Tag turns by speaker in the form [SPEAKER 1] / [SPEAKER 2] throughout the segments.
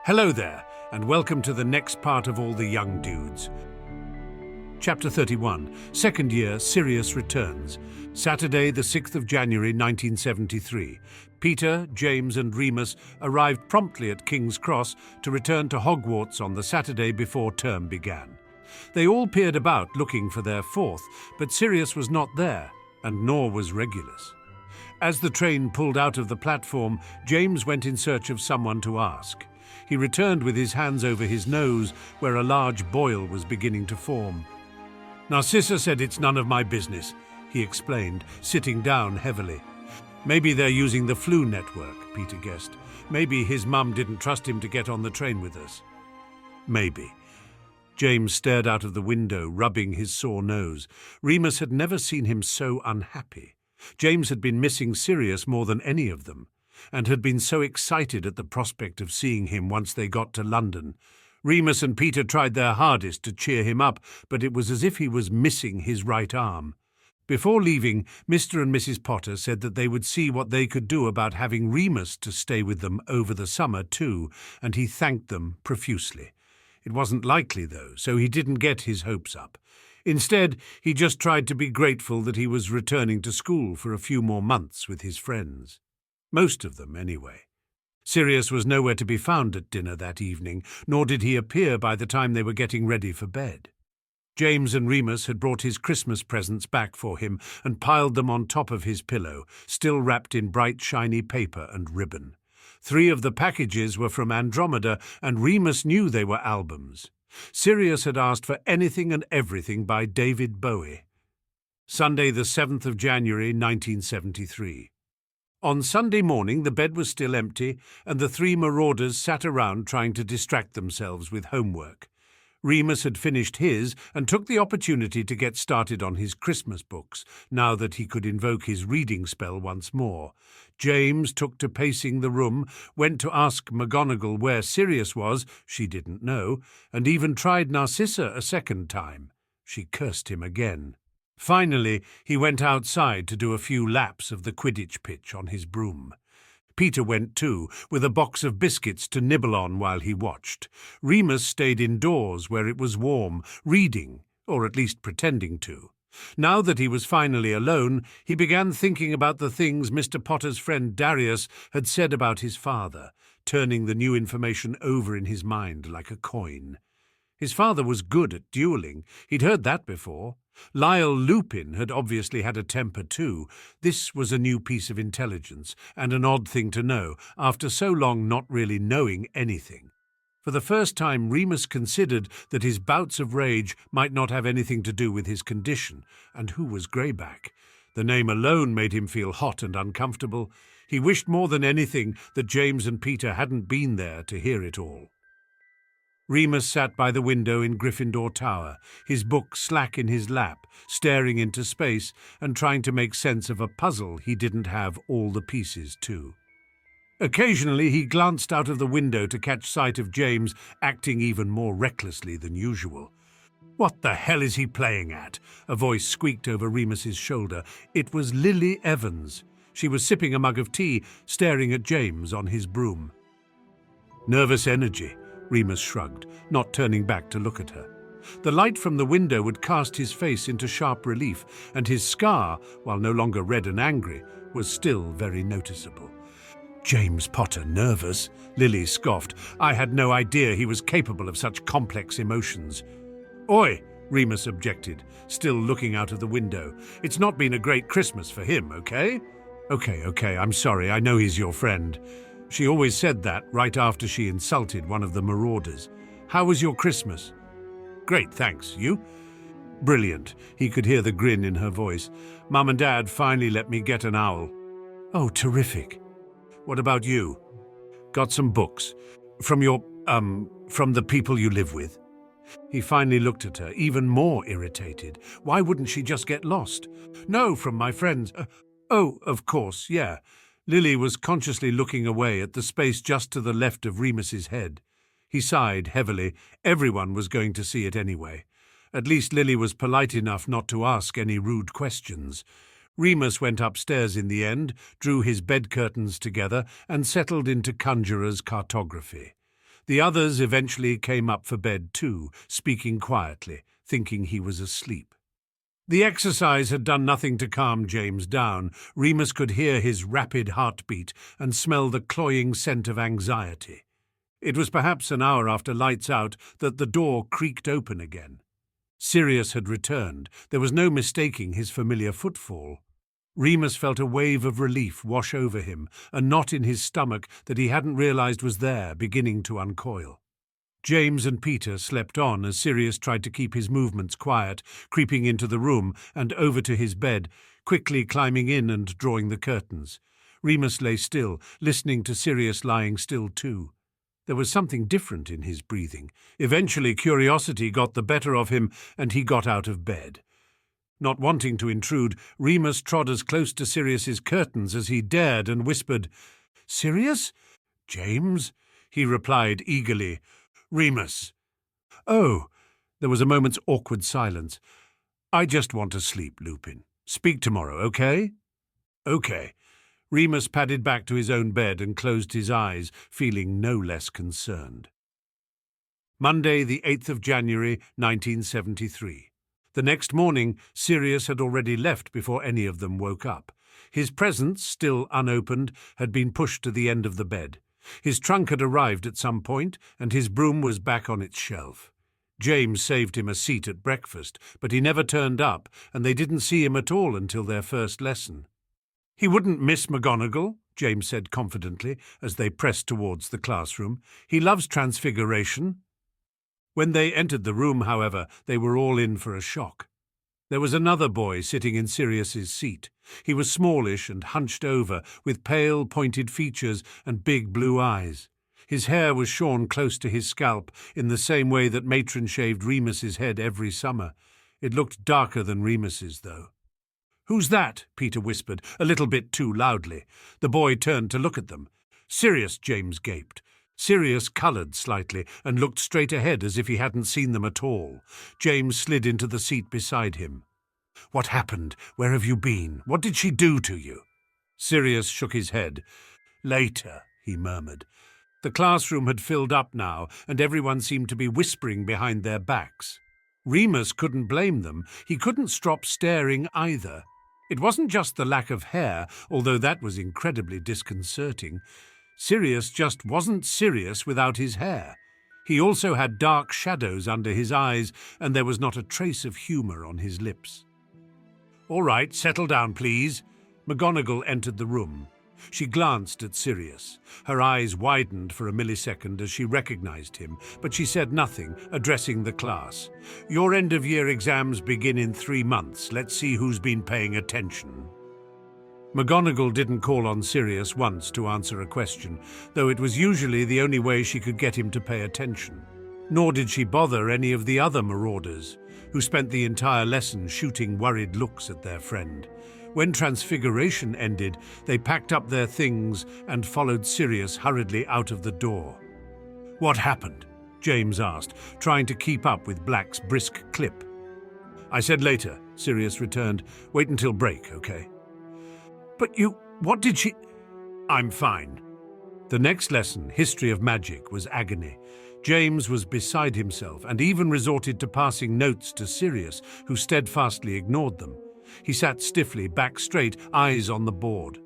[SPEAKER 1] Hello there, and welcome to the next part of All the Young Dudes. Chapter 31, Second Year, Sirius Returns. Saturday, the 6th of January, 1973. Peter, James and Remus arrived promptly at King's Cross to return to Hogwarts on the Saturday before term began. They all peered about looking for their fourth, but Sirius was not there, and nor was Regulus. As the train pulled out of the platform, James went in search of someone to ask. He returned with his hands over his nose, where a large boil was beginning to form. "Narcissa said it's none of my business," he explained, sitting down heavily. "Maybe they're using the flu network," Peter guessed. "Maybe his mum didn't trust him to get on the train with us." Maybe. James stared out of the window, rubbing his sore nose. Remus had never seen him so unhappy. James had been missing Sirius more than any of them, and had been so excited at the prospect of seeing him once they got to London. Remus and Peter tried their hardest to cheer him up, but it was as if he was missing his right arm. Before leaving, Mr. and Mrs. Potter said that they would see what they could do about having Remus to stay with them over the summer too, and he thanked them profusely. It wasn't likely, though, so he didn't get his hopes up. Instead, he just tried to be grateful that he was returning to school for a few more months with his friends. Most of them, anyway. Sirius was nowhere to be found at dinner that evening, nor did he appear by the time they were getting ready for bed. James and Remus had brought his Christmas presents back for him and piled them on top of his pillow, still wrapped in bright, shiny paper and ribbon. 3 of the packages were from Andromeda, and Remus knew they were albums. Sirius had asked for anything and everything by David Bowie. Sunday, the 7th of January, 1973. On Sunday morning, the bed was still empty, and the 3 Marauders sat around trying to distract themselves with homework. Remus had finished his and took the opportunity to get started on his Christmas books, now that he could invoke his reading spell once more. James took to pacing the room, went to ask McGonagall where Sirius was, she didn't know, and even tried Narcissa a second time. She cursed him again. Finally, he went outside to do a few laps of the Quidditch pitch on his broom. Peter went too, with a box of biscuits to nibble on while he watched. Remus stayed indoors where it was warm, reading, or at least pretending to. Now that he was finally alone, he began thinking about the things Mr. Potter's friend Darius had said about his father, turning the new information over in his mind like a coin. His father was good at dueling. He'd heard that before. Lyle Lupin had obviously had a temper too. This was a new piece of intelligence, and an odd thing to know, after so long not really knowing anything. For the first time, Remus considered that his bouts of rage might not have anything to do with his condition, and who was Greyback? The name alone made him feel hot and uncomfortable. He wished more than anything that James and Peter hadn't been there to hear it all. Remus sat by the window in Gryffindor Tower, his book slack in his lap, staring into space and trying to make sense of a puzzle he didn't have all the pieces to. Occasionally he glanced out of the window to catch sight of James acting even more recklessly than usual. "What the hell is he playing at?" a voice squeaked over Remus's shoulder. It was Lily Evans. She was sipping a mug of tea, staring at James on his broom. "Nervous energy," Remus shrugged, not turning back to look at her. The light from the window would cast his face into sharp relief, and his scar, while no longer red and angry, was still very noticeable. "James Potter nervous?" Lily scoffed. "I had no idea he was capable of such complex emotions." "Oi!" Remus objected, still looking out of the window. "It's not been a great Christmas for him, okay?" Okay, I'm sorry, I know he's your friend." She always said that right after she insulted one of the Marauders. "How was your Christmas?" "Great, thanks. You?" "Brilliant." He could hear the grin in her voice. "Mum and Dad finally let me get an owl." "Oh, terrific." "What about you?" "Got some books. From from the people you live with." He finally looked at her, even more irritated. Why wouldn't she just get lost? "No, from my friends. Oh, of course, yeah." Lily was consciously looking away at the space just to the left of Remus's head. He sighed heavily. Everyone was going to see it anyway. At least Lily was polite enough not to ask any rude questions. Remus went upstairs in the end, drew his bed curtains together, and settled into Conjurer's cartography. The others eventually came up for bed too, speaking quietly, thinking he was asleep. The exercise had done nothing to calm James down. Remus could hear his rapid heartbeat and smell the cloying scent of anxiety. It was perhaps an hour after lights out that the door creaked open again. Sirius had returned. There was no mistaking his familiar footfall. Remus felt a wave of relief wash over him, a knot in his stomach that he hadn't realized was there, beginning to uncoil. James and Peter slept on as Sirius tried to keep his movements quiet, creeping into the room and over to his bed, quickly climbing in and drawing the curtains. Remus lay still, listening to Sirius lying still too. There was something different in his breathing. Eventually curiosity got the better of him and he got out of bed. Not wanting to intrude, Remus trod as close to Sirius's curtains as he dared and whispered, "Sirius?" "James?" he replied eagerly. "Remus." "Oh." There was a moment's awkward silence. "I just want to sleep, Lupin. Speak tomorrow, okay?" "Okay." Remus padded back to his own bed and closed his eyes, feeling no less concerned. Monday, the 8th of January, 1973. The next morning, Sirius had already left before any of them woke up. His presents, still unopened, had been pushed to the end of the bed. His trunk had arrived at some point, and his broom was back on its shelf. James saved him a seat at breakfast, but he never turned up, and they didn't see him at all until their first lesson. "He wouldn't miss McGonagall," James said confidently as they pressed towards the classroom. "He loves Transfiguration." When they entered the room, however, they were all in for a shock. There was another boy sitting in Sirius's seat. He was smallish and hunched over, with pale, pointed features and big blue eyes. His hair was shorn close to his scalp, in the same way that Matron shaved Remus's head every summer. It looked darker than Remus's, though. "Who's that?" Peter whispered, a little bit too loudly. The boy turned to look at them. "Sirius," James gaped. Sirius coloured slightly and looked straight ahead as if he hadn't seen them at all. James slid into the seat beside him. "What happened? Where have you been? What did she do to you?" Sirius shook his head. "Later," he murmured. The classroom had filled up now, and everyone seemed to be whispering behind their backs. Remus couldn't blame them. He couldn't stop staring either. It wasn't just the lack of hair, although that was incredibly disconcerting. Sirius just wasn't Sirius without his hair. He also had dark shadows under his eyes, and there was not a trace of humour on his lips. "All right, settle down, please." McGonagall entered the room. She glanced at Sirius. Her eyes widened for a millisecond as she recognized him, but she said nothing, addressing the class. "Your end-of-year exams begin in 3 months. Let's see who's been paying attention." McGonagall didn't call on Sirius once to answer a question, though it was usually the only way she could get him to pay attention. Nor did she bother any of the other Marauders, who spent the entire lesson shooting worried looks at their friend. When Transfiguration ended, they packed up their things and followed Sirius hurriedly out of the door. "What happened?" James asked, trying to keep up with Black's brisk clip. "I said later," Sirius returned. "Wait until break, okay?" "But what did she—" "I'm fine." The next lesson, History of Magic, was agony. James was beside himself and even resorted to passing notes to Sirius, who steadfastly ignored them. He sat stiffly, back straight, eyes on the board.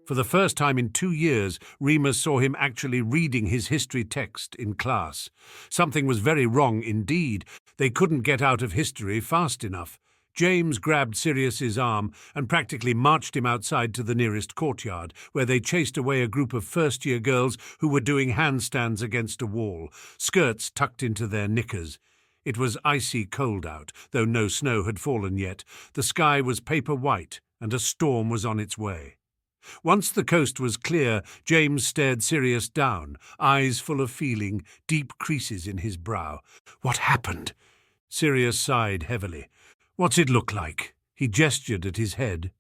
[SPEAKER 1] For the first time in 2 years, Remus saw him actually reading his history text in class. Something was very wrong indeed. They couldn't get out of history fast enough. James grabbed Sirius's arm and practically marched him outside to the nearest courtyard, where they chased away a group of first-year girls who were doing handstands against a wall, skirts tucked into their knickers. It was icy cold out, though no snow had fallen yet. The sky was paper white, and a storm was on its way. Once the coast was clear, James stared Sirius down, eyes full of feeling, deep creases in his brow. "What happened?" Sirius sighed heavily. "What's it look like?" He gestured at his head.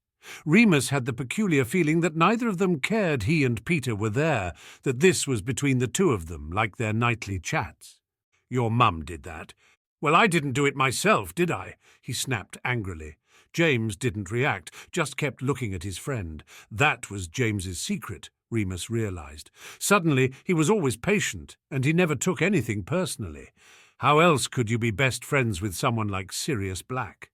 [SPEAKER 1] Remus had the peculiar feeling that neither of them cared he and Peter were there, that this was between the two of them, like their nightly chats. "Your mum did that." "Well, I didn't do it myself, did I?" he snapped angrily. James didn't react, just kept looking at his friend. That was James's secret. Remus realized. Suddenly, he was always patient, and he never took anything personally. How else could you be best friends with someone like Sirius Black?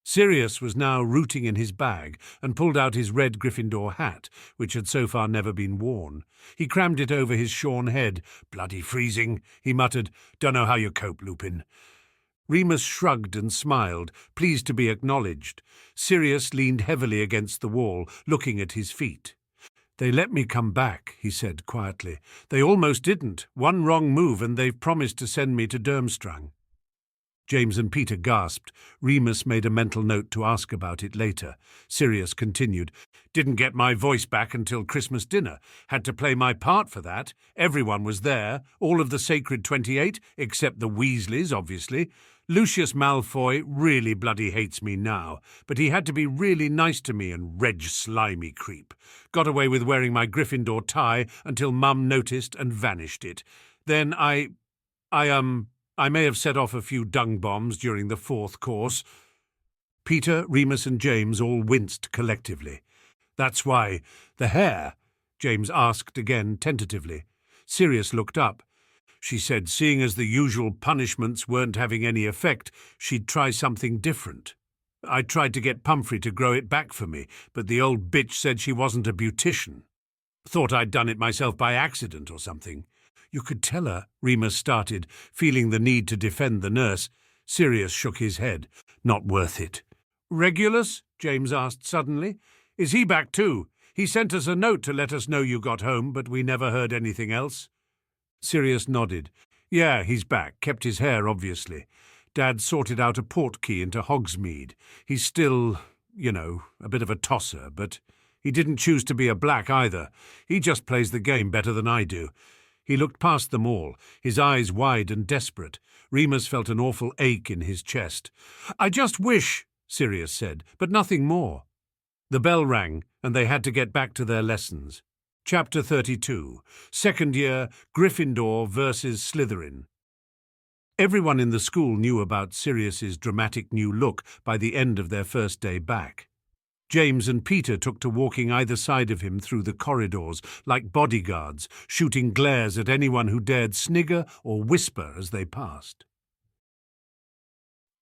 [SPEAKER 1] Sirius was now rooting in his bag and pulled out his red Gryffindor hat, which had so far never been worn. He crammed it over his shorn head. "Bloody freezing," he muttered. "Dunno how you cope, Lupin." Remus shrugged and smiled, pleased to be acknowledged. Sirius leaned heavily against the wall, looking at his feet. "They let me come back," he said quietly. "They almost didn't. One wrong move and they've promised to send me to Durmstrang." James and Peter gasped. Remus made a mental note to ask about it later. Sirius continued. "Didn't get my voice back until Christmas dinner. Had to play my part for that. Everyone was there, all of the Sacred 28, except the Weasleys, obviously. Lucius Malfoy really bloody hates me now, but he had to be really nice to me and Reg slimy creep. Got away with wearing my Gryffindor tie until Mum noticed and vanished it. Then I may have set off a few dung bombs during the fourth course." Peter, Remus and James all winced collectively. "That's why the hair?" James asked again tentatively. Sirius looked up. "She said seeing as the usual punishments weren't having any effect, she'd try something different. I tried to get Pumphrey to grow it back for me, but the old bitch said she wasn't a beautician. Thought I'd done it myself by accident or something." "You could tell her," Remus started, feeling the need to defend the nurse. Sirius shook his head. "Not worth it." "Regulus?" James asked suddenly. "Is he back too? He sent us a note to let us know you got home, but we never heard anything else." Sirius nodded. "Yeah, he's back. Kept his hair, obviously. Dad sorted out a portkey into Hogsmeade. He's still, a bit of a tosser, but he didn't choose to be a Black either. He just plays the game better than I do." He looked past them all, his eyes wide and desperate. Remus felt an awful ache in his chest. "I just wish," Sirius said, but nothing more. The bell rang, and they had to get back to their lessons. Chapter 32. Second Year, Gryffindor versus Slytherin. Everyone in the school knew about Sirius's dramatic new look by the end of their first day back. James and Peter took to walking either side of him through the corridors like bodyguards, shooting glares at anyone who dared snigger or whisper as they passed.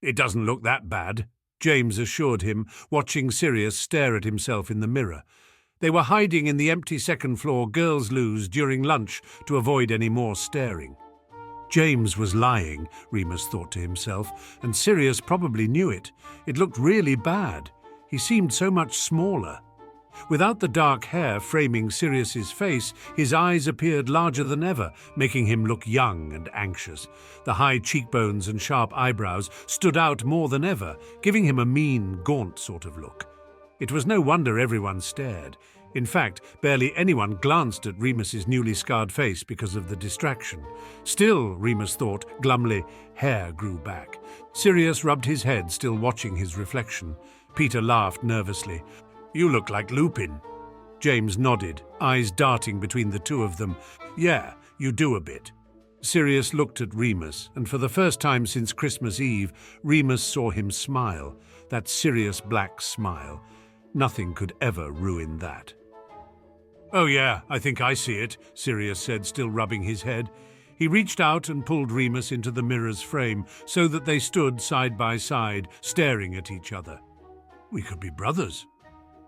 [SPEAKER 1] "It doesn't look that bad," James assured him, watching Sirius stare at himself in the mirror. They were hiding in the empty second-floor girls' loos during lunch to avoid any more staring. James was lying, Remus thought to himself, and Sirius probably knew it. It looked really bad. He seemed so much smaller. Without the dark hair framing Sirius's face, his eyes appeared larger than ever, making him look young and anxious. The high cheekbones and sharp eyebrows stood out more than ever, giving him a mean, gaunt sort of look. It was no wonder everyone stared. In fact, barely anyone glanced at Remus's newly scarred face because of the distraction. Still, Remus thought, glumly, hair grew back. Sirius rubbed his head, still watching his reflection. Peter laughed nervously. "You look like Lupin." James nodded, eyes darting between the two of them. "Yeah, you do a bit." Sirius looked at Remus, and for the first time since Christmas Eve, Remus saw him smile, that Sirius Black smile. Nothing could ever ruin that. "Oh yeah, I think I see it," Sirius said, still rubbing his head. He reached out and pulled Remus into the mirror's frame so that they stood side by side, staring at each other. "We could be brothers."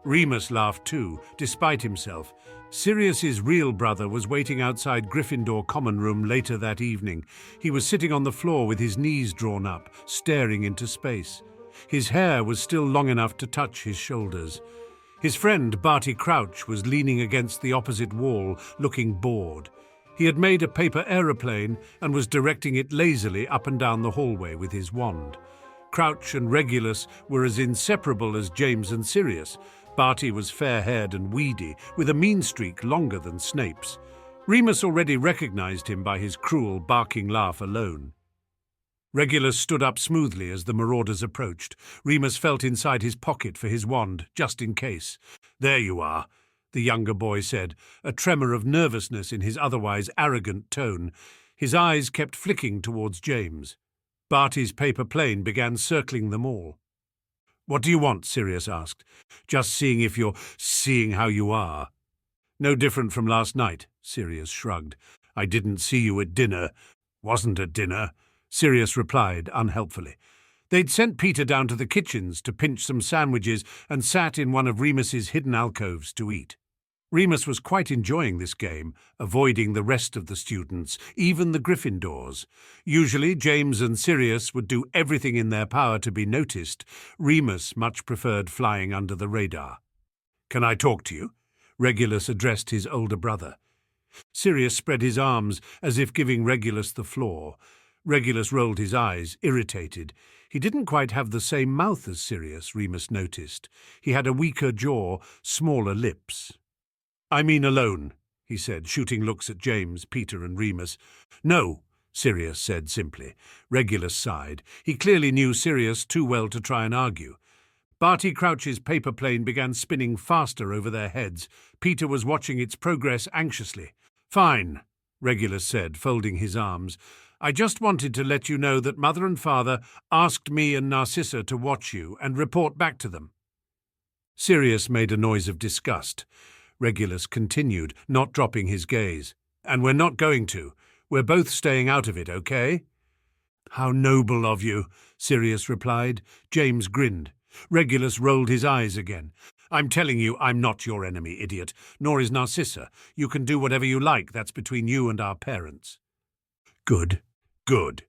[SPEAKER 1] Remus laughed too, despite himself. Sirius's real brother was waiting outside Gryffindor common room later that evening. He was sitting on the floor with his knees drawn up, staring into space. His hair was still long enough to touch his shoulders. His friend Barty Crouch was leaning against the opposite wall, looking bored. He had made a paper aeroplane and was directing it lazily up and down the hallway with his wand. Crouch and Regulus were as inseparable as James and Sirius. Barty was fair-haired and weedy, with a mean streak longer than Snape's. Remus already recognized him by his cruel, barking laugh alone. Regulus stood up smoothly as the Marauders approached. Remus felt inside his pocket for his wand, just in case. "There you are," the younger boy said, a tremor of nervousness in his otherwise arrogant tone. His eyes kept flicking towards James. Barty's paper plane began circling them all. "What do you want?" Sirius asked. "Just seeing if you're seeing how you are." No different from last night, Sirius shrugged. I didn't see you at dinner. Wasn't at dinner, Sirius replied unhelpfully. They'd sent Peter down to the kitchens to pinch some sandwiches and sat in one of Remus's hidden alcoves to eat. Remus was quite enjoying this game, avoiding the rest of the students, even the Gryffindors. Usually James and Sirius would do everything in their power to be noticed. Remus much preferred flying under the radar. Can I talk to you? Regulus addressed his older brother. Sirius spread his arms as if giving Regulus the floor. Regulus rolled his eyes, irritated. He didn't quite have the same mouth as Sirius, Remus noticed. He had a weaker jaw, smaller lips. I mean alone, he said, shooting looks at James, Peter and Remus. No, Sirius said simply. Regulus sighed. He clearly knew Sirius too well to try and argue. Barty Crouch's paper plane began spinning faster over their heads. Peter was watching its progress anxiously. Fine, Regulus said, folding his arms. I just wanted to let you know that Mother and Father asked me and Narcissa to watch you and report back to them. Sirius made a noise of disgust. Regulus continued, not dropping his gaze. And we're not going to. We're both staying out of it, okay? How noble of you, Sirius replied. James grinned. Regulus rolled his eyes again. I'm telling you, I'm not your enemy, idiot. Nor is Narcissa. You can do whatever you like. That's between you and our parents. Good. Good.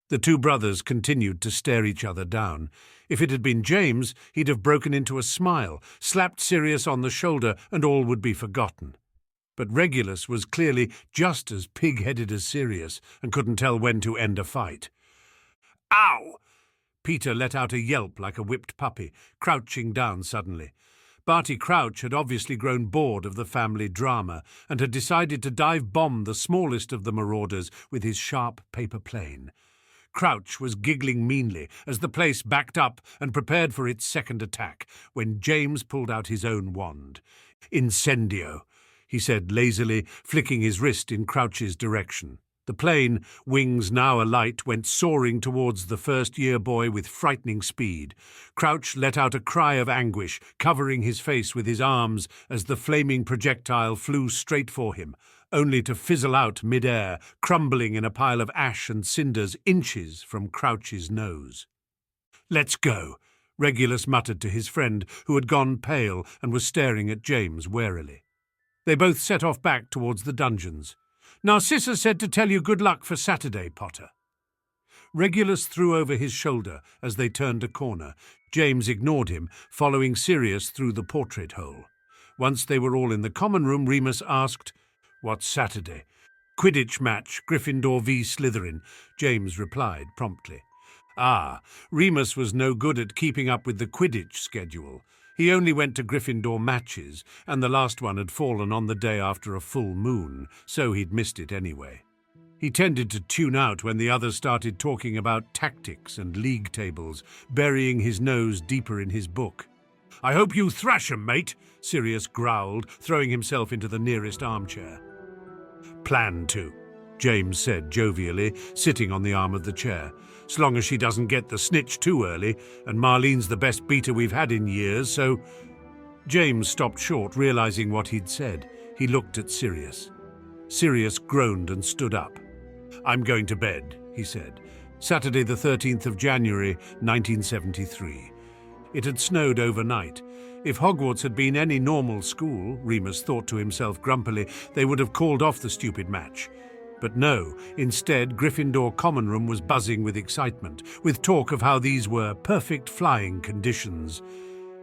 [SPEAKER 1] The two brothers continued to stare each other down. If it had been James, he'd have broken into a smile, slapped Sirius on the shoulder, and all would be forgotten. But Regulus was clearly just as pig-headed as Sirius, and couldn't tell when to end a fight. Ow! Peter let out a yelp like a whipped puppy, crouching down suddenly. Barty Crouch had obviously grown bored of the family drama and had decided to dive-bomb the smallest of the Marauders with his sharp paper plane. Crouch was giggling meanly as the place backed up and prepared for its second attack when James pulled out his own wand. Incendio, he said lazily, flicking his wrist in Crouch's direction. The plane, wings now alight, went soaring towards the first-year boy with frightening speed. Crouch let out a cry of anguish, covering his face with his arms as the flaming projectile flew straight for him, only to fizzle out mid-air, crumbling in a pile of ash and cinders inches from Crouch's nose. Let's go, Regulus muttered to his friend, who had gone pale and was staring at James warily. They both set off back towards the dungeons. Narcissa said to tell you good luck for Saturday, Potter. Regulus threw over his shoulder as they turned a corner. James ignored him, following Sirius through the portrait hole. Once they were all in the common room, Remus asked, What's Saturday? Quidditch match, Gryffindor v Slytherin, James replied promptly. Ah, Remus was no good at keeping up with the Quidditch schedule. He only went to Gryffindor matches, and the last one had fallen on the day after a full moon, so he'd missed it anyway. He tended to tune out when the others started talking about tactics and league tables, burying his nose deeper in his book. I hope you thrash 'em, mate, Sirius growled, throwing himself into the nearest armchair. Plan to, James said jovially, sitting on the arm of the chair. As long as she doesn't get the snitch too early, and Marlene's the best beater we've had in years, so... James stopped short, realizing what he'd said. He looked at Sirius. Sirius groaned and stood up. I'm going to bed, he said. Saturday the 13th of January, 1973. It had snowed overnight. If Hogwarts had been any normal school, Remus thought to himself grumpily, they would have called off the stupid match. But no, instead Gryffindor common room was buzzing with excitement, with talk of how these were perfect flying conditions.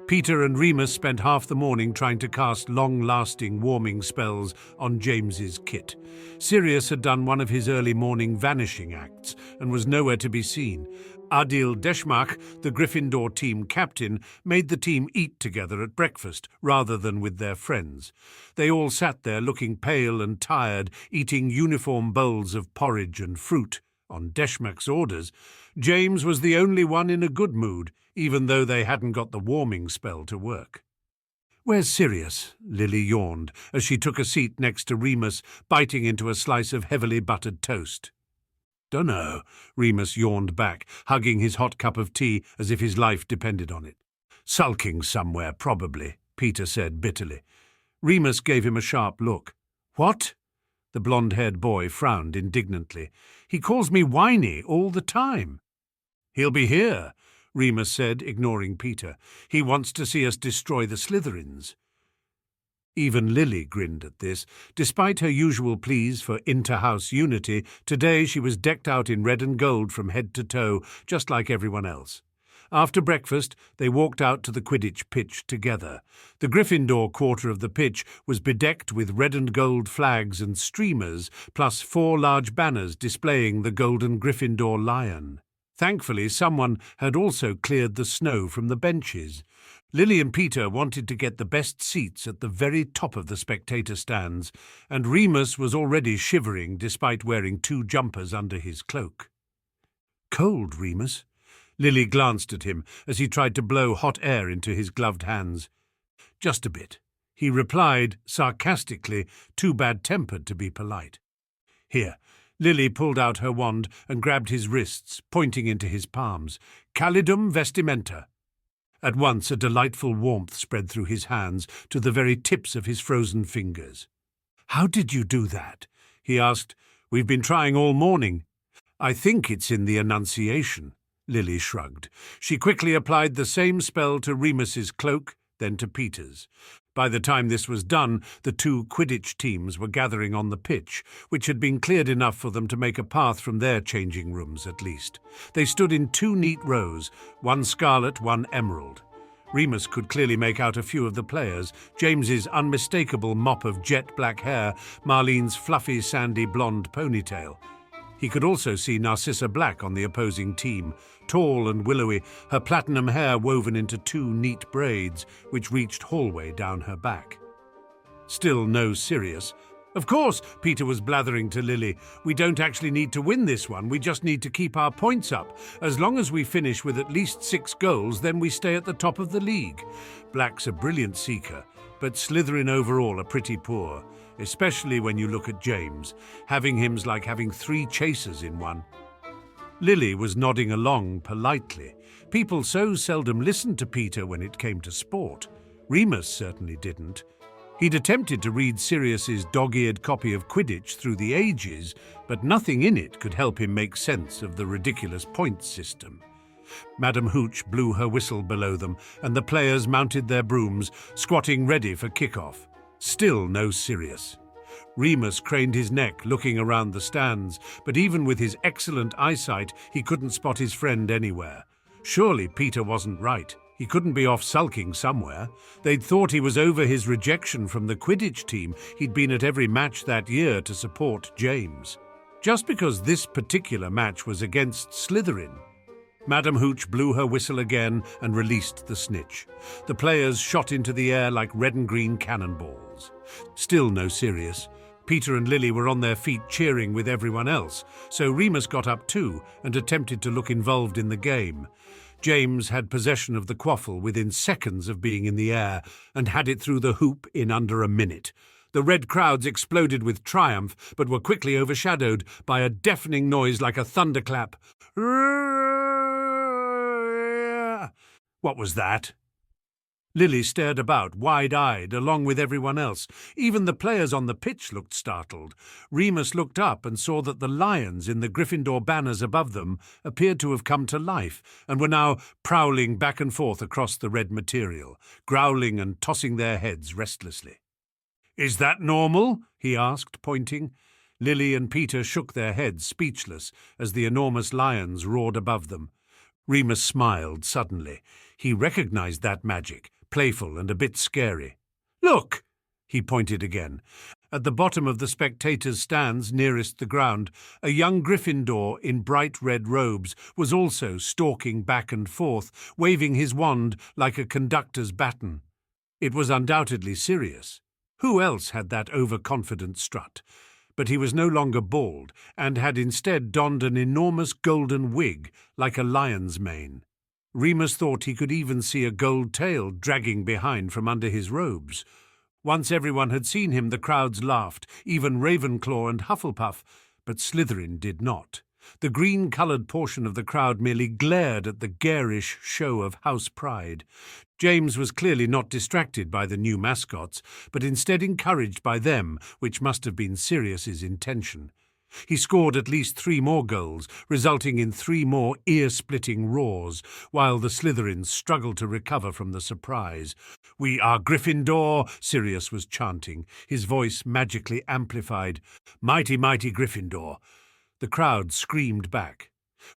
[SPEAKER 1] Peter and Remus spent half the morning trying to cast long-lasting warming spells on James's kit. Sirius had done one of his early morning vanishing acts and was nowhere to be seen. Adil Deshmak, the Gryffindor team captain, made the team eat together at breakfast rather than with their friends. They all sat there looking pale and tired, eating uniform bowls of porridge and fruit. On Deshmak's orders, James was the only one in a good mood, even though they hadn't got the warming spell to work. Where's Sirius? Lily yawned as she took a seat next to Remus, biting into a slice of heavily buttered toast. Dunno, Remus yawned back, hugging his hot cup of tea as if his life depended on it. Sulking somewhere, probably, Peter said bitterly. Remus gave him a sharp look. "What?" The blonde-haired boy frowned indignantly. "He calls me whiny all the time." "He'll be here," Remus said, ignoring Peter. "He wants to see us destroy the Slytherins." Even Lily grinned at this. Despite her usual pleas for inter-house unity, today she was decked out in red and gold from head to toe, just like everyone else. After breakfast, they walked out to the Quidditch pitch together. The Gryffindor quarter of the pitch was bedecked with red and gold flags and streamers, plus 4 large banners displaying the golden Gryffindor lion. Thankfully, someone had also cleared the snow from the benches. Lily and Peter wanted to get the best seats at the very top of the spectator stands, and Remus was already shivering despite wearing 2 jumpers under his cloak. "Cold, Remus?" Lily glanced at him as he tried to blow hot air into his gloved hands. "Just a bit," he replied, sarcastically, too bad-tempered to be polite. "Here." Lily pulled out her wand and grabbed his wrists, pointing into his palms. "Calidum vestimenta." At once a delightful warmth spread through his hands to the very tips of his frozen fingers. "How did you do that?" he asked. "We've been trying all morning." "I think it's in the enunciation," Lily shrugged. She quickly applied the same spell to Remus's cloak, then to Peter's. By the time this was done, the 2 Quidditch teams were gathering on the pitch, which had been cleared enough for them to make a path from their changing rooms at least. They stood in 2 neat rows, one scarlet, one emerald. Remus could clearly make out a few of the players: James's unmistakable mop of jet black hair, Marlene's fluffy sandy blonde ponytail. He could also see Narcissa Black on the opposing team, tall and willowy, her platinum hair woven into 2 neat braids, which reached hallway down her back. Still no Sirius. "Of course," Peter was blathering to Lily, "we don't actually need to win this one, we just need to keep our points up. As long as we finish with at least 6 goals, then we stay at the top of the league. Black's a brilliant seeker, but Slytherin overall are pretty poor. Especially when you look at James. Having him's like having 3 chasers in one." Lily was nodding along politely. People so seldom listened to Peter when it came to sport. Remus certainly didn't. He'd attempted to read Sirius's dog-eared copy of Quidditch through the ages, but nothing in it could help him make sense of the ridiculous points system. Madam Hooch blew her whistle below them, and the players mounted their brooms, squatting ready for kick-off. Still no Sirius. Remus craned his neck, looking around the stands, but even with his excellent eyesight, he couldn't spot his friend anywhere. Surely Peter wasn't right. He couldn't be off sulking somewhere. They'd thought he was over his rejection from the Quidditch team. He'd been at every match that year to support James. Just because this particular match was against Slytherin. Madam Hooch blew her whistle again and released the snitch. The players shot into the air like red and green cannonballs. Still no Sirius. Peter and Lily were on their feet cheering with everyone else, so Remus got up too and attempted to look involved in the game. James had possession of the quaffle within seconds of being in the air and had it through the hoop in under a minute. The red crowds exploded with triumph, but were quickly overshadowed by a deafening noise like a thunderclap. What was that? Lily stared about, wide-eyed, along with everyone else. Even the players on the pitch looked startled. Remus looked up and saw that the lions in the Gryffindor banners above them appeared to have come to life and were now prowling back and forth across the red material, growling and tossing their heads restlessly. "Is that normal?" he asked, pointing. Lily and Peter shook their heads, speechless, as the enormous lions roared above them. Remus smiled suddenly. He recognized that magic, playful and a bit scary. "Look!" he pointed again. At the bottom of the spectators' stands nearest the ground, a young Gryffindor in bright red robes was also stalking back and forth, waving his wand like a conductor's baton. It was undoubtedly Sirius. Who else had that overconfident strut? But he was no longer bald, and had instead donned an enormous golden wig, like a lion's mane. Remus thought he could even see a gold tail dragging behind from under his robes. Once everyone had seen him, the crowds laughed, even Ravenclaw and Hufflepuff, but Slytherin did not. The green-coloured portion of the crowd merely glared at the garish show of house pride. James was clearly not distracted by the new mascots, but instead encouraged by them, which must have been Sirius's intention. He scored at least 3 more goals, resulting in 3 more ear-splitting roars, while the Slytherins struggled to recover from the surprise. "We are Gryffindor," Sirius was chanting, his voice magically amplified. "Mighty, mighty Gryffindor." The crowd screamed back.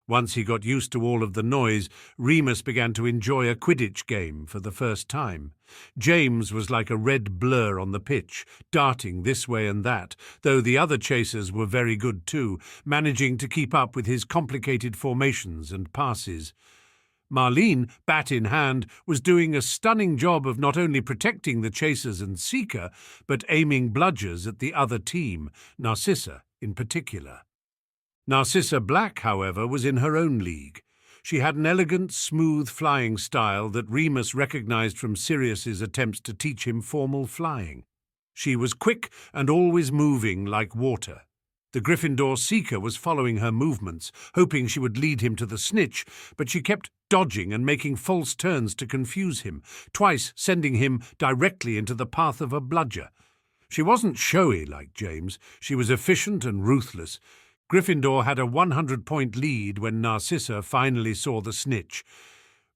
[SPEAKER 1] Once he got used to all of the noise, Remus began to enjoy a Quidditch game for the first time. James was like a red blur on the pitch, darting this way and that, though the other chasers were very good too, managing to keep up with his complicated formations and passes. Marlene, bat in hand, was doing a stunning job of not only protecting the chasers and seeker, but aiming bludgers at the other team, Narcissa in particular. Sirius Black, however, was in her own league. She had an elegant, smooth flying style that Remus recognized from Sirius's attempts to teach him formal flying. She was quick and always moving like water. The Gryffindor seeker was following her movements, hoping she would lead him to the snitch, but she kept dodging and making false turns to confuse him, twice sending him directly into the path of a bludger. She wasn't showy like James. She was efficient and ruthless. Gryffindor had a 100-point lead when Narcissa finally saw the snitch.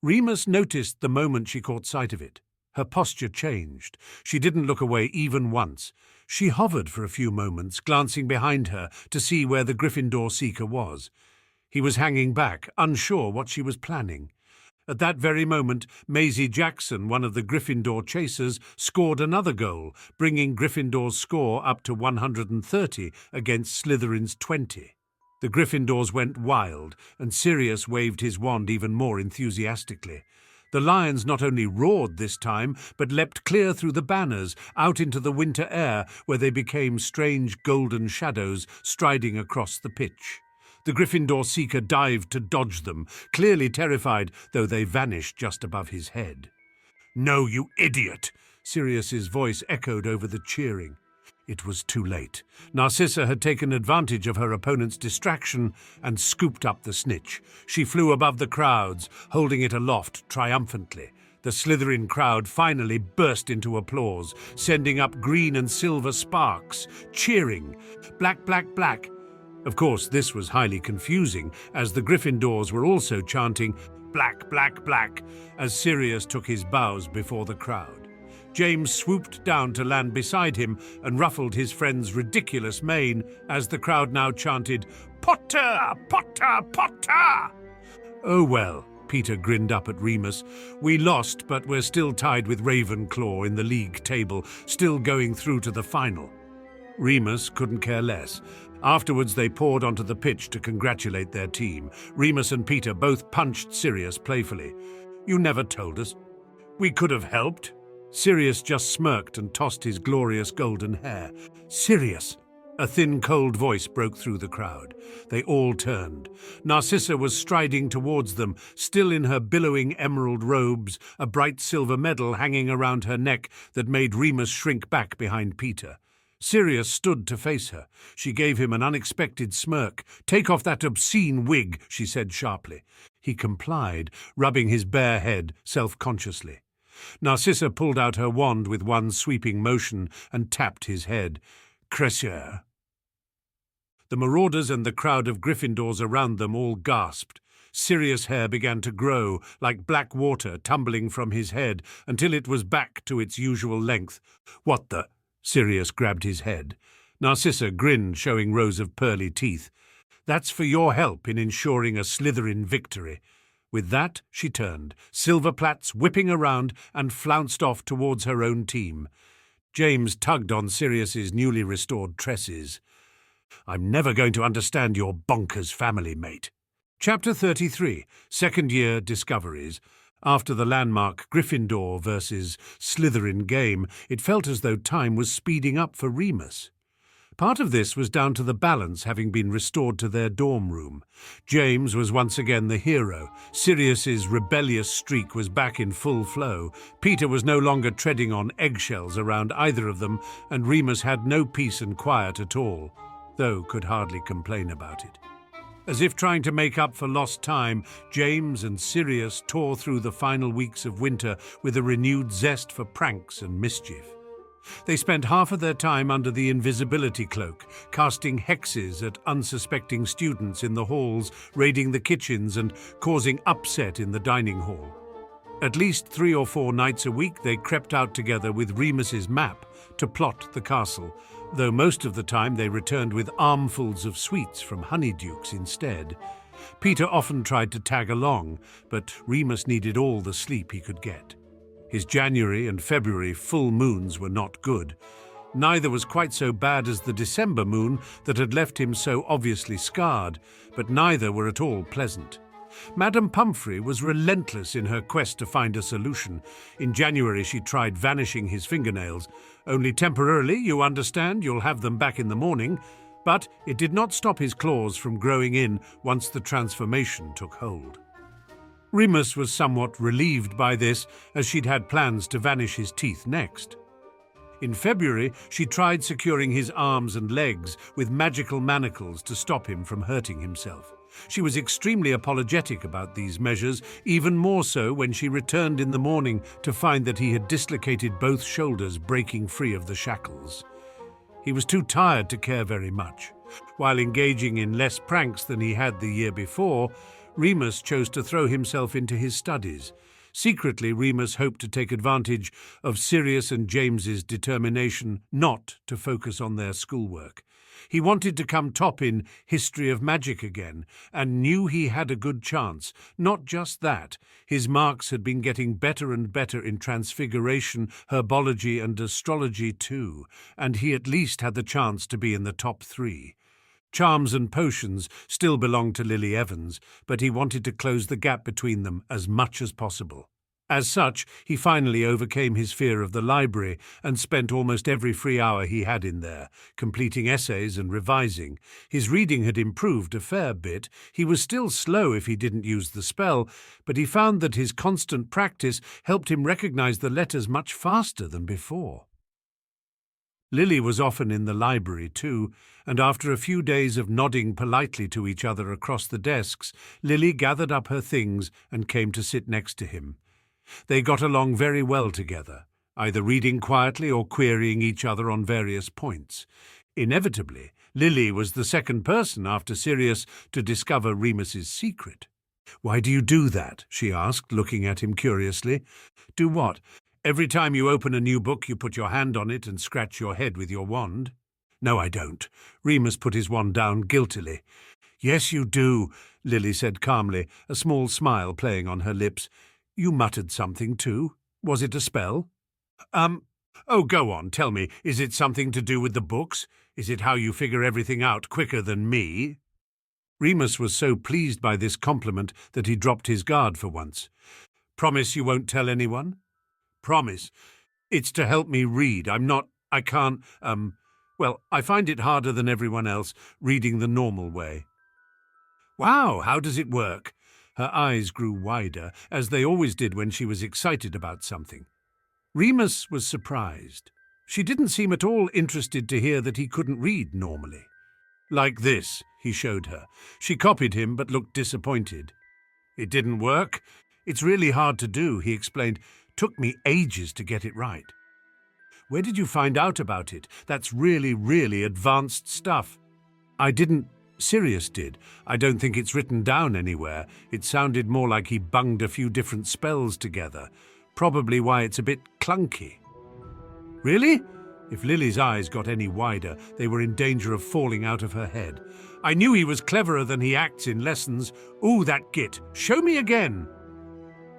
[SPEAKER 1] Remus noticed the moment she caught sight of it. Her posture changed. She didn't look away even once. She hovered for a few moments, glancing behind her to see where the Gryffindor seeker was. He was hanging back, unsure what she was planning. At that very moment, Maisie Jackson, one of the Gryffindor chasers, scored another goal, bringing Gryffindor's score up to 130 against Slytherin's 20. The Gryffindors went wild, and Sirius waved his wand even more enthusiastically. The lions not only roared this time, but leapt clear through the banners, out into the winter air, where they became strange golden shadows striding across the pitch. The Gryffindor seeker dived to dodge them, clearly terrified, though they vanished just above his head. "No, you idiot!" Sirius's voice echoed over the cheering. It was too late. Narcissa had taken advantage of her opponent's distraction and scooped up the snitch. She flew above the crowds, holding it aloft triumphantly. The Slytherin crowd finally burst into applause, sending up green and silver sparks, cheering, "Black, black, black." Of course, this was highly confusing, as the Gryffindors were also chanting, "Black, black, black," as Sirius took his bows before the crowd. James swooped down to land beside him and ruffled his friend's ridiculous mane as the crowd now chanted, "Potter, Potter, Potter!" "Oh well," Peter grinned up at Remus. "We lost, but we're still tied with Ravenclaw in the league table, still going through to the final." Remus couldn't care less. Afterwards, they poured onto the pitch to congratulate their team. Remus and Peter both punched Sirius playfully. "You never told us. We could have helped." Sirius just smirked and tossed his glorious golden hair. "Sirius!" A thin, cold voice broke through the crowd. They all turned. Narcissa was striding towards them, still in her billowing emerald robes, a bright silver medal hanging around her neck that made Remus shrink back behind Peter. Sirius stood to face her. She gave him an unexpected smirk. "Take off that obscene wig," she said sharply. He complied, rubbing his bare head self-consciously. Narcissa pulled out her wand with one sweeping motion and tapped his head. "Cresseur." The Marauders and the crowd of Gryffindors around them all gasped. Sirius' hair began to grow, like black water tumbling from his head, until it was back to its usual length. "What the—" Sirius grabbed his head. Narcissa grinned, showing rows of pearly teeth. "That's for your help in ensuring a Slytherin victory." With that, she turned, silver plaits whipping around, and flounced off towards her own team. James tugged on Sirius's newly restored tresses. "I'm never going to understand your bonkers family, mate." Chapter 33, Second Year Discoveries. After the landmark Gryffindor versus Slytherin game, it felt as though time was speeding up for Remus. Part of this was down to the balance having been restored to their dorm room. James was once again the hero. Sirius's rebellious streak was back in full flow. Peter was no longer treading on eggshells around either of them, and Remus had no peace and quiet at all, though could hardly complain about it. As if trying to make up for lost time, James and Sirius tore through the final weeks of winter with a renewed zest for pranks and mischief. They spent half of their time under the invisibility cloak, casting hexes at unsuspecting students in the halls, raiding the kitchens and causing upset in the dining hall. At least 3 or 4 nights a week they crept out together with Remus's map to plot the castle, though most of the time they returned with armfuls of sweets from honeydukes instead. Peter often tried to tag along, but Remus needed all the sleep he could get. His January and February full moons were not good. Neither was quite so bad as the December moon that had left him so obviously scarred, but neither were at all pleasant. Madame Pumphrey was relentless in her quest to find a solution. In January she tried vanishing his fingernails. Only temporarily, you understand, you'll have them back in the morning. But it did not stop his claws from growing in once the transformation took hold. Remus was somewhat relieved by this, as she'd had plans to vanish his teeth next. In February, she tried securing his arms and legs with magical manacles to stop him from hurting himself. She was extremely apologetic about these measures, even more so when she returned in the morning to find that he had dislocated both shoulders, breaking free of the shackles. He was too tired to care very much. While engaging in less pranks than he had the year before, Remus chose to throw himself into his studies. Secretly, Remus hoped to take advantage of Sirius and James's determination not to focus on their schoolwork. He wanted to come top in History of Magic again, and knew he had a good chance. Not just that, his marks had been getting better and better in Transfiguration, Herbology and Astrology too, and he at least had the chance to be in the top 3. Charms and potions still belonged to Lily Evans, but he wanted to close the gap between them as much as possible. As such, he finally overcame his fear of the library and spent almost every free hour he had in there, completing essays and revising. His reading had improved a fair bit. He was still slow if he didn't use the spell, but he found that his constant practice helped him recognize the letters much faster than before. Lily was often in the library too, and after a few days of nodding politely to each other across the desks, Lily gathered up her things and came to sit next to him. They got along very well together, either reading quietly or querying each other on various points. Inevitably, Lily was the second person after Sirius to discover Remus's secret. "Why do you do that?" she asked, looking at him curiously. "Do what? Every time you open a new book, you put your hand on it and scratch your head with your wand?" "No, I don't." Remus put his wand down guiltily. "Yes, you do," Lily said calmly, a small smile playing on her lips. "You muttered something too. Was it a spell?" Oh, go on, tell me, is it something to do with the books? Is it how you figure everything out quicker than me?" Remus was so pleased by this compliment that he dropped his guard for once. "Promise you won't tell anyone?" "Promise. It's to help me read. I can't, I find it harder than everyone else, reading the normal way." "Wow, how does it work?" Her eyes grew wider, as they always did when she was excited about something. Remus was surprised. She didn't seem at all interested to hear that he couldn't read normally. "Like this," he showed her. She copied him but looked disappointed. "It didn't work? It's really hard to do," he explained. "Took me ages to get it right." "Where did you find out about it? That's really, really advanced stuff." "I didn't. Sirius did. I don't think it's written down anywhere. It sounded more like he bunged a few different spells together. Probably why it's a bit clunky." "Really?" If Lily's eyes got any wider, they were in danger of falling out of her head. "I knew he was cleverer than he acts in lessons. Ooh, that git. Show me again."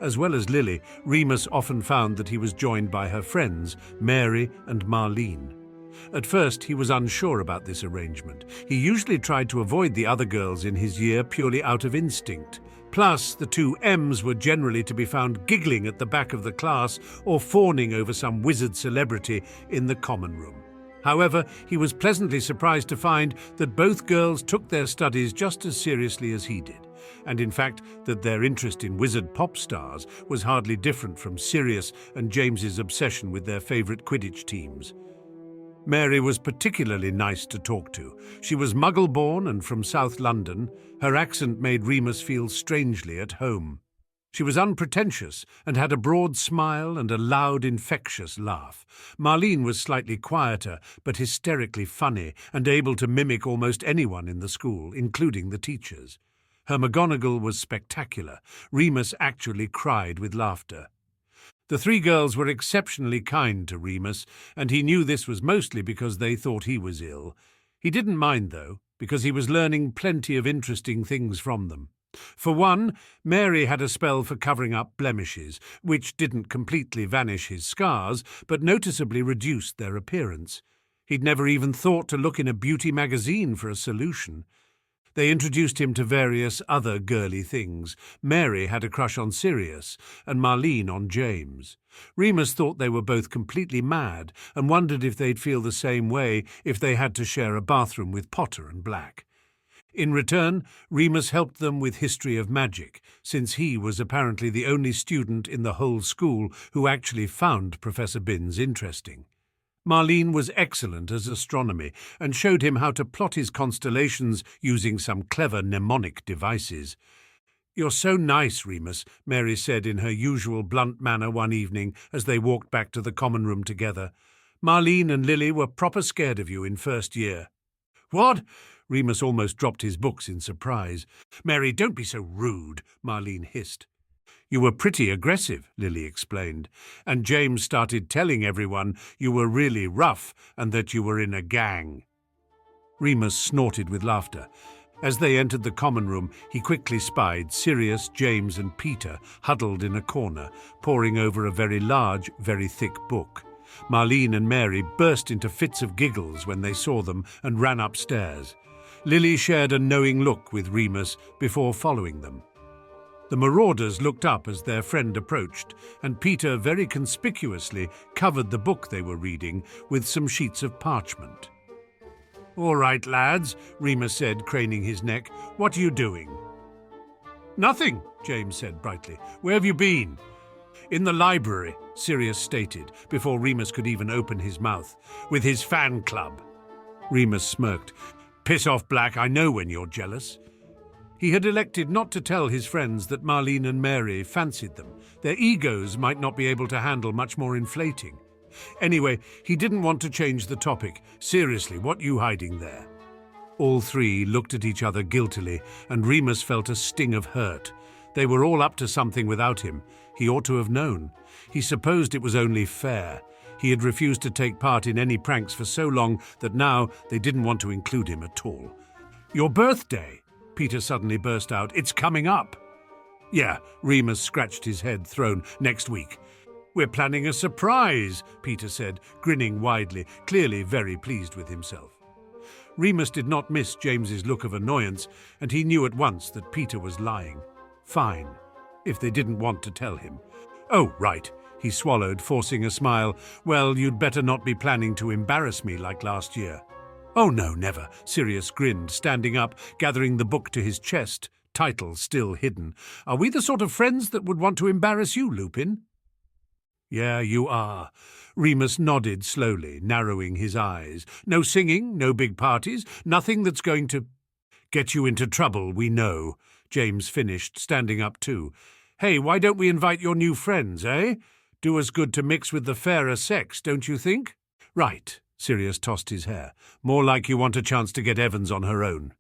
[SPEAKER 1] As well as Lily, Remus often found that he was joined by her friends, Mary and Marlene. At first, he was unsure about this arrangement. He usually tried to avoid the other girls in his year purely out of instinct. Plus, the two M's were generally to be found giggling at the back of the class or fawning over some wizard celebrity in the common room. However, he was pleasantly surprised to find that both girls took their studies just as seriously as he did, and in fact that their interest in wizard pop stars was hardly different from Sirius and James's obsession with their favourite Quidditch teams. Mary was particularly nice to talk to. She was Muggle-born and from South London. Her accent made Remus feel strangely at home. She was unpretentious and had a broad smile and a loud, infectious laugh. Marlene was slightly quieter, but hysterically funny and able to mimic almost anyone in the school, including the teachers. Her McGonagall was spectacular. Remus actually cried with laughter. The three girls were exceptionally kind to Remus, and he knew this was mostly because they thought he was ill. He didn't mind, though, because he was learning plenty of interesting things from them. For one, Mary had a spell for covering up blemishes, which didn't completely vanish his scars, but noticeably reduced their appearance. He'd never even thought to look in a beauty magazine for a solution. They introduced him to various other girly things. Mary had a crush on Sirius, and Marlene on James. Remus thought they were both completely mad, and wondered if they'd feel the same way if they had to share a bathroom with Potter and Black. In return, Remus helped them with history of magic, since he was apparently the only student in the whole school who actually found Professor Binns interesting. Marlene was excellent at astronomy and showed him how to plot his constellations using some clever mnemonic devices. "You're so nice, Remus," Mary said in her usual blunt manner one evening as they walked back to the common room together. "Marlene and Lily were proper scared of you in first year." "What?" Remus almost dropped his books in surprise. "Mary, don't be so rude," Marlene hissed. "You were pretty aggressive," Lily explained, "and James started telling everyone you were really rough and that you were in a gang." Remus snorted with laughter. As they entered the common room, he quickly spied Sirius, James and Peter huddled in a corner, poring over a very large, very thick book. Marlene and Mary burst into fits of giggles when they saw them and ran upstairs. Lily shared a knowing look with Remus before following them. The Marauders looked up as their friend approached, and Peter very conspicuously covered the book they were reading with some sheets of parchment. "All right, lads," Remus said, craning his neck. "What are you doing?" "Nothing," James said brightly. "Where have you been?" "In the library," Sirius stated, before Remus could even open his mouth. "With his fan club." Remus smirked. "Piss off, Black, I know when you're jealous." He had elected not to tell his friends that Marlene and Mary fancied them. Their egos might not be able to handle much more inflating. Anyway, he didn't want to change the topic. "Seriously, what you hiding there?" All three looked at each other guiltily, and Remus felt a sting of hurt. They were all up to something without him. He ought to have known. He supposed it was only fair. He had refused to take part in any pranks for so long that now they didn't want to include him at all. "Your birthday!" Peter suddenly burst out. "It's coming up." "Yeah," Remus scratched his head, thrown. "Next week." "We're planning a surprise," Peter said, grinning widely, clearly very pleased with himself. Remus did not miss James's look of annoyance, and he knew at once that Peter was lying. Fine, if they didn't want to tell him. "Oh, right," he swallowed, forcing a smile. "Well, you'd better not be planning to embarrass me like last year." "Oh, no, never," Sirius grinned, standing up, gathering the book to his chest, title still hidden. "Are we the sort of friends that would want to embarrass you, Lupin?" "Yeah, you are." Remus nodded slowly, narrowing his eyes. "No singing, no big parties, nothing that's going to—" "Get you into trouble, we know," James finished, standing up too. "Hey, why don't we invite your new friends, eh? Do us good to mix with the fairer sex, don't you think?" "Right." Sirius tossed his hair. "More like you want a chance to get Evans on her own."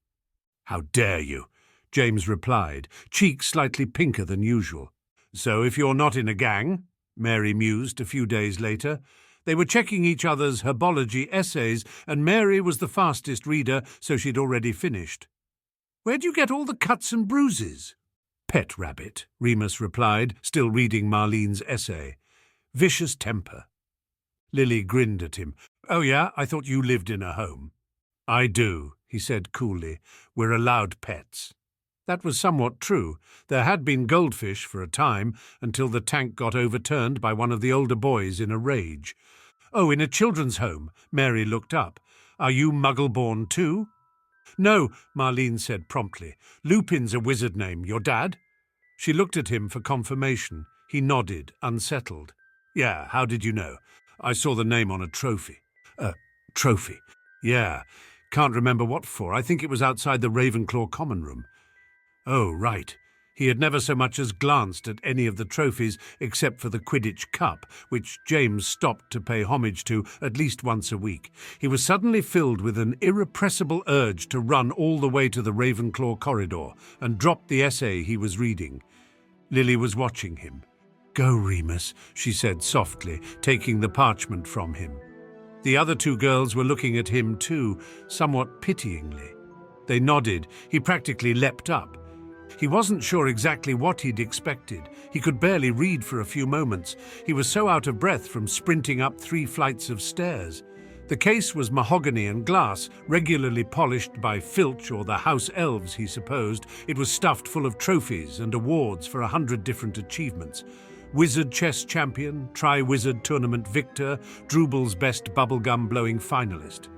[SPEAKER 1] "How dare you?" James replied, cheeks slightly pinker than usual. "So if you're not in a gang," Mary mused a few days later. They were checking each other's herbology essays, and Mary was the fastest reader, so she'd already finished. "Where'd you get all the cuts and bruises?" "Pet rabbit," Remus replied, still reading Marlene's essay. "Vicious temper." Lily grinned at him. "Oh yeah, I thought you lived in a home." "I do," he said coolly. "We're allowed pets." That was somewhat true. There had been goldfish for a time, until the tank got overturned by one of the older boys in a rage. "Oh, in a children's home?" Mary looked up. "Are you Muggle-born too?" "No," Marlene said promptly. "Lupin's a wizard name. Your dad?" She looked at him for confirmation. He nodded, unsettled. "Yeah, how did you know?" "I saw the name on a trophy." Trophy. Yeah. Can't remember what for. I think it was outside the Ravenclaw common room. Oh, right. He had never so much as glanced at any of the trophies except for the Quidditch Cup, which James stopped to pay homage to at least once a week. He was suddenly filled with an irrepressible urge to run all the way to the Ravenclaw corridor and drop the essay he was reading. Lily was watching him. "Go, Remus," she said softly, taking the parchment from him. The other two girls were looking at him too, somewhat pityingly. They nodded. He practically leapt up. He wasn't sure exactly what he'd expected. He could barely read for a few moments. He was so out of breath from sprinting up 3 flights of stairs. The case was mahogany and glass, regularly polished by Filch or the house elves, he supposed. It was stuffed full of trophies and awards for 100 different achievements. Wizard chess champion, Tri-Wizard tournament victor, Drubel's best bubblegum-blowing finalist.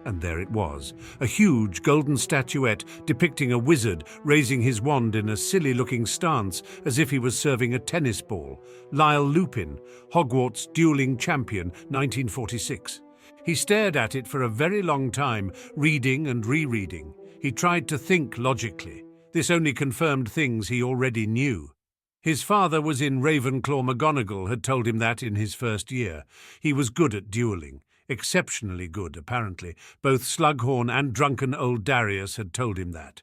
[SPEAKER 1] And there it was, a huge golden statuette depicting a wizard raising his wand in a silly-looking stance as if he was serving a tennis ball. Lyle Lupin, Hogwarts dueling champion, 1946. He stared at it for a very long time, reading and rereading. He tried to think logically. This only confirmed things he already knew. His father was in Ravenclaw. McGonagall had told him that in his first year. He was good at dueling. Exceptionally good, apparently. Both Slughorn and drunken old Darius had told him that.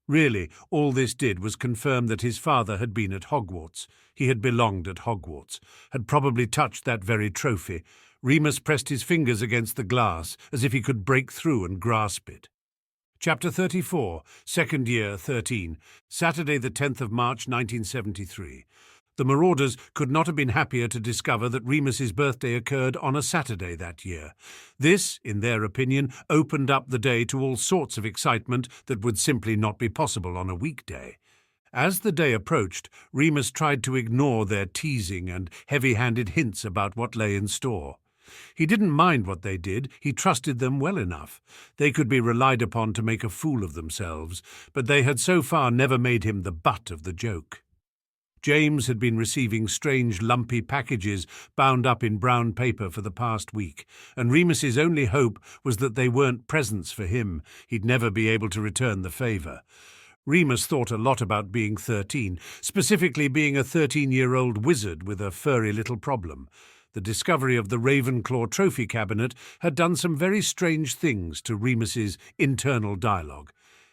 [SPEAKER 1] Really, all this did was confirm that his father had been at Hogwarts. He had belonged at Hogwarts, had probably touched that very trophy. Remus pressed his fingers against the glass, as if he could break through and grasp it. Chapter 34, Second Year, 13, Saturday the 10th of March, 1973. The Marauders could not have been happier to discover that Remus's birthday occurred on a Saturday that year. This, in their opinion, opened up the day to all sorts of excitement that would simply not be possible on a weekday. As the day approached, Remus tried to ignore their teasing and heavy-handed hints about what lay in store. He didn't mind what they did, he trusted them well enough. They could be relied upon to make a fool of themselves, but they had so far never made him the butt of the joke. James had been receiving strange lumpy packages bound up in brown paper for the past week, and Remus's only hope was that they weren't presents for him. He'd never be able to return the favour. Remus thought a lot about being 13, specifically being a 13-year-old wizard with a furry little problem. The discovery of the Ravenclaw trophy cabinet had done some very strange things to Remus's internal dialogue.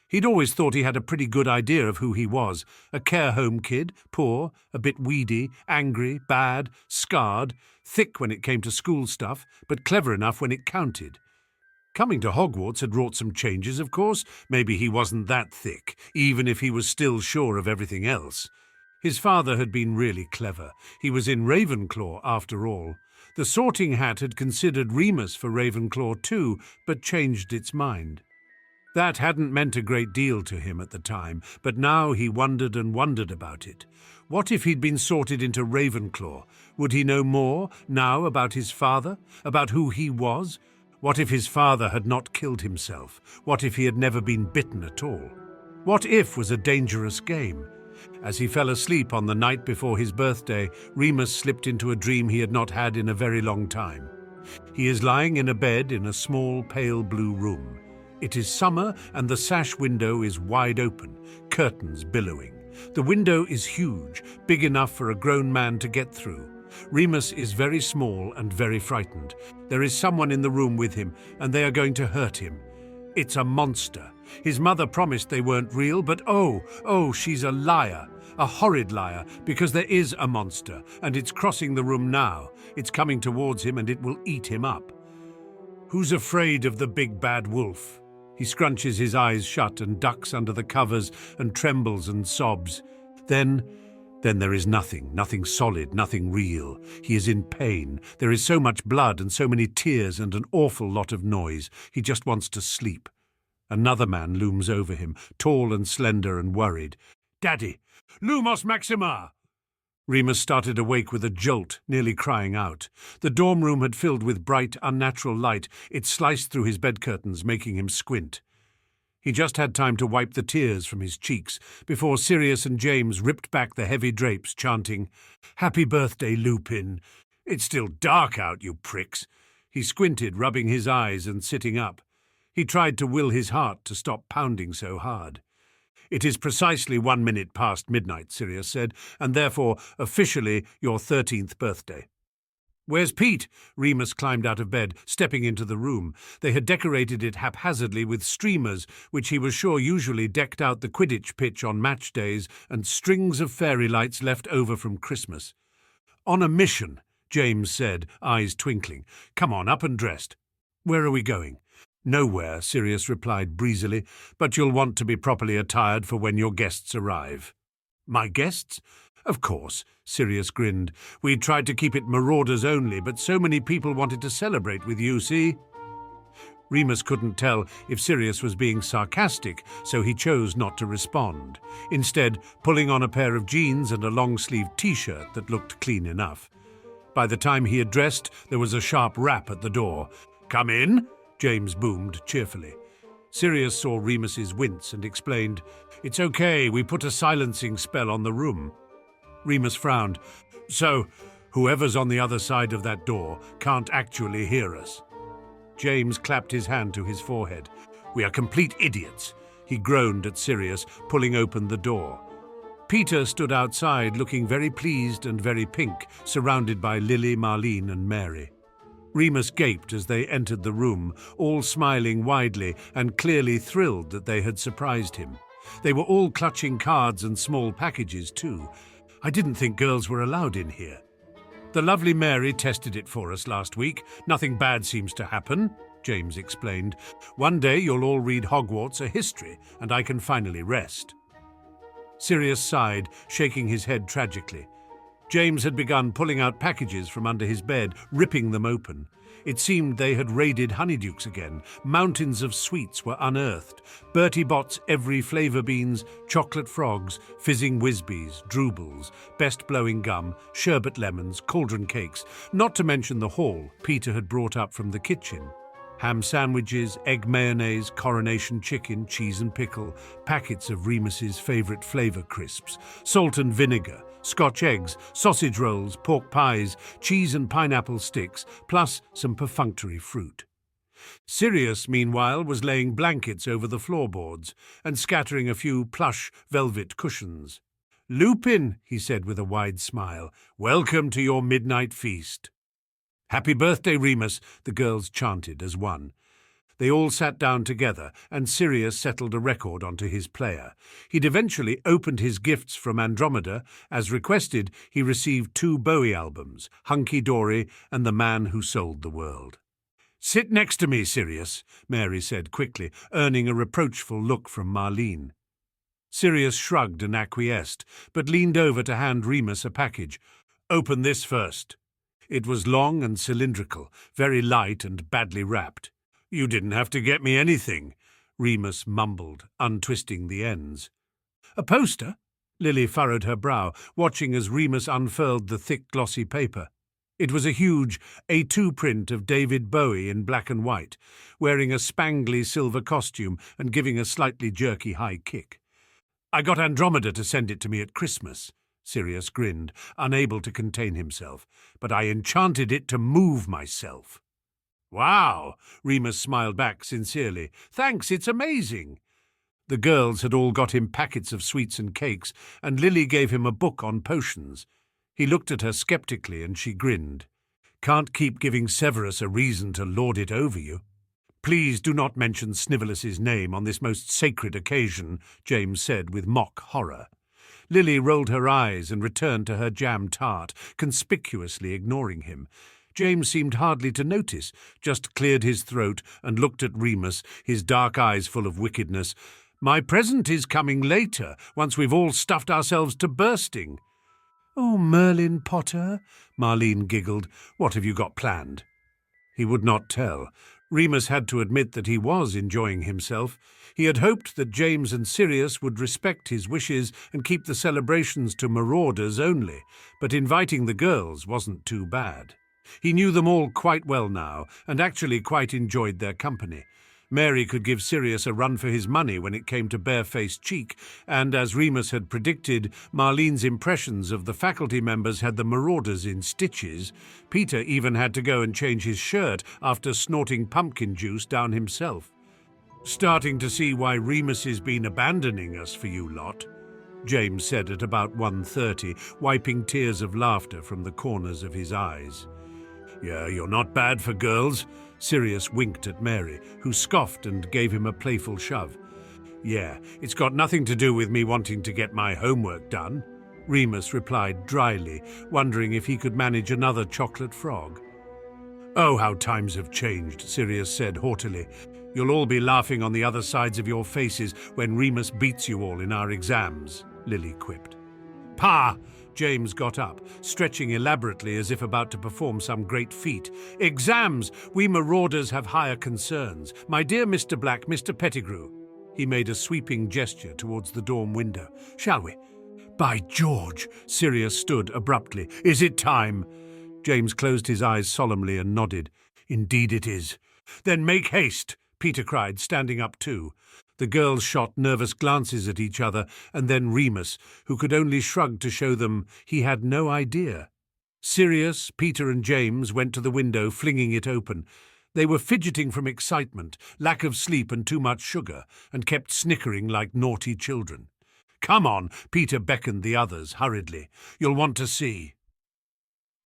[SPEAKER 1] He'd always thought he had a pretty good idea of who he was, a care home kid, poor, a bit weedy, angry, bad, scarred, thick when it came to school stuff, but clever enough when it counted. Coming to Hogwarts had wrought some changes, of course. Maybe he wasn't that thick, even if he was still sure of everything else. His father had been really clever. He was in Ravenclaw, after all. The Sorting Hat had considered Remus for Ravenclaw too, but changed its mind. That hadn't meant a great deal to him at the time, but now he wondered and wondered about it. What if he'd been sorted into Ravenclaw? Would he know more now about his father, about who he was? What if his father had not killed himself? What if he had never been bitten at all? What if was a dangerous game? As he fell asleep on the night before his birthday, Remus slipped into a dream he had not had in a very long time. He is lying in a bed in a small pale blue room. It is summer and the sash window is wide open, curtains billowing. The window is huge, big enough for a grown man to get through. Remus is very small and very frightened. There is someone in the room with him, and they are going to hurt him. It's a monster. His mother promised they weren't real, but oh, she's a liar. A horrid liar, because there is a monster, and it's crossing the room now. It's coming towards him, and it will eat him up. Who's afraid of the big bad wolf? He scrunches his eyes shut and ducks under the covers and trembles and sobs. Then there is nothing solid, nothing real. He is in pain. There is so much blood and so many tears and an awful lot of noise. He just wants to sleep. Another man looms over him, tall and slender and worried. "Daddy! Lumos Maxima!" Remus started awake with a jolt, nearly crying out. The dorm room had filled with bright, unnatural light. It sliced through his bed curtains, making him squint. He just had time to wipe the tears from his cheeks before Sirius and James ripped back the heavy drapes, chanting, "Happy birthday, Lupin. It's still dark out, you pricks." He squinted, rubbing his eyes and sitting up. He tried to will his heart to stop pounding so hard. "It is precisely 1 minute past midnight," Sirius said, "and therefore officially your 13th birthday." "Where's Pete?" Remus climbed out of bed, stepping into the room. They had decorated it haphazardly with streamers, which he was sure usually decked out the Quidditch pitch on match days, and strings of fairy lights left over from Christmas. "On a mission," James said, eyes twinkling. "Come on, up and dressed." "Where are we going?" "Nowhere," Sirius replied breezily, "but you'll want to be properly attired for when your guests arrive." "My guests?" "Of course," Sirius grinned. "We tried to keep it Marauders only, but so many people wanted to celebrate with you, see?" Remus couldn't tell if Sirius was being sarcastic, so he chose not to respond, instead pulling on a pair of jeans and a long-sleeved t-shirt that looked clean enough. By the time he had dressed, there was a sharp rap at the door. "Come in," James boomed cheerfully. Sirius saw Remus's wince and explained, "It's okay, we put a silencing spell on the room." Remus frowned. "So, whoever's on the other side of that door can't actually hear us?" James clapped his hand to his forehead. "We are complete idiots," he groaned at Sirius, pulling open the door. Peter stood outside, looking very pleased and very pink, surrounded by Lily, Marlene and Mary. Remus gaped as they entered the room, all smiling widely and clearly thrilled that they had surprised him. They were all clutching cards and small packages too. "I didn't think girls were allowed in here." "The lovely Mary tested it for us last week. Nothing bad seems to happen," James explained. "One day you'll all read Hogwarts a history, and I can finally rest." Sirius sighed, shaking his head tragically. James had begun pulling out packages from under his bed, ripping them open. It seemed they had raided Honeydukes again. Mountains of sweets were unearthed. Bertie Bott's every flavour beans, chocolate frogs, fizzing Whizbees, Droobles, best blowing gum, sherbet lemons, cauldron cakes, not to mention the haul Peter had brought up from the kitchen. Ham sandwiches, egg mayonnaise, coronation chicken, cheese and pickle, packets of Remus's favourite flavour crisps, salt and vinegar, Scotch eggs, sausage rolls, pork pies, cheese and pineapple sticks, plus some perfunctory fruit. Sirius, meanwhile, was laying blankets over the floorboards and scattering a few plush velvet cushions. "Lupin," he said with a wide smile, "welcome to your midnight feast." "Happy birthday, Remus," the girls chanted as one. They all sat down together, and Sirius settled a record onto his player. He'd eventually opened his gifts from Andromeda. As requested, he received 2 Bowie albums, Hunky Dory and The Man Who Sold the World. "Sit next to me, Sirius," Mary said quickly, earning a reproachful look from Marlene. Sirius shrugged and acquiesced, but leaned over to hand Remus a package. "Open this first." It was long and cylindrical, very light and badly wrapped. "You didn't have to get me anything," Remus mumbled, untwisting the ends. "A poster?" Lily furrowed her brow, watching as Remus unfurled the thick, glossy paper. It was a huge A2 print of David Bowie in black and white, wearing a spangly silver costume and giving a slightly jerky high kick. "I got Andromeda to send it to me at Christmas," Sirius grinned, unable to contain himself, "but I enchanted it to move myself." "Wow!" Remus smiled back sincerely. "Thanks, it's amazing." The girls had all got him packets of sweets and cakes, and Lily gave him a book on potions. He looked at her sceptically, and she grinned. "Can't keep giving Severus a reason to lord it over you." "Please do not mention Snivelus's name on this most sacred occasion," James said with mock horror. Lily rolled her eyes and returned to her jam tart, conspicuously ignoring him. James seemed hardly to notice, just cleared his throat and looked at Remus, his dark eyes full of wickedness. "My present is coming later, once we've all stuffed ourselves to bursting." "Oh, Merlin Potter," Marlene giggled. "What have you got planned?" He would not tell. Remus had to admit that he was enjoying himself. He had hoped that James and Sirius would respect his wishes and keep the celebrations to Marauders only, but inviting the girls wasn't too bad. He knew them all quite well now, and actually quite enjoyed their company. Mary could give Sirius a run for his money when it came to barefaced cheek, and as Remus had predicted, Marlene's impressions of the faculty members had the Marauders in stitches. Peter even had to go and change his shirt after snorting pumpkin juice down himself. "Starting to see why Remus has been abandoning us for you lot," James said at about 1:30, wiping tears of laughter from the corners of his eyes. "Yeah, you're not bad for girls." Sirius winked at Mary, who scoffed and gave him a playful shove. "Yeah, it's got nothing to do with me wanting to get my homework done," Remus replied dryly, wondering if he could manage another chocolate frog. "Oh, how times have changed," Sirius said haughtily. "You'll all be laughing on the other sides of your faces when Remus beats you all in our exams," Lily quipped. "Pa!" James got up, stretching elaborately as if about to perform some great feat. "Exams! We Marauders have higher concerns. My dear Mr. Black, Mr. Pettigrew." He made a sweeping gesture towards the dorm window. "Shall we?" "By George!" Sirius stood abruptly. "Is it time?" James closed his eyes solemnly and nodded. "Indeed it is." "Then make haste!" Peter cried, standing up too. The girls shot nervous glances at each other, and then Remus, who could only shrug to show them he had no idea. Sirius, Peter and James went to the window, flinging it open. They were fidgeting from excitement, lack of sleep and too much sugar, and kept snickering like naughty children. "Come on," Peter beckoned the others hurriedly. "You'll want to see."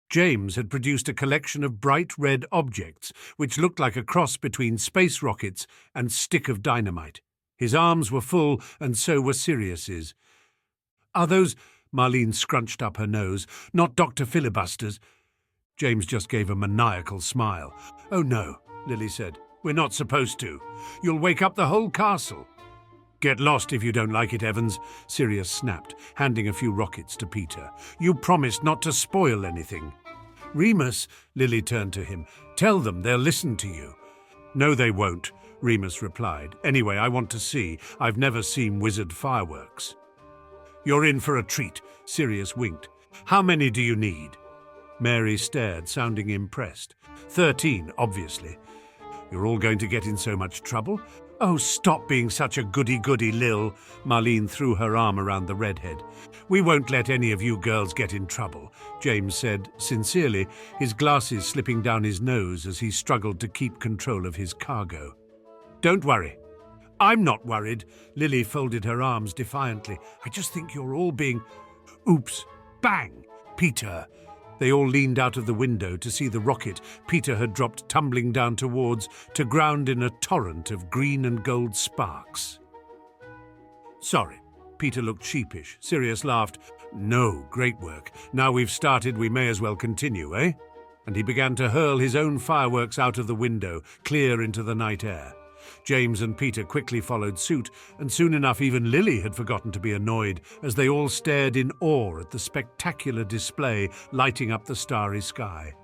[SPEAKER 1] James had produced a collection of bright red objects, which looked like a cross between space rockets and stick of dynamite. His arms were full, and so were Sirius's. "Are those—" Marlene scrunched up her nose. "Not Dr. Filibuster's?" James just gave a maniacal smile. "Oh no," Lily said. "We're not supposed to. You'll wake up the whole castle." "Get lost if you don't like it, Evans," Sirius snapped, handing a few rockets to Peter. "You promised not to spoil anything." "Remus," Lily turned to him, "tell them they'll listen to you." "No, they won't," Remus replied. "Anyway, I want to see. I've never seen wizard fireworks." "You're in for a treat," Sirius winked. "How many do you need?" Mary stared, sounding impressed. 13, obviously. "You're all going to get in so much trouble." "Oh, stop being such a goody-goody, Lil." Marlene threw her arm around the redhead. "We won't let any of you girls get in trouble," James said, sincerely, his glasses slipping down his nose as he struggled to keep control of his cargo. "Don't worry." "I'm not worried." Lily folded her arms defiantly. "I just think you're all being—" Oops! Bang! Peter! They all leaned out of the window to see the rocket Peter had dropped tumbling down to ground in a torrent of green and gold sparks. "Sorry." Peter looked sheepish. Sirius laughed. "No, great work. Now we've started, we may as well continue, eh?" And he began to hurl his own fireworks out of the window, clear into the night air. James and Peter quickly followed suit, and soon enough even Lily had forgotten to be annoyed as they all stared in awe at the spectacular display lighting up the starry sky.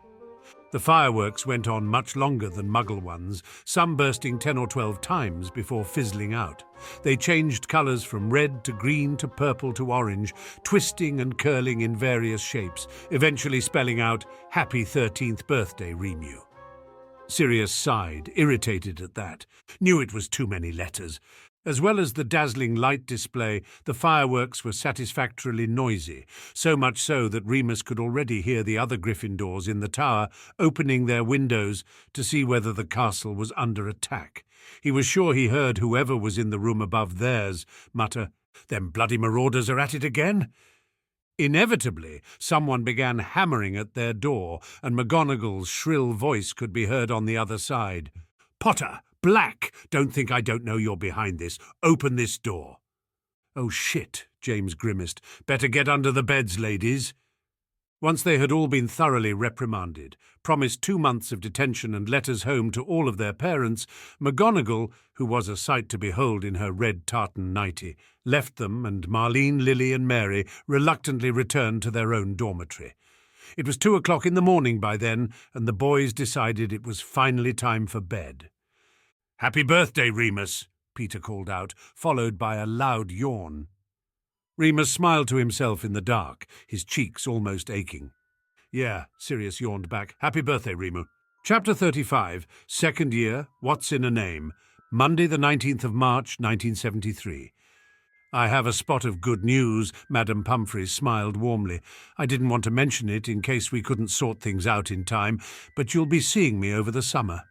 [SPEAKER 1] The fireworks went on much longer than Muggle ones, some bursting 10 or 12 times before fizzling out. They changed colours from red to green to purple to orange, twisting and curling in various shapes, eventually spelling out, "Happy 13th birthday, Remus." Sirius sighed, irritated at that. Knew it was too many letters. As well as the dazzling light display, the fireworks were satisfactorily noisy, so much so that Remus could already hear the other Gryffindors in the tower opening their windows to see whether the castle was under attack. He was sure he heard whoever was in the room above theirs mutter, "Them bloody Marauders are at it again." Inevitably, someone began hammering at their door, and McGonagall's shrill voice could be heard on the other side. "Potter! Black! Don't think I don't know you're behind this. Open this door." "Oh, shit," James grimaced. "Better get under the beds, ladies." Once they had all been thoroughly reprimanded, promised 2 months of detention and letters home to all of their parents, McGonagall, who was a sight to behold in her red tartan nightie, left them, and Marlene, Lily and Mary reluctantly returned to their own dormitory. It was 2 o'clock in the morning by then, and the boys decided it was finally time for bed. "Happy birthday, Remus," Peter called out, followed by a loud yawn. Remus smiled to himself in the dark, his cheeks almost aching. "Yeah," Sirius yawned back. "Happy birthday, Remus." Chapter 35, Second Year, What's in a Name, Monday the 19th of March, 1973. I have a spot of good news, Madam Pumphrey smiled warmly. I didn't want to mention it in case we couldn't sort things out in time, but you'll be seeing me over the summer.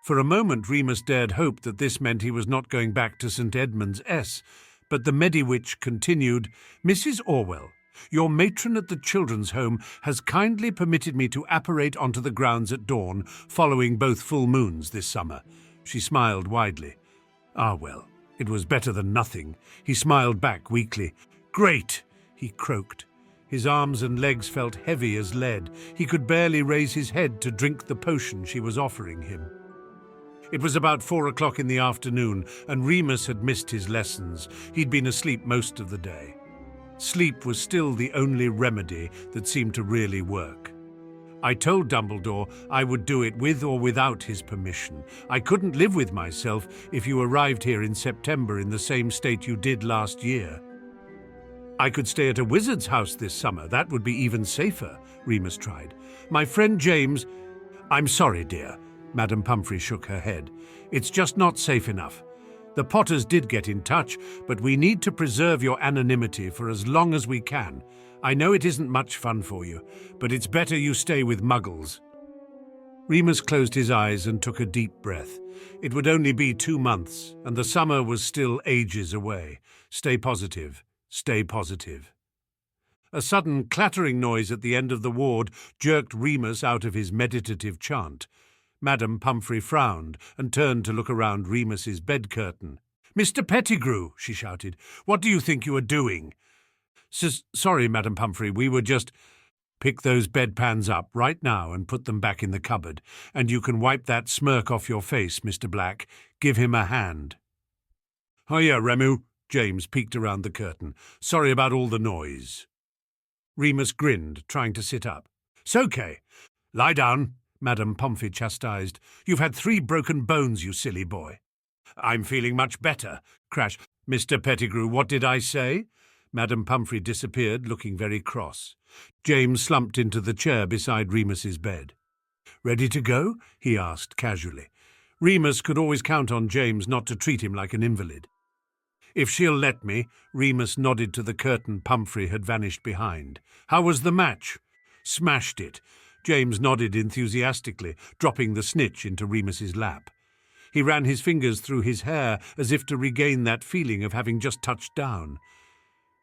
[SPEAKER 1] For a moment Remus dared hope that this meant he was not going back to St. Edmund's S, but the Mediwitch continued, Mrs. Orwell, your matron at the children's home has kindly permitted me to apparate onto the grounds at dawn, following both full moons this summer. She smiled widely. Ah, well, it was better than nothing. He smiled back weakly. Great, he croaked. His arms and legs felt heavy as lead. He could barely raise his head to drink the potion she was offering him. It was about 4 o'clock in the afternoon, and Remus had missed his lessons. He'd been asleep most of the day. Sleep was still the only remedy that seemed to really work. I told Dumbledore I would do it with or without his permission. I couldn't live with myself if you arrived here in September in the same state you did last year. I could stay at a wizard's house this summer. That would be even safer, Remus tried. My friend James... I'm sorry, dear. Madam Pumphrey shook her head. It's just not safe enough. The Potters did get in touch, but we need to preserve your anonymity for as long as we can. I know it isn't much fun for you, but it's better you stay with Muggles. Remus closed his eyes and took a deep breath. It would only be 2 months, and the summer was still ages away. Stay positive. Stay positive. A sudden clattering noise at the end of the ward jerked Remus out of his meditative chant. Madam Pumphrey frowned and turned to look around Remus's bed curtain. Mr. Pettigrew, she shouted, what do you think you are doing? Sorry, Madam Pumphrey, we were just... Pick those bedpans up right now and put them back in the cupboard, and you can wipe that smirk off your face, Mr. Black. Give him a hand. Hiya, Remus. James peeked around the curtain. Sorry about all the noise. Remus grinned, trying to sit up. It's okay. Lie down, Madam Pumphrey chastised. You've had 3 broken bones, you silly boy. I'm feeling much better. Crash. Mr. Pettigrew, what did I say? Madam Pumphrey disappeared, looking very cross. James slumped into the chair beside Remus's bed. Ready to go? He asked casually. Remus could always count on James not to treat him like an invalid. If she'll let me, Remus nodded to the curtain Pumphrey had vanished behind. How was the match? Smashed it. James nodded enthusiastically, dropping the snitch into Remus's lap. He ran his fingers through his hair as if to regain that feeling of having just touched down.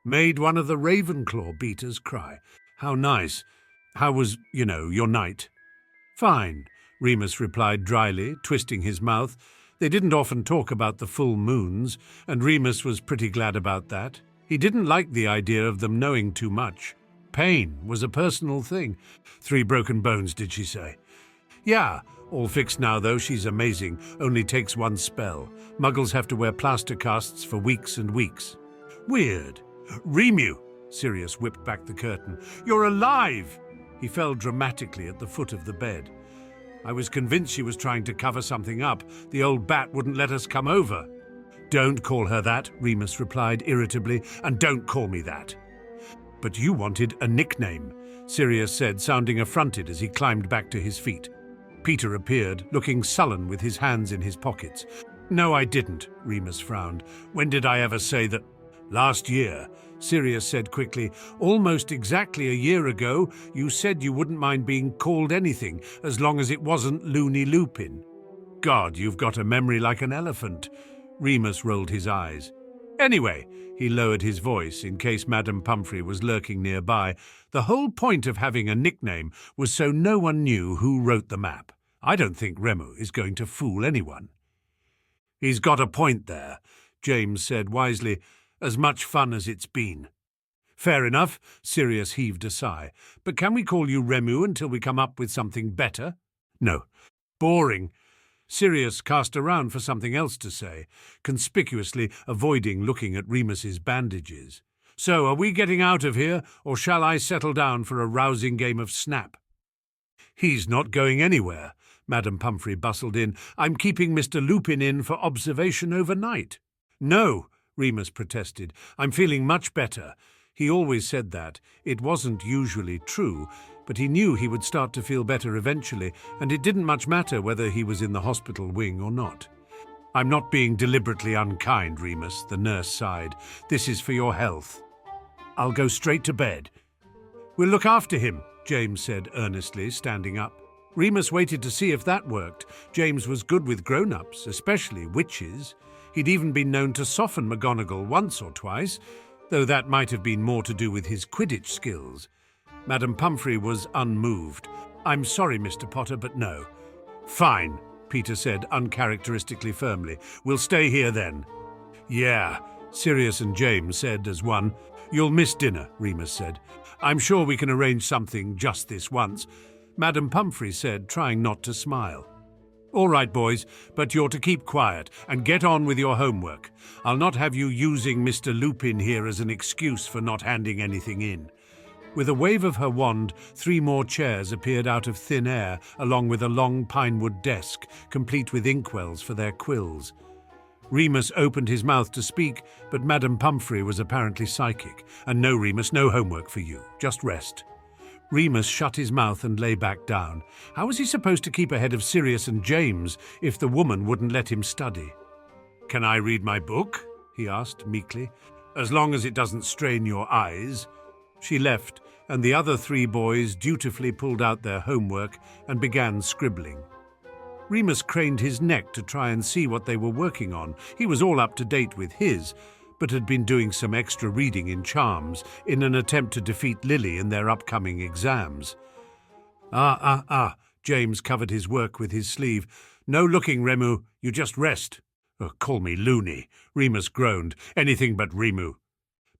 [SPEAKER 1] Made one of the Ravenclaw beaters cry. How nice. How was, your night? Fine, Remus replied dryly, twisting his mouth. They didn't often talk about the full moons, and Remus was pretty glad about that. He didn't like the idea of them knowing too much. Pain was a personal thing. 3 broken bones, did she say? Yeah, all fixed now, though. She's amazing. Only takes 1 spell. Muggles have to wear plaster casts for weeks and weeks. Weird. Remus! Sirius whipped back the curtain. You're alive! He fell dramatically at the foot of the bed. I was convinced she was trying to cover something up. The old bat wouldn't let us come over. Don't call her that, Remus replied irritably, and don't call me that. But you wanted a nickname, Sirius said, sounding affronted as he climbed back to his feet. Peter appeared, looking sullen with his hands in his pockets. No, I didn't, Remus frowned. When did I ever say that? Last year, Sirius said quickly. Almost exactly a year ago, you said you wouldn't mind being called anything as long as it wasn't Loony Lupin. God, you've got a memory like an elephant. Remus rolled his eyes. Anyway, he lowered his voice in case Madam Pumphrey was lurking nearby. The whole point of having a nickname was so no one knew who wrote the map. I don't think Remus is going to fool anyone. He's got a point there, James said wisely. As much fun as it's been. Fair enough, Sirius heaved a sigh. But can we call you Remus until we come up with something better? No. Boring. Sirius cast around for something else to say, conspicuously avoiding looking at Remus's bandages. So, are we getting out of here, or shall I settle down for a rousing game of Snap? He's not going anywhere, Madam Pumphrey bustled in. I'm keeping Mr. Lupin in for observation overnight. No, Remus protested. I'm feeling much better. He always said that. It wasn't usually true, but he knew he would start to feel better eventually, and it didn't much matter whether he was in the hospital wing or not. I'm not being deliberately unkind, Remus, the nurse sighed. This is for your health. I'll go straight to bed. We'll look after him, James said earnestly, standing up. Remus waited to see if that worked. James was good with grown-ups, especially witches. He'd even been known to soften McGonagall once or twice, though that might have been more to do with his Quidditch skills. Madame Pomfrey was unmoved. I'm sorry, Mr. Potter, but no. Fine, Peter said uncharacteristically firmly. We'll stay here then. Yeah, Sirius and James said as one. You'll miss dinner, Remus said. I'm sure we can arrange something just this once, Madame Pomfrey said, trying not to smile. All right, boys, but you're to keep quiet and get on with your homework. I'll not have you using Mr. Lupin here as an excuse for not handing anything in. With a wave of her wand, 3 more chairs appeared out of thin air, along with a long pinewood desk, complete with inkwells for their quills. Remus opened his mouth to speak, but Madame Pomfrey was apparently psychic. And no, Remus, no homework for you. Just rest. Remus shut his mouth and lay back down. How was he supposed to keep ahead of Sirius and James if the woman wouldn't let him study? Can I read my book? He asked meekly. As long as it doesn't strain your eyes. She left, and the other 3 boys dutifully pulled out their homework and began scribbling. Remus craned his neck to try and see what they were working on. He was all up to date with his, but had been doing some extra reading in charms in an attempt to defeat Lily in their upcoming exams. James covered his work with his sleeve. No looking, Remu, you just rest. Oh, call me loony, Remus groaned. Anything but Remu.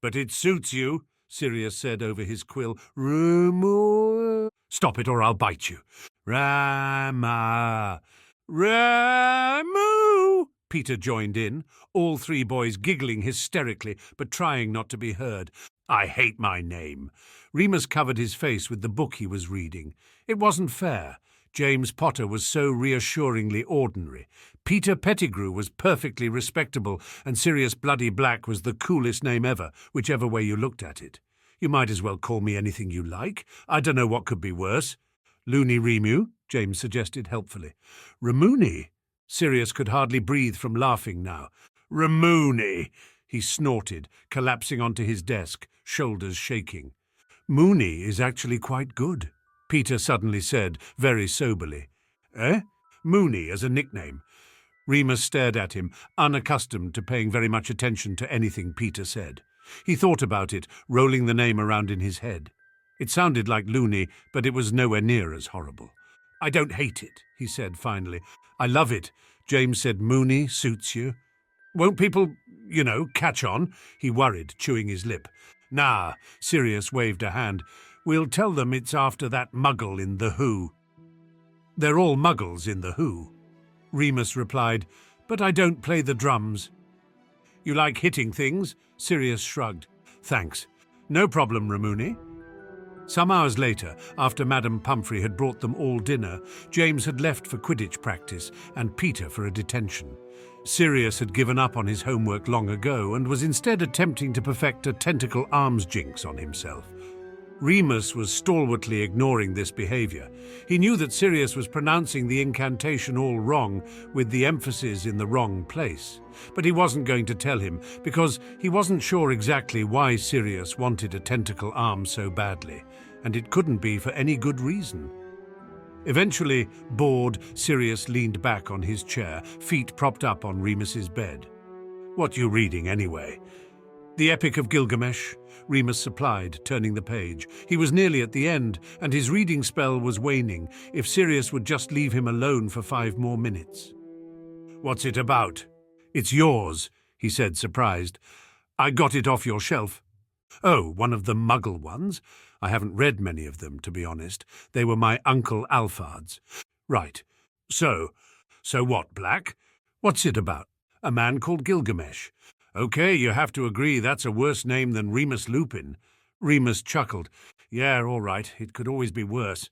[SPEAKER 1] But it suits you, Sirius said over his quill. Remu. Stop it or I'll bite you. Rama. Ramu! Peter joined in, all 3 boys giggling hysterically, but trying not to be heard. I hate my name. Remus covered his face with the book he was reading. It wasn't fair. James Potter was so reassuringly ordinary. Peter Pettigrew was perfectly respectable, and Sirius Bloody Black was the coolest name ever, whichever way you looked at it. You might as well call me anything you like. I don't know what could be worse. Loony Remu, James suggested helpfully. Remoony? Sirius could hardly breathe from laughing now. Remoony, he snorted, collapsing onto his desk, shoulders shaking. Moony is actually quite good, Peter suddenly said, very soberly. Eh? Moony as a nickname. Remus stared at him, unaccustomed to paying very much attention to anything Peter said. He thought about it, rolling the name around in his head. It sounded like loony, but it was nowhere near as horrible. I don't hate it, he said finally. I love it. James said Moony suits you. Won't people, catch on? He worried, chewing his lip. Nah, Sirius waved a hand. We'll tell them it's after that muggle in The Who. They're all muggles in The Who. Remus replied, but I don't play the drums. You like hitting things? Sirius shrugged. Thanks. No problem, Remoony. Some hours later, after Madame Pomfrey had brought them all dinner, James had left for Quidditch practice and Peter for a detention. Sirius had given up on his homework long ago and was instead attempting to perfect a tentacle arms jinx on himself. Remus was stalwartly ignoring this behavior. He knew that Sirius was pronouncing the incantation all wrong, with the emphasis in the wrong place. But he wasn't going to tell him, because he wasn't sure exactly why Sirius wanted a tentacle arm so badly, and it couldn't be for any good reason. Eventually, bored, Sirius leaned back on his chair, feet propped up on Remus's bed. What you reading, anyway? The Epic of Gilgamesh, Remus supplied, turning the page. He was nearly at the end, and his reading spell was waning, if Sirius would just leave him alone for 5 more minutes. What's it about? It's yours, he said, surprised. I got it off your shelf. Oh, one of the muggle ones? I haven't read many of them, to be honest. They were my Uncle Alphard's. Right. So what, Black? What's it about? A man called Gilgamesh. Okay, you have to agree that's a worse name than Remus Lupin. Remus chuckled. Yeah, all right, it could always be worse.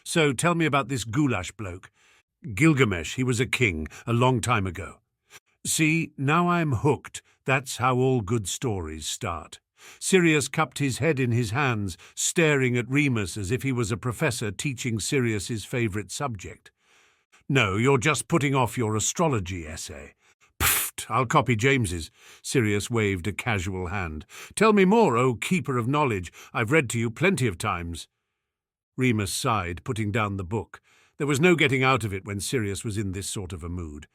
[SPEAKER 1] So tell me about this goulash bloke. Gilgamesh, he was a king a long time ago. See, now I'm hooked. That's how all good stories start. Sirius cupped his head in his hands, staring at Remus as if he was a professor teaching Sirius's favourite subject. No, you're just putting off your astrology essay. Perfect. I'll copy James's. Sirius waved a casual hand. Tell me more, O Keeper of Knowledge. I've read to you plenty of times. Remus sighed, putting down the book. There was no getting out of it when Sirius was in this sort of a mood.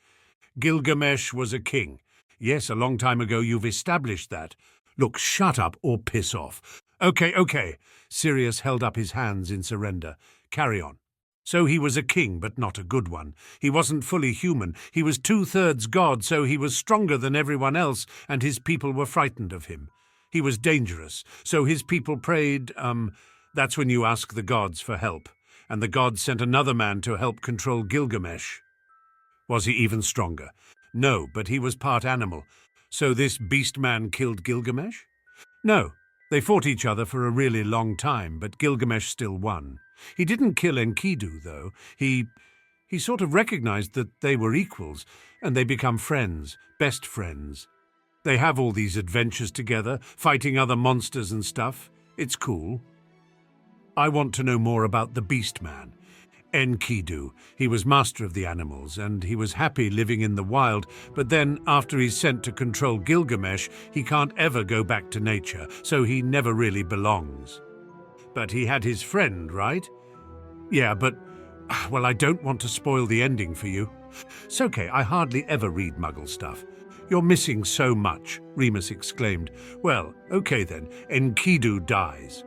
[SPEAKER 1] Gilgamesh was a king. Yes, a long time ago you've established that. Look, shut up or piss off. Okay. Sirius held up his hands in surrender. Carry on. So he was a king, but not a good one. He wasn't fully human. He was 2/3 god, so he was stronger than everyone else, and his people were frightened of him. He was dangerous, so his people prayed, that's when you ask the gods for help. And the gods sent another man to help control Gilgamesh. Was he even stronger? No, but he was part animal. So this beast man killed Gilgamesh? No. They fought each other for a really long time, but Gilgamesh still won. He didn't kill Enkidu, though. He sort of recognized that they were equals, and they become friends, best friends. They have all these adventures together, fighting other monsters and stuff. It's cool. I want to know more about the beast man. Enkidu. He was master of the animals, and he was happy living in the wild, but then, after he's sent to control Gilgamesh, he can't ever go back to nature, so he never really belongs. But he had his friend, right? Yeah, but, well, I don't want to spoil the ending for you. It's okay, I hardly ever read Muggle stuff. You're missing so much, Remus exclaimed. Well, okay then, Enkidu dies.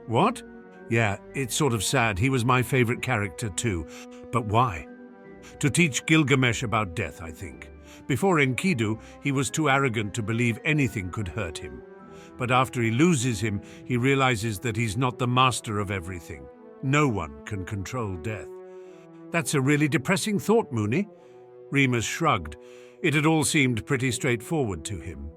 [SPEAKER 1] What? Yeah, it's sort of sad. He was my favorite character too. But why? To teach Gilgamesh about death, I think. Before Enkidu, he was too arrogant to believe anything could hurt him. But after he loses him, he realizes that he's not the master of everything. No one can control death. That's a really depressing thought, Mooney. Remus shrugged. It had all seemed pretty straightforward to him.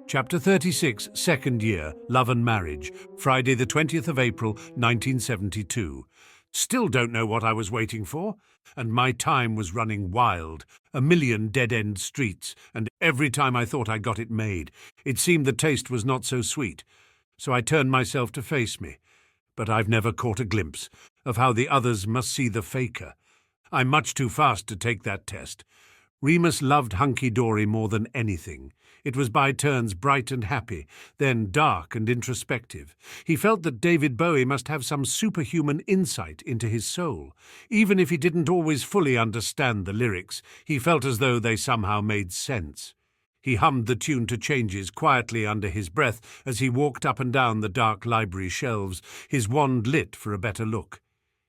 [SPEAKER 1] Chapter 36, Second Year, Love and Marriage, Friday the 20th of April, 1972. Still don't know what I was waiting for, and my time was running wild. A million dead-end streets, and every time I thought I got it made, it seemed the taste was not so sweet. So I turned myself to face me. But I've never caught a glimpse of how the others must see the faker. I'm much too fast to take that test. Remus loved hunky-dory more than anything. It was by turns bright and happy, then dark and introspective. He felt that David Bowie must have some superhuman insight into his soul. Even if he didn't always fully understand the lyrics, he felt as though they somehow made sense. He hummed the tune to changes quietly under his breath as he walked up and down the dark library shelves, his wand lit for a better look.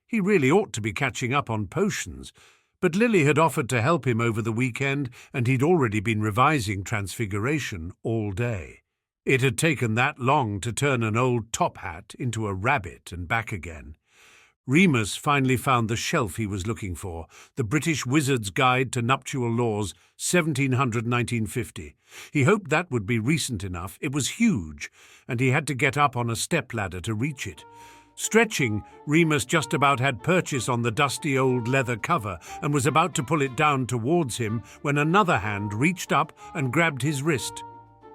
[SPEAKER 1] He really ought to be catching up on potions. But Lily had offered to help him over the weekend, and he'd already been revising Transfiguration all day. It had taken that long to turn an old top hat into a rabbit and back again. Remus finally found the shelf he was looking for, the British Wizard's Guide to Nuptial Laws, 1700–1950. He hoped that would be recent enough. It was huge, and he had to get up on a stepladder to reach it. Stretching, Remus just about had purchase on the dusty old leather cover and was about to pull it down towards him when another hand reached up and grabbed his wrist.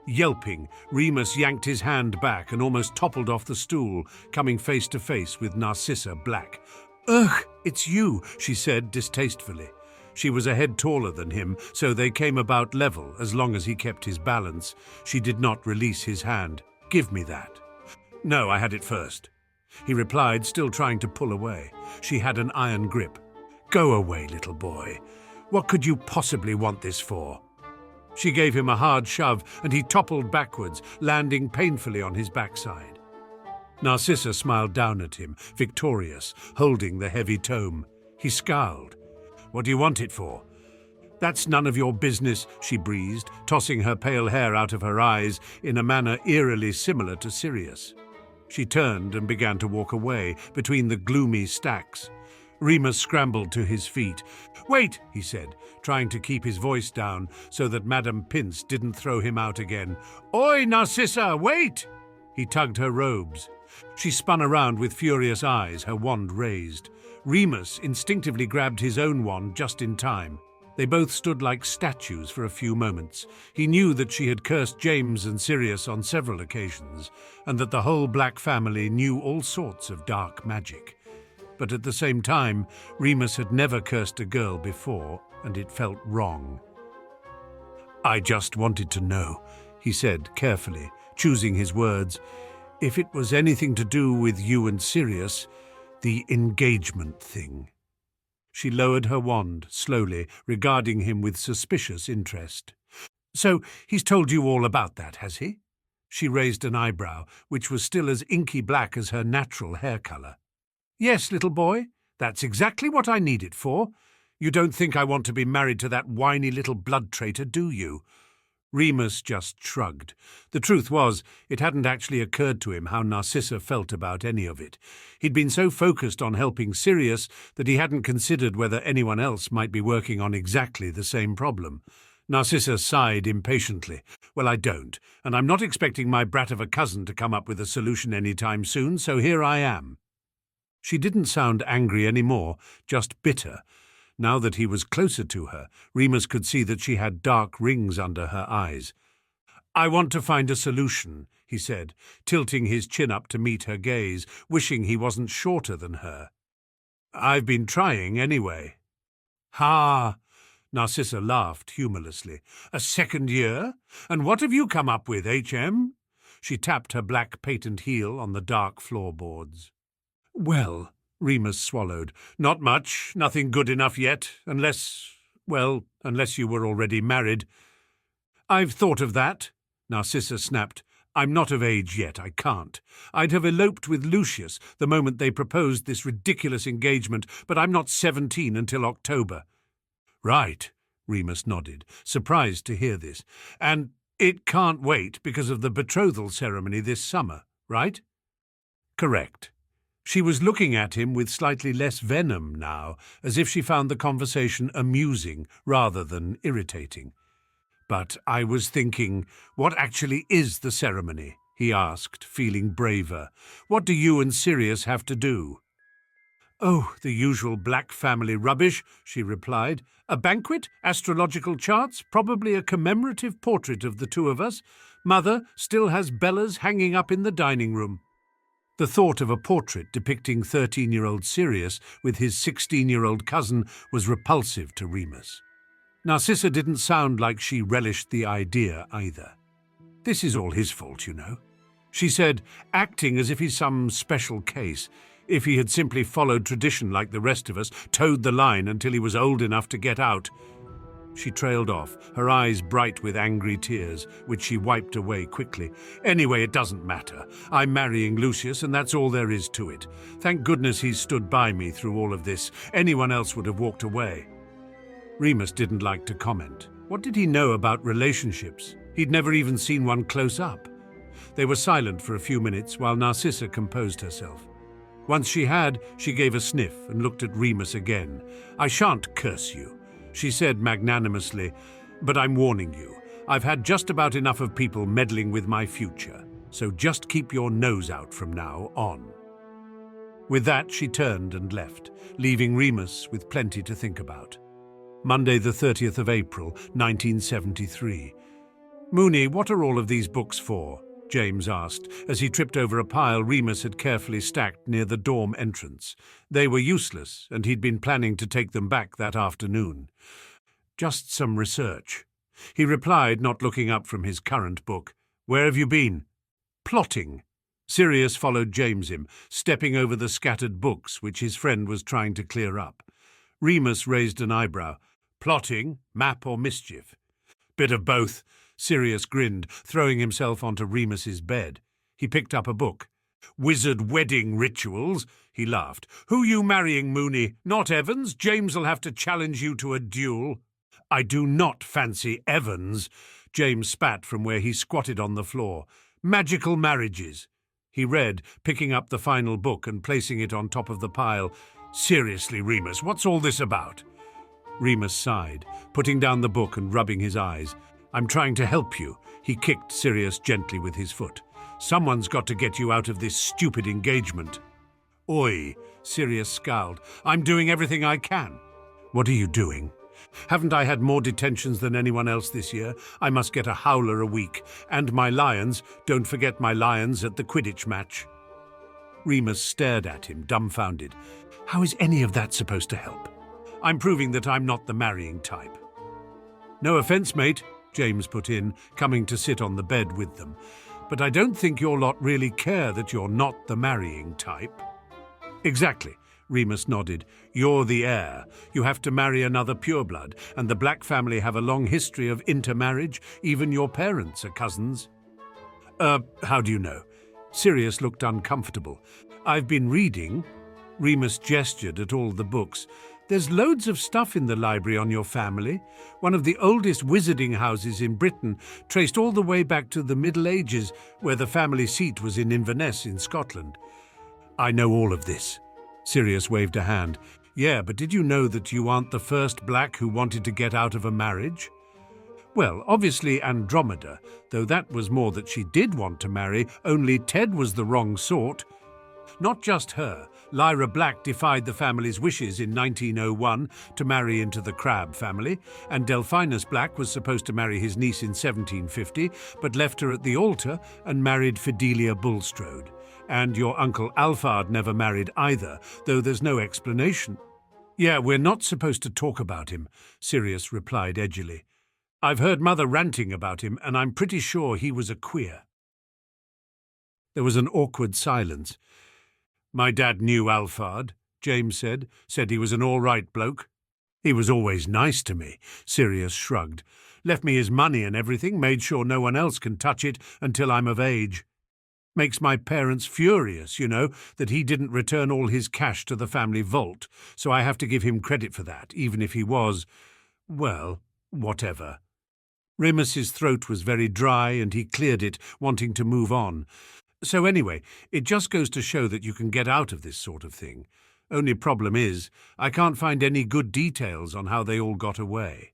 [SPEAKER 1] Yelping, Remus yanked his hand back and almost toppled off the stool, coming face to face with Narcissa Black. "Ugh, it's you," she said distastefully. She was a head taller than him, so they came about level as long as he kept his balance. She did not release his hand. "Give me that." "No, I had it first," he replied, still trying to pull away. She had an iron grip. "Go away, little boy. What could you possibly want this for?" She gave him a hard shove, and he toppled backwards, landing painfully on his backside. Narcissa smiled down at him, victorious, holding the heavy tome. He scowled. "What do you want it for?" "That's none of your business," she breezed, tossing her pale hair out of her eyes in a manner eerily similar to Sirius. She turned and began to walk away between the gloomy stacks. Remus scrambled to his feet. "Wait," he said, trying to keep his voice down so that Madame Pince didn't throw him out again. "Oi, Narcissa, wait!" He tugged her robes. She spun around with furious eyes, her wand raised. Remus instinctively grabbed his own wand just in time. They both stood like statues for a few moments. He knew that she had cursed James and Sirius on several occasions, and that the whole Black family knew all sorts of dark magic. But at the same time, Remus had never cursed a girl before, and it felt wrong. "I just wanted to know," he said carefully, choosing his words, "if it was anything to do with you and Sirius, the engagement thing." She lowered her wand slowly, regarding him with suspicious interest. "So he's told you all about that, has he?" She raised an eyebrow, which was still as inky black as her natural hair colour. "Yes, little boy, that's exactly what I need it for. You don't think I want to be married to that whiny little blood traitor, do you?" Remus just shrugged. The truth was, it hadn't actually occurred to him how Narcissa felt about any of it. He'd been so focused on helping Sirius that he hadn't considered whether anyone else might be working on exactly the same problem. Narcissa sighed impatiently. "Well, I don't, and I'm not expecting my brat of a cousin to come up with a solution any time soon, so here I am." She didn't sound angry anymore, just bitter. Now that he was closer to her, Remus could see that she had dark rings under her eyes. "I want to find a solution," he said, tilting his chin up to meet her gaze, wishing he wasn't shorter than her. "I've been trying anyway." "Ha!" Narcissa laughed humorlessly. "A second year? And what have you come up with, HM?" She tapped her black patent heel on the dark floorboards. "Well," Remus swallowed, "not much, nothing good enough yet, unless you were already married." "I've thought of that," Narcissa snapped. "I'm not of age yet, I can't. I'd have eloped with Lucius the moment they proposed this ridiculous engagement, but I'm not 17 until October." "Right," Remus nodded, surprised to hear this. "And it can't wait because of the betrothal ceremony this summer, right?" "Correct." She was looking at him with slightly less venom now, as if she found the conversation amusing rather than irritating. "But I was thinking, what actually is the ceremony?" he asked, feeling braver. "What do you and Sirius have to do?" "Oh, the usual Black family rubbish," she replied. "A banquet, astrological charts, probably a commemorative portrait of the two of us. Mother still has Bella's hanging up in the dining room." The thought of a portrait depicting 13-year-old Sirius with his 16-year-old cousin was repulsive to Remus. Narcissa didn't sound like she relished the idea either. "This is all his fault, you know," she said, acting as if he's some special case. If he had simply followed tradition like the rest of us, towed the line until he was old enough to get out. She trailed off, her eyes bright with angry tears, which she wiped away quickly. "Anyway, it doesn't matter. I'm marrying Lucius, and that's all there is to it. Thank goodness he's stood by me through all of this. Anyone else would have walked away." Remus didn't like to comment. What did he know about relationships? He'd never even seen one close up. They were silent for a few minutes while Narcissa composed herself. Once she had, she gave a sniff and looked at Remus again. "I shan't curse you," she said magnanimously, "but I'm warning you. I've had just about enough of people meddling with my future, so just keep your nose out from now on." With that, she turned and left, leaving Remus with plenty to think about. Monday the 30th of April, 1973. "Mooney, what are all of these books for?" James asked, as he tripped over a pile Remus had carefully stacked near the dorm entrance. They were useless, and he'd been planning to take them back that afternoon. "Just some research," he replied, not looking up from his current book. "Where have you been?" "Plotting." Sirius followed James him, stepping over the scattered books which his friend was trying to clear up. Remus raised an eyebrow. "Plotting, map or mischief?" "Bit of both." Sirius grinned, throwing himself onto Remus's bed. He picked up a book. "Wizard wedding rituals," he laughed. "Who you marrying, Mooney? Not Evans? James'll have to challenge you to a duel." "I do not fancy Evans," James spat from where he squatted on the floor. "Magical marriages." He read, picking up the final book and placing it on top of the pile. "Seriously, Remus, what's all this about?" Remus sighed, putting down the book and rubbing his eyes. "I'm trying to help you," he kicked Sirius gently with his foot. "Someone's got to get you out of this stupid engagement." "Oi," Sirius scowled. "I'm doing everything I can." "What are you doing?" "Haven't I had more detentions than anyone else this year? I must get a howler a week. And my lions, don't forget my lions at the Quidditch match." Remus stared at him, dumbfounded. "How is any of that supposed to help?" "I'm proving that I'm not the marrying type." "No offense, mate," James put in, coming to sit on the bed with them. "But I don't think your lot really care that you're not the marrying type." "Exactly," Remus nodded. "You're the heir. You have to marry another pureblood, and the Black family have a long history of intermarriage. Even your parents are cousins." How do you know?" Sirius looked uncomfortable. "I've been reading." Remus gestured at all the books. "There's loads of stuff in the library on your family. One of the oldest wizarding houses in Britain, traced all the way back to the Middle Ages, where the family seat was in Inverness in Scotland." "I know all of this." Sirius waved a hand. "Yeah, but did you know that you aren't the first Black who wanted to get out of a marriage?" "Well, obviously Andromeda, though that was more that she did want to marry, only Ted was the wrong sort. Not just her. Lyra Black defied the family's wishes in 1901 to marry into the Crab family, and Delphinus Black was supposed to marry his niece in 1750, but left her at the altar and married Fidelia Bulstrode. And your uncle Alphard never married either, though there's no explanation." "Yeah, we're not supposed to talk about him," Sirius replied edgily. "I've heard Mother ranting about him, and I'm pretty sure he was a queer." There was an awkward silence. "My dad knew Alphard," James said he was an all-right bloke. "He was always nice to me," Sirius shrugged. "Left me his money and everything, made sure no one else can touch it until I'm of age. Makes my parents furious, that he didn't return all his cash to the family vault, so I have to give him credit for that, even if he was, well, whatever." Remus's throat was very dry and he cleared it, wanting to move on. "So anyway, it just goes to show that you can get out of this sort of thing. Only problem is, I can't find any good details on how they all got away."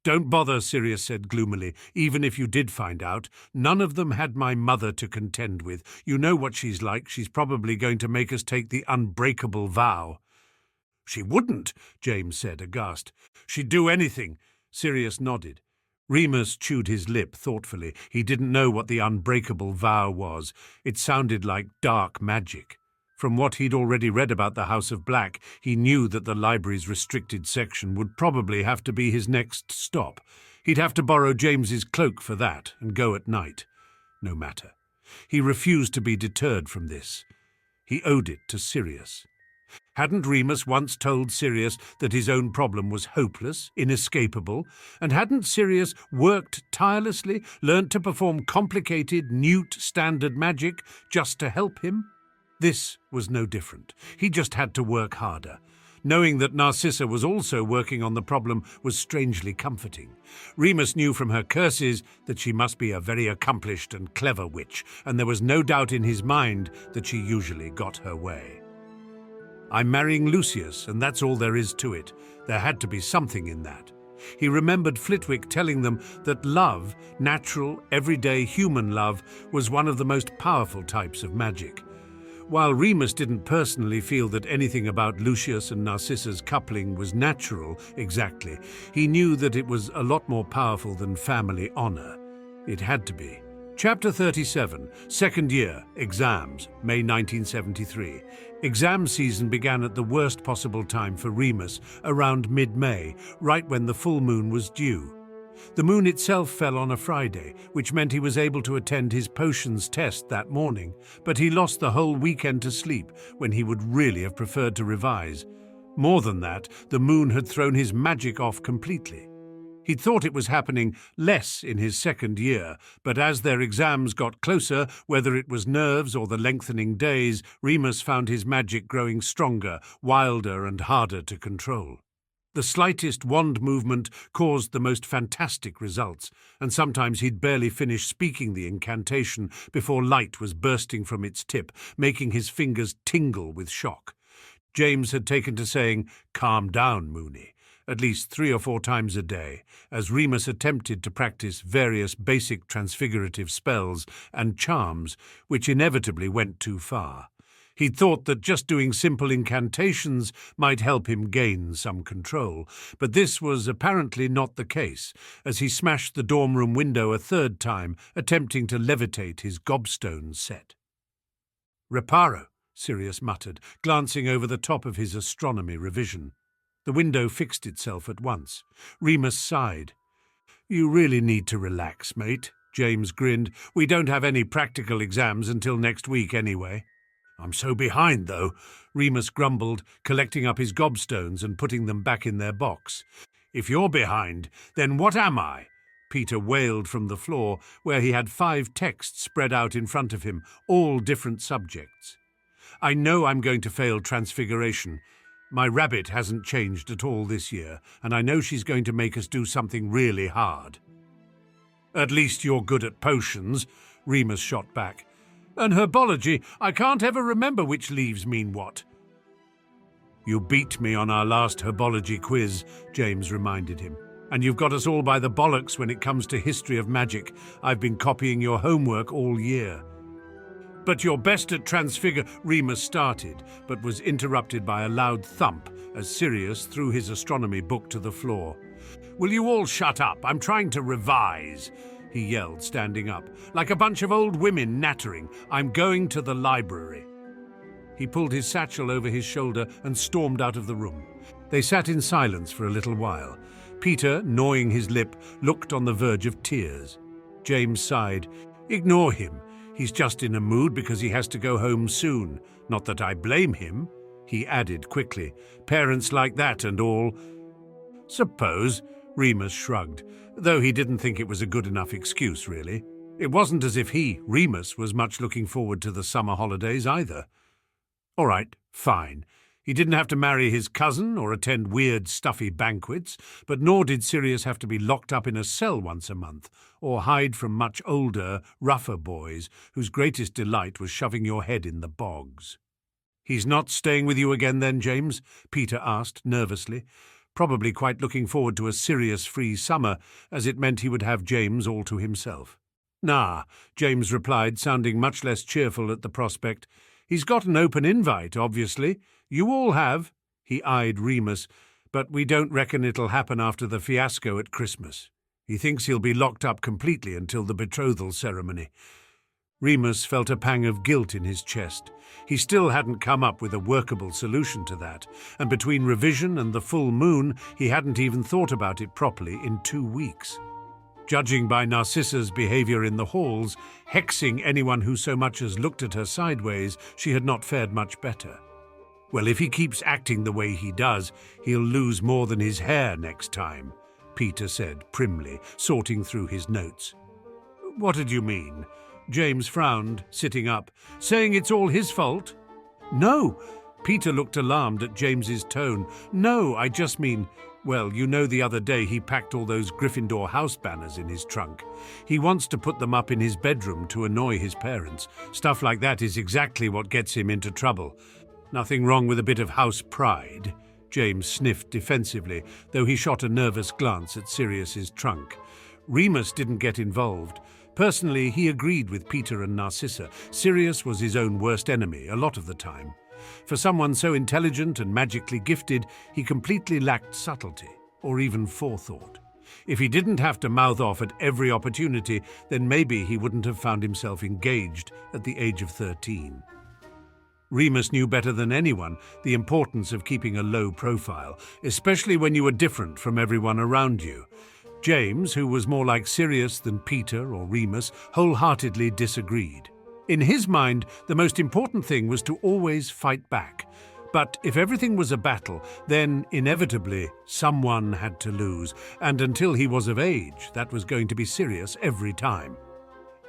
[SPEAKER 1] "Don't bother," Sirius said gloomily. "Even if you did find out, none of them had my mother to contend with. You know what she's like. She's probably going to make us take the unbreakable vow." "She wouldn't," James said, aghast. "She'd do anything." Sirius nodded. Remus chewed his lip thoughtfully. He didn't know what the unbreakable vow was. It sounded like dark magic. From what he'd already read about the House of Black, he knew that the library's restricted section would probably have to be his next stop. He'd have to borrow James's cloak for that and go at night. No matter. He refused to be deterred from this. He owed it to Sirius. Hadn't Remus once told Sirius that his own problem was hopeless, inescapable? And hadn't Sirius worked tirelessly, learnt to perform complicated, Newt standard magic just to help him? This was no different. He just had to work harder. Knowing that Narcissa was also working on the problem was strangely comforting. Remus knew from her curses that she must be a very accomplished and clever witch, and there was no doubt in his mind that she usually got her way. "I'm marrying Lucius, and that's all there is to it." There had to be something in that. He remembered Flitwick telling them that love, natural, everyday human love, was one of the most powerful types of magic. While Remus didn't personally feel that anything about Lucius and Narcissa's coupling was natural exactly, he knew that it was a lot more powerful than family honor. It had to be. Chapter 37, Second Year, Exams, May 1973. Exam season began at the worst possible time for Remus, around mid-May, right when the full moon was due. The moon itself fell on a Friday, which meant he was able to attend his potions test that morning, but he lost the whole weekend to sleep when he would really have preferred to revise. More than that, the moon had thrown his magic off completely. He'd thought it was happening less in his second year, but as their exams got closer, whether it was nerves or the lengthening days, Remus found his magic growing stronger, wilder and harder to control. The slightest wand movement caused the most fantastic results, and sometimes he'd barely finish speaking the incantation before light was bursting from its tip, making his fingers tingle with shock. James had taken to saying, "Calm down, Moony," at least 3 or 4 times a day, as Remus attempted to practice various basic transfigurative spells and charms, which inevitably went too far. He'd thought that just doing simple incantations might help him gain some control, but this was apparently not the case, as he smashed the dorm room window a 3rd time, attempting to levitate his gobstone set. "Reparo," Sirius muttered, glancing over the top of his astronomy revision. The window fixed itself at once. Remus sighed. You really need to relax, mate, James grinned. We don't have any practical exams until next week anyway. I'm so behind, though, Remus grumbled, collecting up his gobstones and putting them back in their box. If you're behind, then what am I? Peter wailed from the floor, where he had 5 texts spread out in front of him, all different subjects. I know I'm going to fail Transfiguration. My rabbit hasn't changed at all this year, and I know she's going to make us do something really hard. At least you're good at potions, Remus shot back. And herbology, I can't ever remember which leaves mean what. You beat me on our last herbology quiz, James reminded him. And you've got us all by the bollocks when it comes to history of magic. I've been copying your homework all year. But you're best at Remus started, but was interrupted by a loud thump as Sirius threw his astronomy book to the floor. Will you all shut up? I'm trying to revise, he yelled, standing up. Like a bunch of old women nattering. I'm going to the library. He pulled his satchel over his shoulder and stormed out of the room. They sat in silence for a little while. Peter, gnawing his lip, looked on the verge of tears. James sighed. Ignore him. He's just in a mood because he has to go home soon. Not that I blame him, he added quickly. Parents like that and all. Suppose, Remus shrugged, though he didn't think it was a good enough excuse, really. It wasn't as if he, Remus, was much looking forward to the summer holidays either. All right, fine. He didn't have to marry his cousin or attend weird, stuffy banquets, but nor did Sirius have to be locked up in a cell once a month, or hide from much older, rougher boys whose greatest delight was shoving your head in the bogs. He's not staying with you again then, James? Peter asked nervously, probably quite looking forward to a Sirius-free summer, as it meant he would have James all to himself. Nah, James replied, sounding much less cheerful at the prospect. He's got an open invite, obviously. You all have, he eyed Remus, but we don't reckon it'll happen after the fiasco at Christmas. He thinks he'll be locked up completely until the betrothal ceremony. Remus felt a pang of guilt in his chest. He still hadn't come up with a workable solution to that, and between revision and the full moon, he hadn't even thought about it properly in 2 weeks. Judging by Narcissa's behaviour in the halls, hexing anyone who so much as looked at her sideways, she had not fared much better. Well, if he keeps acting the way he does, he'll lose more than his hair next time, Peter said primly, sorting through his notes. What did you mean? James frowned, sitting up. Saying it's all his fault? No. Peter looked alarmed at James's tone. No, I just mean, well, you know the other day he packed all those Gryffindor house banners in his trunk. He wants to put them up in his bedroom to annoy his parents. Stuff like that is exactly what gets him into trouble. Nothing wrong with a bit of house pride. James sniffed defensively, though he shot a nervous glance at Sirius's trunk. Remus didn't get involved. Personally, he agreed with Peter and Narcissa. Sirius was his own worst enemy a lot of the time. For someone so intelligent and magically gifted, he completely lacked subtlety, or even forethought. If he didn't have to mouth off at every opportunity, then maybe he wouldn't have found himself engaged at the age of 13. Remus knew better than anyone the importance of keeping a low profile, especially when you were different from everyone around you. James, who was more like Sirius than Peter or Remus, wholeheartedly disagreed. In his mind, the most important thing was to always fight back. But if everything was a battle, then inevitably someone had to lose, and until he was of age, that was going to be Sirius every time.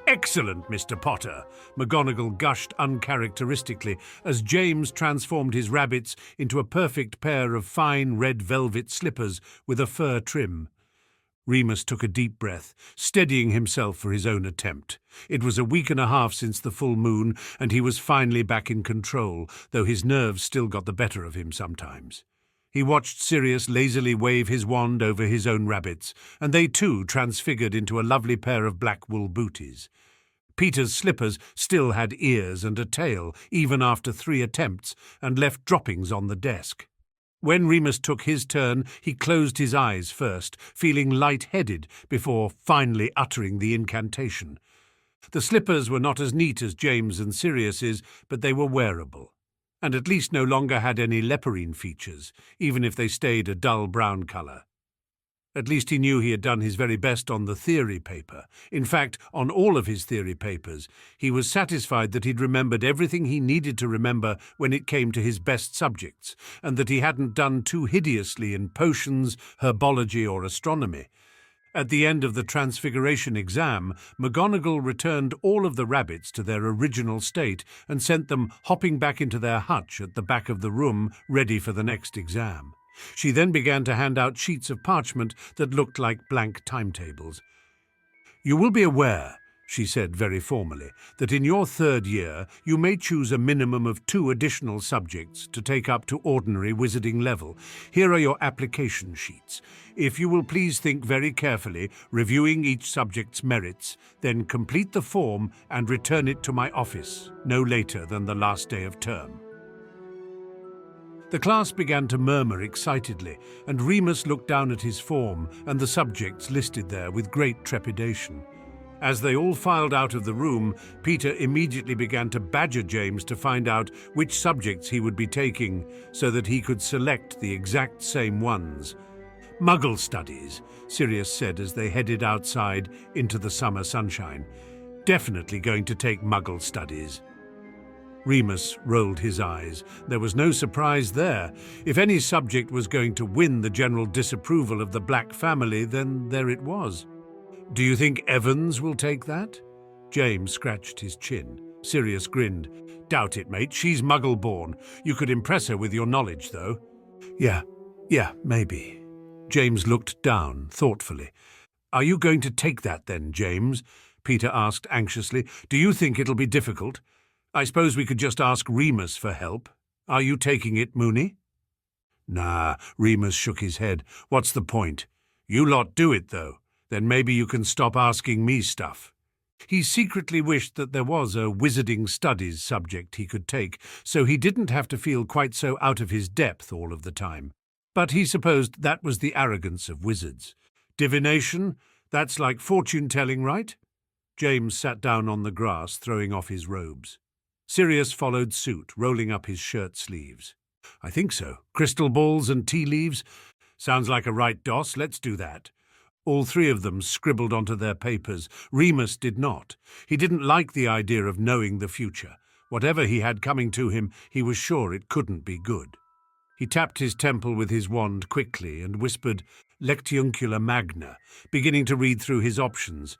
[SPEAKER 1] Excellent, Mr. Potter, McGonagall gushed uncharacteristically as James transformed his rabbits into a perfect pair of fine red velvet slippers with a fur trim. Remus took a deep breath, steadying himself for his own attempt. It was a week and a half since the full moon, and he was finally back in control, though his nerves still got the better of him sometimes. He watched Sirius lazily wave his wand over his own rabbits, and they too transfigured into a lovely pair of black wool booties. Peter's slippers still had ears and a tail, even after 3 attempts, and left droppings on the desk. When Remus took his turn, he closed his eyes first, feeling light-headed before finally uttering the incantation. The slippers were not as neat as James and Sirius's, but they were wearable, and at least no longer had any leporine features, even if they stayed a dull brown colour. At least he knew he had done his very best on the theory paper. In fact, on all of his theory papers, he was satisfied that he'd remembered everything he needed to remember when it came to his best subjects, and that he hadn't done too hideously in potions, herbology, or astronomy. At the end of the Transfiguration exam, McGonagall returned all of the rabbits to their original state and sent them hopping back into their hutch at the back of the room, ready for the next exam. She then began to hand out sheets of parchment that looked like blank timetables. "You will be aware," she said very formally, "that in your third year you may choose a minimum of 2 additional subjects to take up to ordinary wizarding level. Here are your application sheets. If you will please think very carefully, reviewing each subject's merits, then complete the form and return it to my office, no later than the last day of term." The class began to murmur excitedly, and Remus looked down at his form and the subjects listed there with great trepidation. As they all filed out of the room, Peter immediately began to badger James to find out which subjects he would be taking so that he could select the exact same ones. "Muggle studies," Sirius said as they headed outside into the summer sunshine. "Definitely going to take Muggle studies." Remus rolled his eyes. There was no surprise there. If any subject was going to win the general disapproval of the Black family, then there it was. "Do you think Evans will take that?" James scratched his chin. Sirius grinned. "Doubt it, mate. She's Muggle-born. You could impress her with your knowledge, though." Yeah, maybe." James looked down thoughtfully. "Are you going to take that then, James?" Peter asked anxiously. "Do you think it'll be difficult? I suppose we could just ask Remus for help. Are you taking it, Moony?" "Nah," Remus shook his head. "What's the point? You lot do it, though. Then maybe you can stop asking me stuff." He secretly wished that there was a wizarding studies subject he could take, so he didn't have to feel quite so out of his depth all of the time. But he supposed that was the arrogance of wizards. Divination? That's like fortune-telling, right? James sat down on the grass, throwing off his robes. Sirius followed suit, rolling up his shirt sleeves. "I think so. Crystal balls and tea leaves? Sounds like a right doss. Let's do that." All 3 of them scribbled onto their papers. Remus did not. He didn't like the idea of knowing the future. Whatever he had coming to him, he was sure it couldn't be good. He tapped his temple with his wand quickly and whispered, "Lectiuncula magna," beginning to read through his options.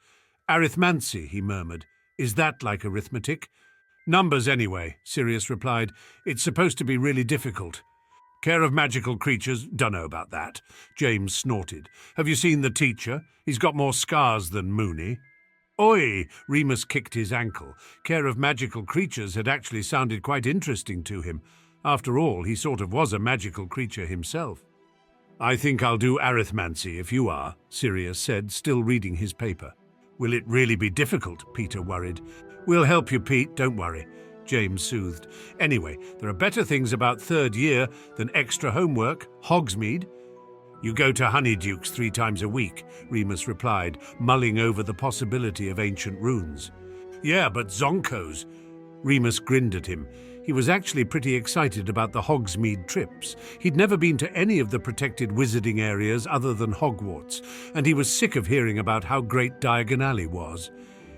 [SPEAKER 1] "Arithmancy," he murmured. "Is that like arithmetic?" "Numbers, anyway," Sirius replied. "It's supposed to be really difficult." "Care of magical creatures? Dunno about that." James snorted. "Have you seen the teacher? He's got more scars than Moony." "Oi!" Remus kicked his ankle. Care of magical creatures had actually sounded quite interesting to him. After all, he sort of was a magical creature himself. "I think I'll do arithmancy if you are," Sirius said, still reading his paper. "Will it really be difficult?" Peter worried. "We'll help you, Pete, don't worry," James soothed. "Anyway, there are better things about third year than extra homework. Hogsmeade." "You go to Honeydukes 3 times a week," Remus replied, mulling over the possibility of ancient runes. "Yeah, but zonkos." Remus grinned at him. He was actually pretty excited about the Hogsmeade trips. He'd never been to any of the protected wizarding areas other than Hogwarts, and he was sick of hearing about how great Diagon Alley was.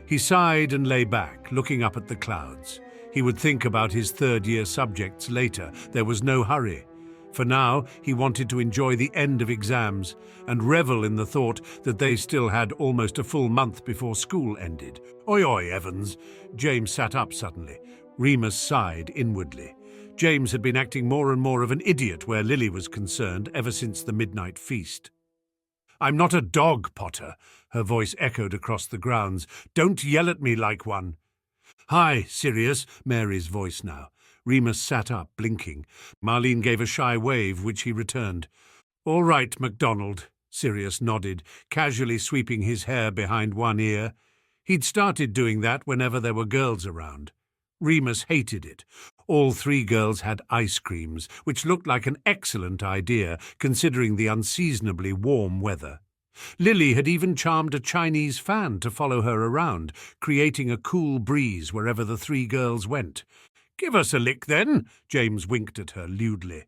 [SPEAKER 1] He sighed and lay back, looking up at the clouds. He would think about his third-year subjects later. There was no hurry. For now, he wanted to enjoy the end of exams and revel in the thought that they still had almost a full month before school ended. "Oi, oi, Evans!" James sat up suddenly. Remus sighed inwardly. James had been acting more and more of an idiot where Lily was concerned ever since the midnight feast. "I'm not a dog, Potter," her voice echoed across the grounds. "Don't yell at me like one." "Hi, Sirius," Mary's voice now. Remus sat up, blinking. Marlene gave a shy wave, which he returned. "All right, MacDonald," Sirius nodded, casually sweeping his hair behind one ear. He'd started doing that whenever there were girls around. Remus hated it. All 3 girls had ice creams, which looked like an excellent idea, considering the unseasonably warm weather. Lily had even charmed a Chinese fan to follow her around, creating a cool breeze wherever the 3 girls went. "Give us a lick, then," James winked at her lewdly.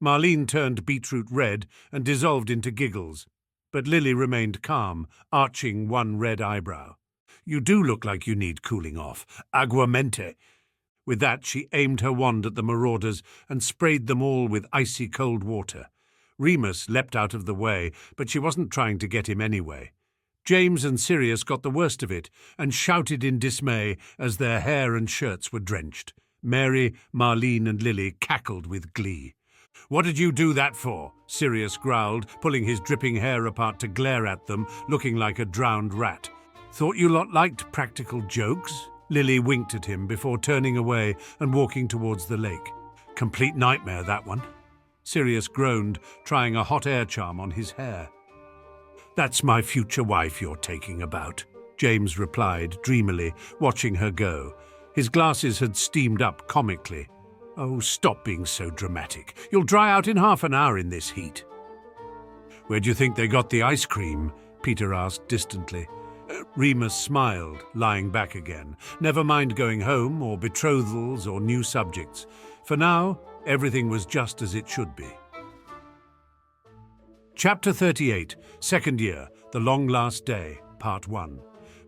[SPEAKER 1] Marlene turned beetroot red and dissolved into giggles. But Lily remained calm, arching one red eyebrow. "You do look like you need cooling off. Aguamente." With that, she aimed her wand at the Marauders and sprayed them all with icy cold water. Remus leapt out of the way, but she wasn't trying to get him anyway. James and Sirius got the worst of it and shouted in dismay as their hair and shirts were drenched. Mary, Marlene and Lily cackled with glee. "What did you do that for?" Sirius growled, pulling his dripping hair apart to glare at them, looking like a drowned rat. "Thought you lot liked practical jokes?" Lily winked at him before turning away and walking towards the lake. "Complete nightmare, that one." Sirius groaned, trying a hot air charm on his hair. "That's my future wife you're taking about," James replied dreamily, watching her go. His glasses had steamed up comically. "Oh, stop being so dramatic. You'll dry out in half an hour in this heat." "Where do you think they got the ice cream?" Peter asked distantly. Remus smiled, lying back again. Never mind going home or betrothals or new subjects. For now, everything was just as it should be. Chapter 38, Second Year, The Long Last Day, Part 1.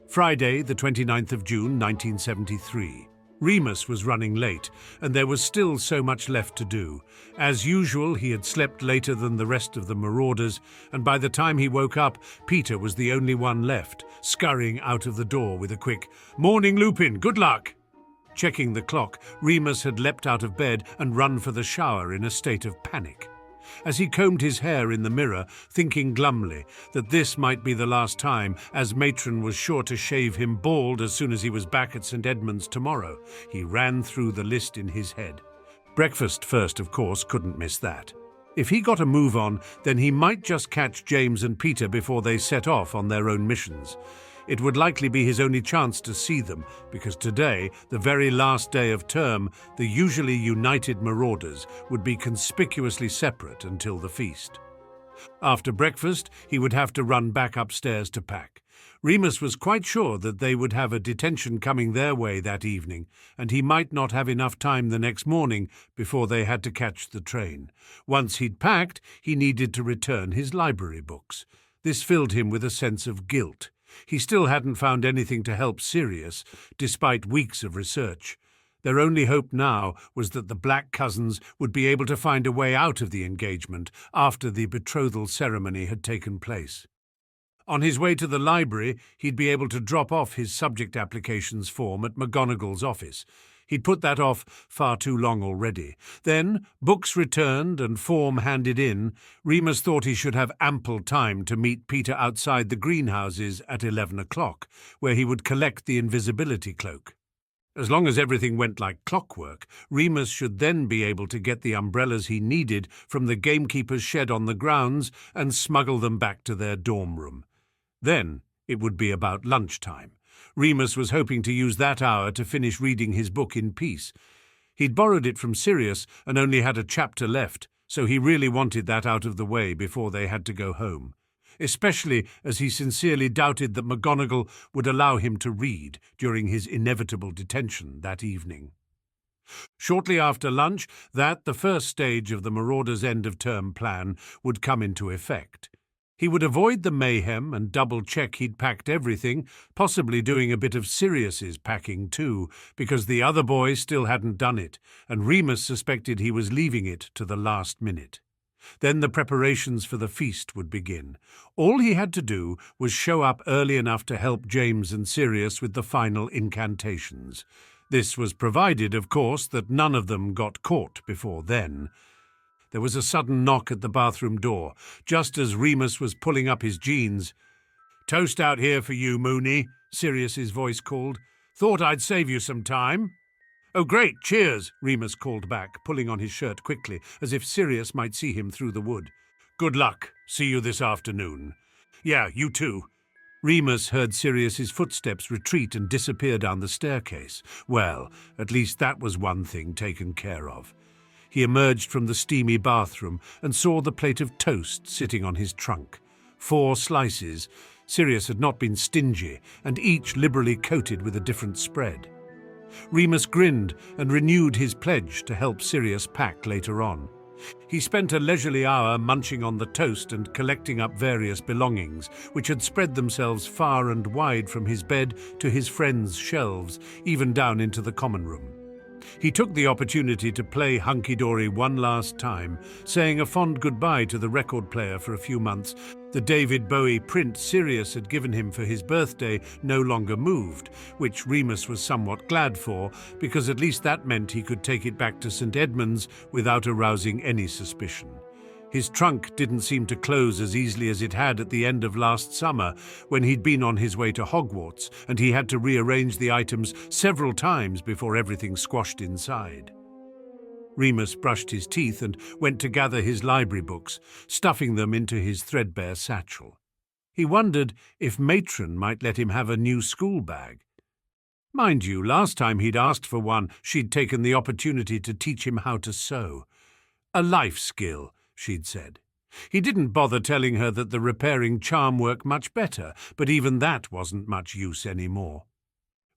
[SPEAKER 1] Friday, the 29th of June, 1973. Remus was running late, and there was still so much left to do. As usual, he had slept later than the rest of the Marauders, and by the time he woke up, Peter was the only one left, scurrying out of the door with a quick, "Morning, Lupin, good luck!" Checking the clock, Remus had leapt out of bed and run for the shower in a state of panic. As he combed his hair in the mirror, thinking glumly that this might be the last time, as Matron was sure to shave him bald as soon as he was back at St. Edmund's tomorrow, he ran through the list in his head. Breakfast first, of course, couldn't miss that. If he got a move on, then he might just catch James and Peter before they set off on their own missions. It would likely be his only chance to see them, because today, the very last day of term, the usually united Marauders would be conspicuously separate until the feast. After breakfast, he would have to run back upstairs to pack. Remus was quite sure that they would have a detention coming their way that evening, and he might not have enough time the next morning before they had to catch the train. Once he'd packed, he needed to return his library books. This filled him with a sense of guilt. He still hadn't found anything to help Sirius, despite weeks of research. Their only hope now was that the Black cousins would be able to find a way out of the engagement after the betrothal ceremony had taken place. On his way to the library, he'd be able to drop off his subject applications form at McGonagall's office. He'd put that off far too long already. Then, books returned and form handed in, Remus thought he should have ample time to meet Peter outside the greenhouses at 11 o'clock, where he would collect the invisibility cloak. As long as everything went like clockwork, Remus should then be able to get the umbrellas he needed from the gamekeeper's shed on the grounds and smuggle them back to their dorm room. Then it would be about lunchtime. Remus was hoping to use that hour to finish reading his book in peace. He'd borrowed it from Sirius and only had a chapter left, so he really wanted that out of the way before they had to go home, especially as he sincerely doubted that McGonagall would allow him to read during his inevitable detention that evening. Shortly after lunch, the first stage of the Marauders' end-of-term plan, would come into effect. He would avoid the mayhem and double-check he'd packed everything, possibly doing a bit of Sirius's packing too, because the other boy still hadn't done it, and Remus suspected he was leaving it to the last minute. Then the preparations for the feast would begin. All he had to do was show up early enough to help James and Sirius with the final incantations. This was provided, of course, that none of them got caught before then. There was a sudden knock at the bathroom door, just as Remus was pulling up his jeans. "Toast out here for you, Mooney," Sirius's voice called. "Thought I'd save you some time." "Oh, great, cheers," Remus called back, pulling on his shirt quickly, as if Sirius might see him through the wood. "Good luck. See you this afternoon." "Yeah, you too." Remus heard Sirius's footsteps retreat and disappear down the staircase. Well, at least that was one thing taken care of. He emerged from the steamy bathroom and saw the plate of toast sitting on his trunk. 4 slices. Sirius had not been stingy, and each liberally coated with a different spread. Remus grinned and renewed his pledge to help Sirius pack later on. He spent a leisurely hour munching on the toast and collecting up various belongings, which had spread themselves far and wide from his bed to his friends' shelves, even down into the common room. He took the opportunity to play hunky-dory one last time, saying a fond goodbye to the record player for a few months. The David Bowie print Sirius had given him for his birthday no longer moved, which Remus was somewhat glad for, because at least that meant he could take it back to St. Edmund's without arousing any suspicion. His trunk didn't seem to close as easily as it had at the end of last summer, when he'd been on his way to Hogwarts, and he had to rearrange the items several times before everything squashed inside. Remus brushed his teeth and went to gather his library books, stuffing them into his threadbare satchel. He wondered if Matron might let him have a new school bag. Mind you, last time he'd asked for one, she'd taken the opportunity to teach him how to sew. A life skill, she'd said. He didn't bother telling her that the repairing charm worked much better, but even that wasn't much use anymore.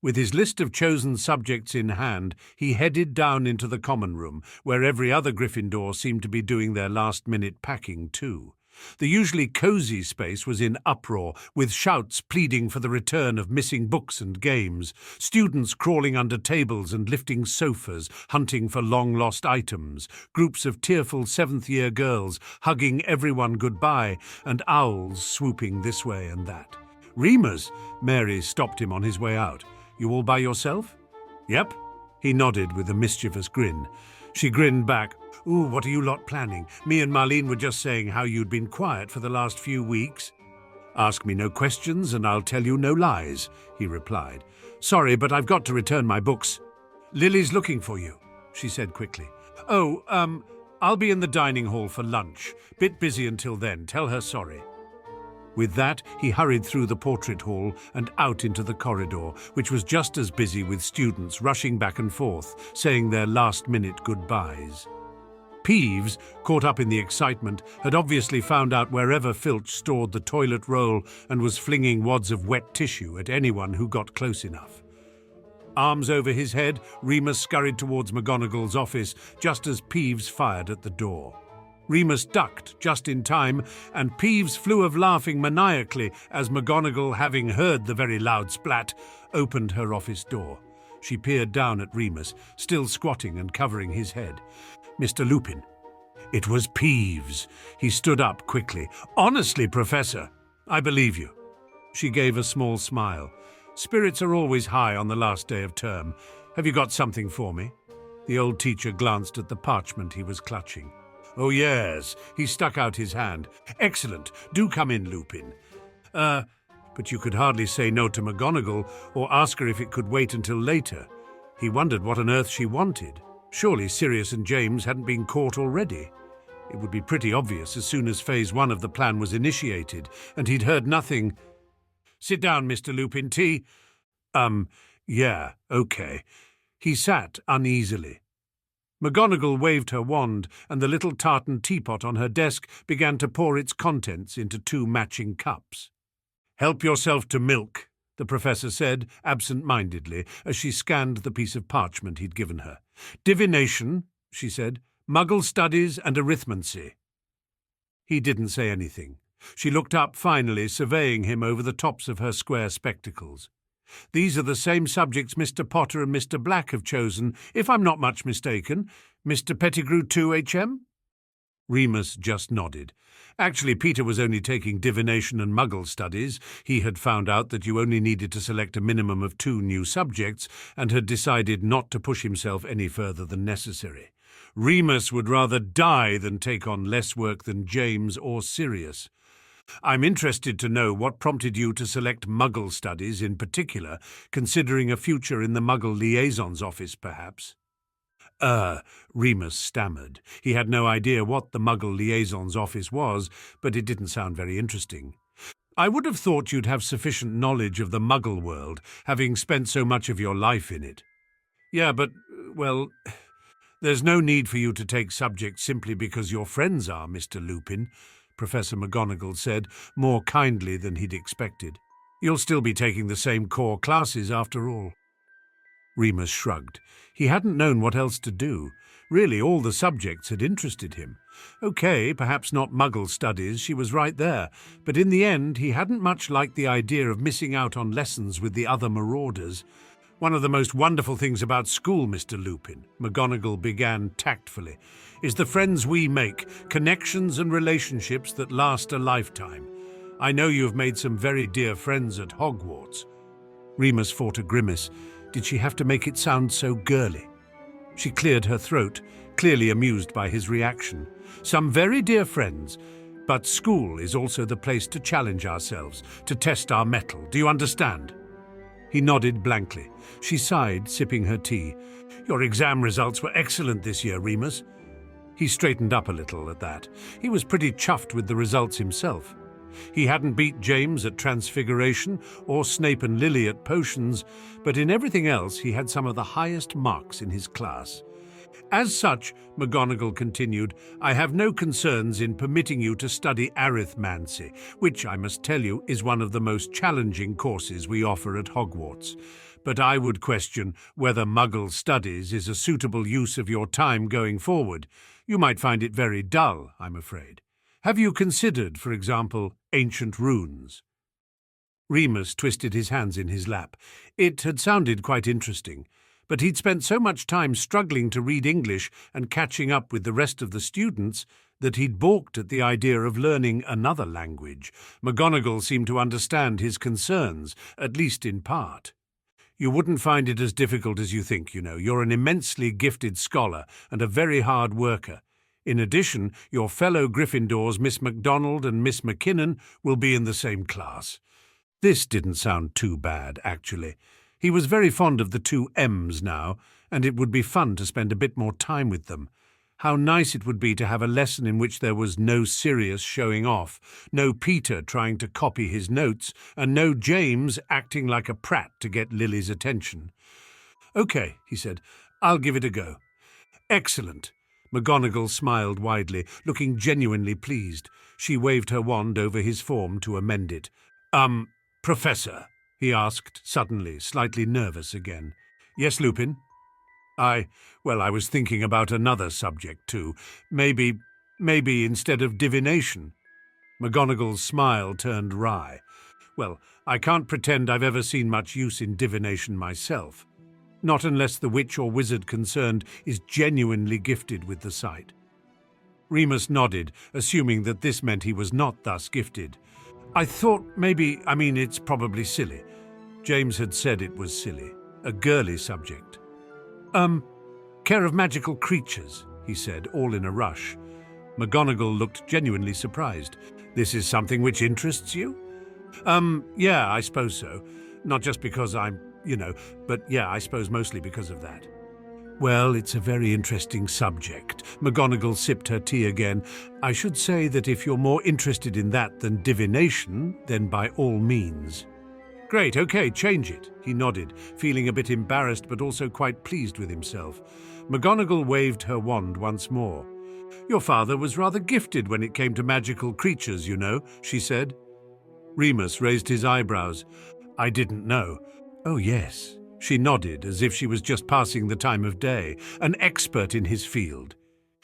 [SPEAKER 1] With his list of chosen subjects in hand, he headed down into the common room, where every other Gryffindor seemed to be doing their last-minute packing too. The usually cosy space was in uproar, with shouts pleading for the return of missing books and games, students crawling under tables and lifting sofas, hunting for long-lost items, groups of tearful seventh-year girls hugging everyone goodbye, and owls swooping this way and that. "Remus!" Mary stopped him on his way out. "You all by yourself?" "Yep." He nodded with a mischievous grin. She grinned back. "Ooh, what are you lot planning? Me and Marlene were just saying how you'd been quiet for the last few weeks." "Ask me no questions and I'll tell you no lies," he replied. "Sorry, but I've got to return my books." "Lily's looking for you," she said quickly. "Oh, I'll be in the dining hall for lunch. Bit busy until then. Tell her sorry." With that, he hurried through the portrait hall and out into the corridor, which was just as busy with students rushing back and forth, saying their last-minute goodbyes. Peeves, caught up in the excitement, had obviously found out wherever Filch stored the toilet roll and was flinging wads of wet tissue at anyone who got close enough. Arms over his head, Remus scurried towards McGonagall's office just as Peeves fired at the door. Remus ducked just in time, and Peeves flew of laughing maniacally as McGonagall, having heard the very loud splat, opened her office door. She peered down at Remus, still squatting and covering his head. "Mr. Lupin." It was Peeves. He stood up quickly. "Honestly, Professor, I believe you." She gave a small smile. "Spirits are always high on the last day of term. Have you got something for me?" The old teacher glanced at the parchment he was clutching. "Oh, yes." He stuck out his hand. "Excellent. Do come in, Lupin." But you could hardly say no to McGonagall or ask her if it could wait until later. He wondered what on earth she wanted. Surely Sirius and James hadn't been caught already. It would be pretty obvious as soon as Phase 1 of the plan was initiated, and he'd heard nothing. "Sit down, Mr. Lupin. Tea?" Yeah, okay." He sat uneasily. McGonagall waved her wand, and the little tartan teapot on her desk began to pour its contents into 2 matching cups. "Help yourself to milk," the professor said, absent-mindedly, as she scanned the piece of parchment he'd given her. "Divination," she said, "Muggle studies and arithmancy." He didn't say anything. She looked up finally, surveying him over the tops of her square spectacles. "These are the same subjects Mr. Potter and Mr. Black have chosen, if I'm not much mistaken. Mr. Pettigrew too, HM?" Remus just nodded. Actually, Peter was only taking divination and Muggle studies. He had found out that you only needed to select a minimum of 2 new subjects and had decided not to push himself any further than necessary. Remus would rather die than take on less work than James or Sirius. "I'm interested to know what prompted you to select Muggle studies in particular, considering a future in the Muggle liaison's office, perhaps?" Remus stammered. He had no idea what the Muggle liaison's office was, but it didn't sound very interesting. "I would have thought you'd have sufficient knowledge of the Muggle world, having spent so much of your life in it." "Yeah, but, well, there's no need for you to take subjects simply because your friends are, Mr. Lupin," Professor McGonagall said, more kindly than he'd expected. "You'll still be taking the same core classes after all." Remus shrugged. He hadn't known what else to do. Really, all the subjects had interested him. Okay, perhaps not Muggle studies, she was right there, but in the end he hadn't much liked the idea of missing out on lessons with the other Marauders. "One of the most wonderful things about school, Mr. Lupin," McGonagall began tactfully, "is the friends we make, connections and relationships that last a lifetime. I know you have made some very dear friends at Hogwarts." Remus fought a grimace. Did she have to make it sound so girly? She cleared her throat, clearly amused by his reaction. "Some very dear friends, but school is also the place to challenge ourselves, to test our mettle. Do you understand?" He nodded blankly. She sighed, sipping her tea. "Your exam results were excellent this year, Remus." He straightened up a little at that. He was pretty chuffed with the results himself. He hadn't beat James at Transfiguration or Snape and Lily at Potions, but in everything else he had some of the highest marks in his class. "As such," McGonagall continued, "I have no concerns in permitting you to study arithmancy, which, I must tell you, is one of the most challenging courses we offer at Hogwarts. But I would question whether Muggle studies is a suitable use of your time going forward. You might find it very dull, I'm afraid. Have you considered, for example, ancient runes?" Remus twisted his hands in his lap. It had sounded quite interesting, but he'd spent so much time struggling to read English and catching up with the rest of the students that he'd balked at the idea of learning another language. McGonagall seemed to understand his concerns, at least in part. "You wouldn't find it as difficult as you think, you know. You're an immensely gifted scholar and a very hard worker. In addition, your fellow Gryffindors, Miss MacDonald and Miss McKinnon, will be in the same class." This didn't sound too bad, actually. He was very fond of the two M's now, and it would be fun to spend a bit more time with them. How nice it would be to have a lesson in which there was no Sirius showing off, no Peter trying to copy his notes, and no James acting like a prat to get Lily's attention. "Okay," he said, "I'll give it a go." "Excellent." McGonagall smiled widely, looking genuinely pleased. She waved her wand over his form to amend it. Professor?" he asked suddenly, slightly nervous again. "Yes, Lupin?" I was thinking about another subject too. Maybe instead of divination." McGonagall's smile turned wry. "Well, I can't pretend I've ever seen much use in divination myself. Not unless the witch or wizard concerned is genuinely gifted with the sight." Remus nodded, assuming that this meant he was not thus gifted. "I thought it's probably silly." James had said it was silly. A girly subject. Care of magical creatures," he said, all in a rush. McGonagall looked genuinely surprised. "This is something which interests you?" Yeah, I suppose so. Not just because but yeah, I suppose mostly because of that." "Well, it's a very interesting subject." McGonagall sipped her tea again. "I should say that if you're more interested in that than divination, then by all means." "Great, okay, change it." He nodded, feeling a bit embarrassed but also quite pleased with himself. McGonagall waved her wand once more. "Your father was rather gifted when it came to magical creatures, you know," she said. Remus raised his eyebrows. "I didn't know." "Oh, yes." She nodded, as if she was just passing the time of day. "An expert in his field."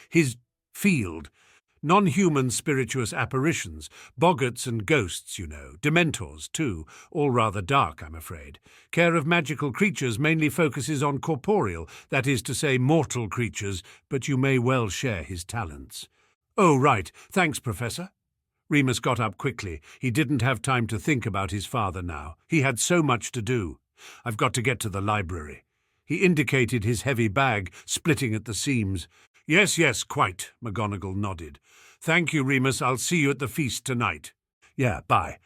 [SPEAKER 1] "His field? Non-human spirituous apparitions, boggarts and ghosts, you know, dementors too, all rather dark, I'm afraid. Care of magical creatures mainly focuses on corporeal, that is to say mortal creatures, but you may well share his talents." "Oh, right. Thanks, Professor." Remus got up quickly. He didn't have time to think about his father now. He had so much to do. "I've got to get to the library." He indicated his heavy bag, splitting at the seams. Yes, quite," McGonagall nodded. "Thank you, Remus. I'll see you at the feast tonight." "Yeah, bye."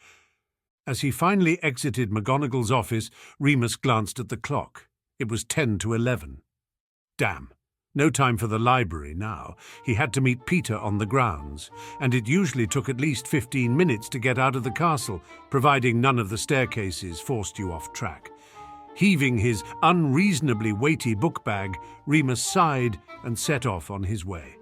[SPEAKER 1] As he finally exited McGonagall's office, Remus glanced at the clock. It was 10 to 11. Damn. No time for the library now. He had to meet Peter on the grounds, and it usually took at least 15 minutes to get out of the castle, providing none of the staircases forced you off track. Heaving his unreasonably weighty book bag, Remus sighed and set off on his way.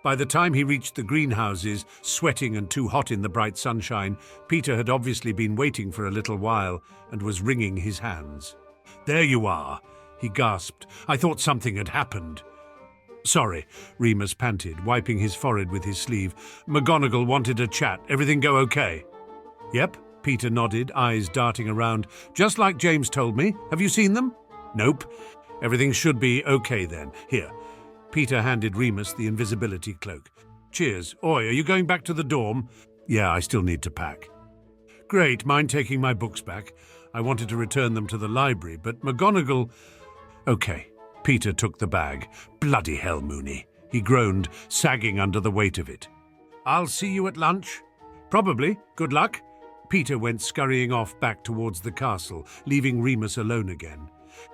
[SPEAKER 1] By the time he reached the greenhouses, sweating and too hot in the bright sunshine, Peter had obviously been waiting for a little while and was wringing his hands. "There you are," he gasped. "I thought something had happened." "Sorry," Remus panted, wiping his forehead with his sleeve. "McGonagall wanted a chat. Everything go okay?" "Yep," Peter nodded, eyes darting around. "Just like James told me. Have you seen them?" "Nope." "Everything should be okay then. Here." Peter handed Remus the invisibility cloak. "Cheers. Oi, are you going back to the dorm?" "Yeah, I still need to pack." "Great. Mind taking my books back? I wanted to return them to the library, but McGonagall—" "Okay." Peter took the bag. "Bloody hell, Moony," he groaned, sagging under the weight of it. "I'll see you at lunch." "Probably. Good luck." Peter went scurrying off back towards the castle, leaving Remus alone again.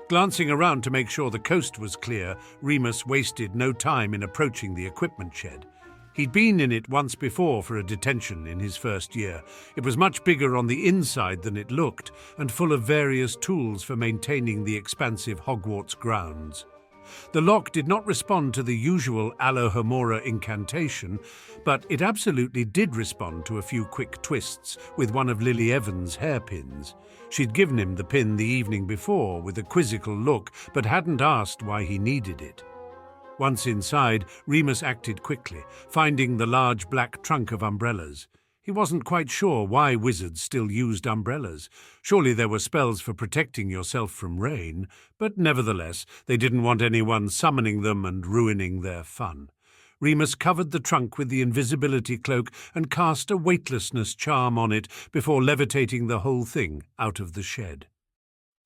[SPEAKER 1] Glancing around to make sure the coast was clear, Remus wasted no time in approaching the equipment shed. He'd been in it once before for a detention in his first year. It was much bigger on the inside than it looked, and full of various tools for maintaining the expansive Hogwarts grounds. The lock did not respond to the usual Alohomora incantation, but it absolutely did respond to a few quick twists with one of Lily Evans' hairpins. She'd given him the pin the evening before with a quizzical look, but hadn't asked why he needed it. Once inside, Remus acted quickly, finding the large black trunk of umbrellas. He wasn't quite sure why wizards still used umbrellas. Surely there were spells for protecting yourself from rain, but nevertheless, they didn't want anyone summoning them and ruining their fun. Remus covered the trunk with the invisibility cloak and cast a weightlessness charm on it before levitating the whole thing out of the shed.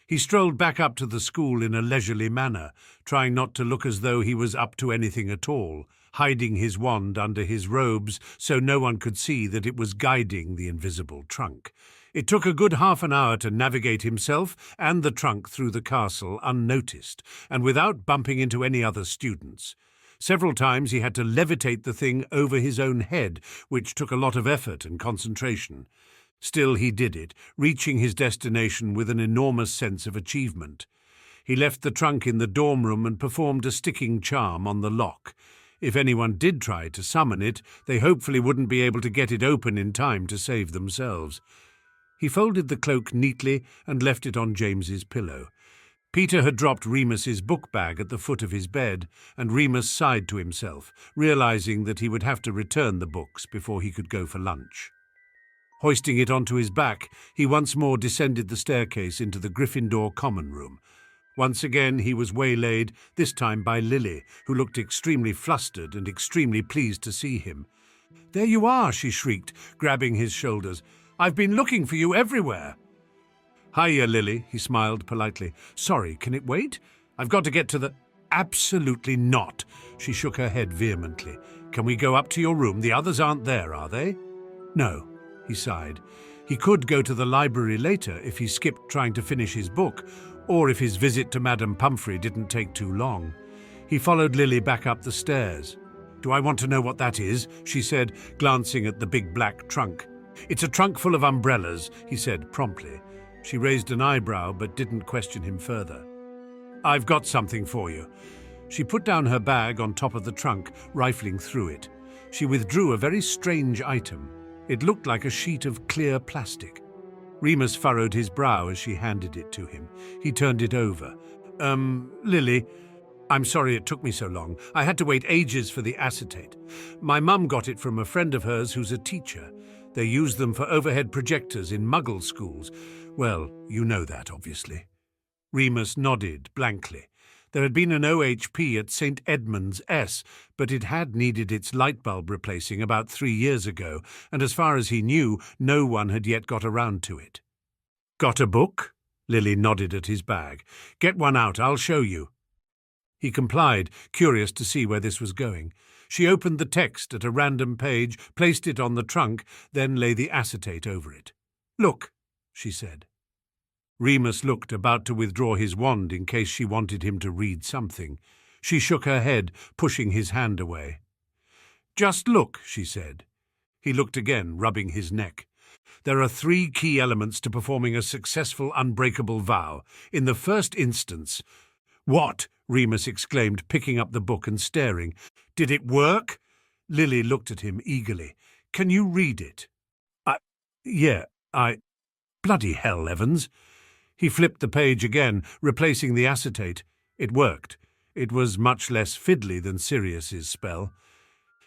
[SPEAKER 1] He strolled back up to the school in a leisurely manner, trying not to look as though he was up to anything at all, hiding his wand under his robes so no one could see that it was guiding the invisible trunk. It took a good half an hour to navigate himself and the trunk through the castle unnoticed, and without bumping into any other students. Several times he had to levitate the thing over his own head, which took a lot of effort and concentration. Still he did it, reaching his destination with an enormous sense of achievement. He left the trunk in the dorm room and performed a sticking charm on the lock. If anyone did try to summon it, they hopefully wouldn't be able to get it open in time to save themselves. He folded the cloak neatly and left it on James's pillow. Peter had dropped Remus's book bag at the foot of his bed, and Remus sighed to himself, realizing that he would have to return the books before he could go for lunch. Hoisting it onto his back, he once more descended the staircase into the Gryffindor common room. Once again he was waylaid, this time by Lily, who looked extremely flustered and extremely pleased to see him. "There you are," she shrieked, grabbing his shoulders. "I've been looking for you everywhere." "Hiya, Lily," he smiled politely. "Sorry, can it wait? I've got to get to the—" "Absolutely not," she shook her head vehemently. "Can we go up to your room? The others aren't there, are they?" "No," he sighed. He could go to the library later if he skipped trying to finish his book, or if his visit to Madame Pumphrey didn't take too long. He followed Lily back up the stairs. "Do I want to know what that is?" she said, glancing at the big black trunk. "It's a trunk full of umbrellas," he said promptly. She raised an eyebrow but didn't question him further. "I've got something for you." She put down her bag on top of the trunk, rifling through it. She withdrew a very strange item. It looked like a sheet of clear plastic. Remus furrowed his brow as she handed it to him. He turned it over. Lily, I'm sorry it took me so long. I had to wait ages for the acetate. My mum got it from a friend of hers who's a teacher. They use them for overhead projectors in Muggle schools. Well, you know that, obviously." Remus nodded blankly. There had been an OHP at St. Edmund's S, but it had needed its light bulb replacing about 3 years ago, and as far as he knew, no one had yet got around to it. "Got a book?" Lily nodded at his bag. "Get one out, I'll show you." He complied, curious to see where this was going. She opened the text at a random page, placed it on the trunk, then lay the acetate over it. "Look," she said. Remus looked, about to withdraw his wand in case she wanted him to read something. She shook her head, pushing his hand away. "Just look," she said. He looked again, rubbing his neck. "There are 3 key elements to performing a successful unbreakable vow. In the first instance—" "What?" Remus exclaimed, picking up the book and staring. "Did it work?" Lily looked at him eagerly. "Can you read it?" Yeah, Bloody hell, Evans." He flipped the page again, replacing the acetate. It worked. It was much less fiddly than Sirius's spell.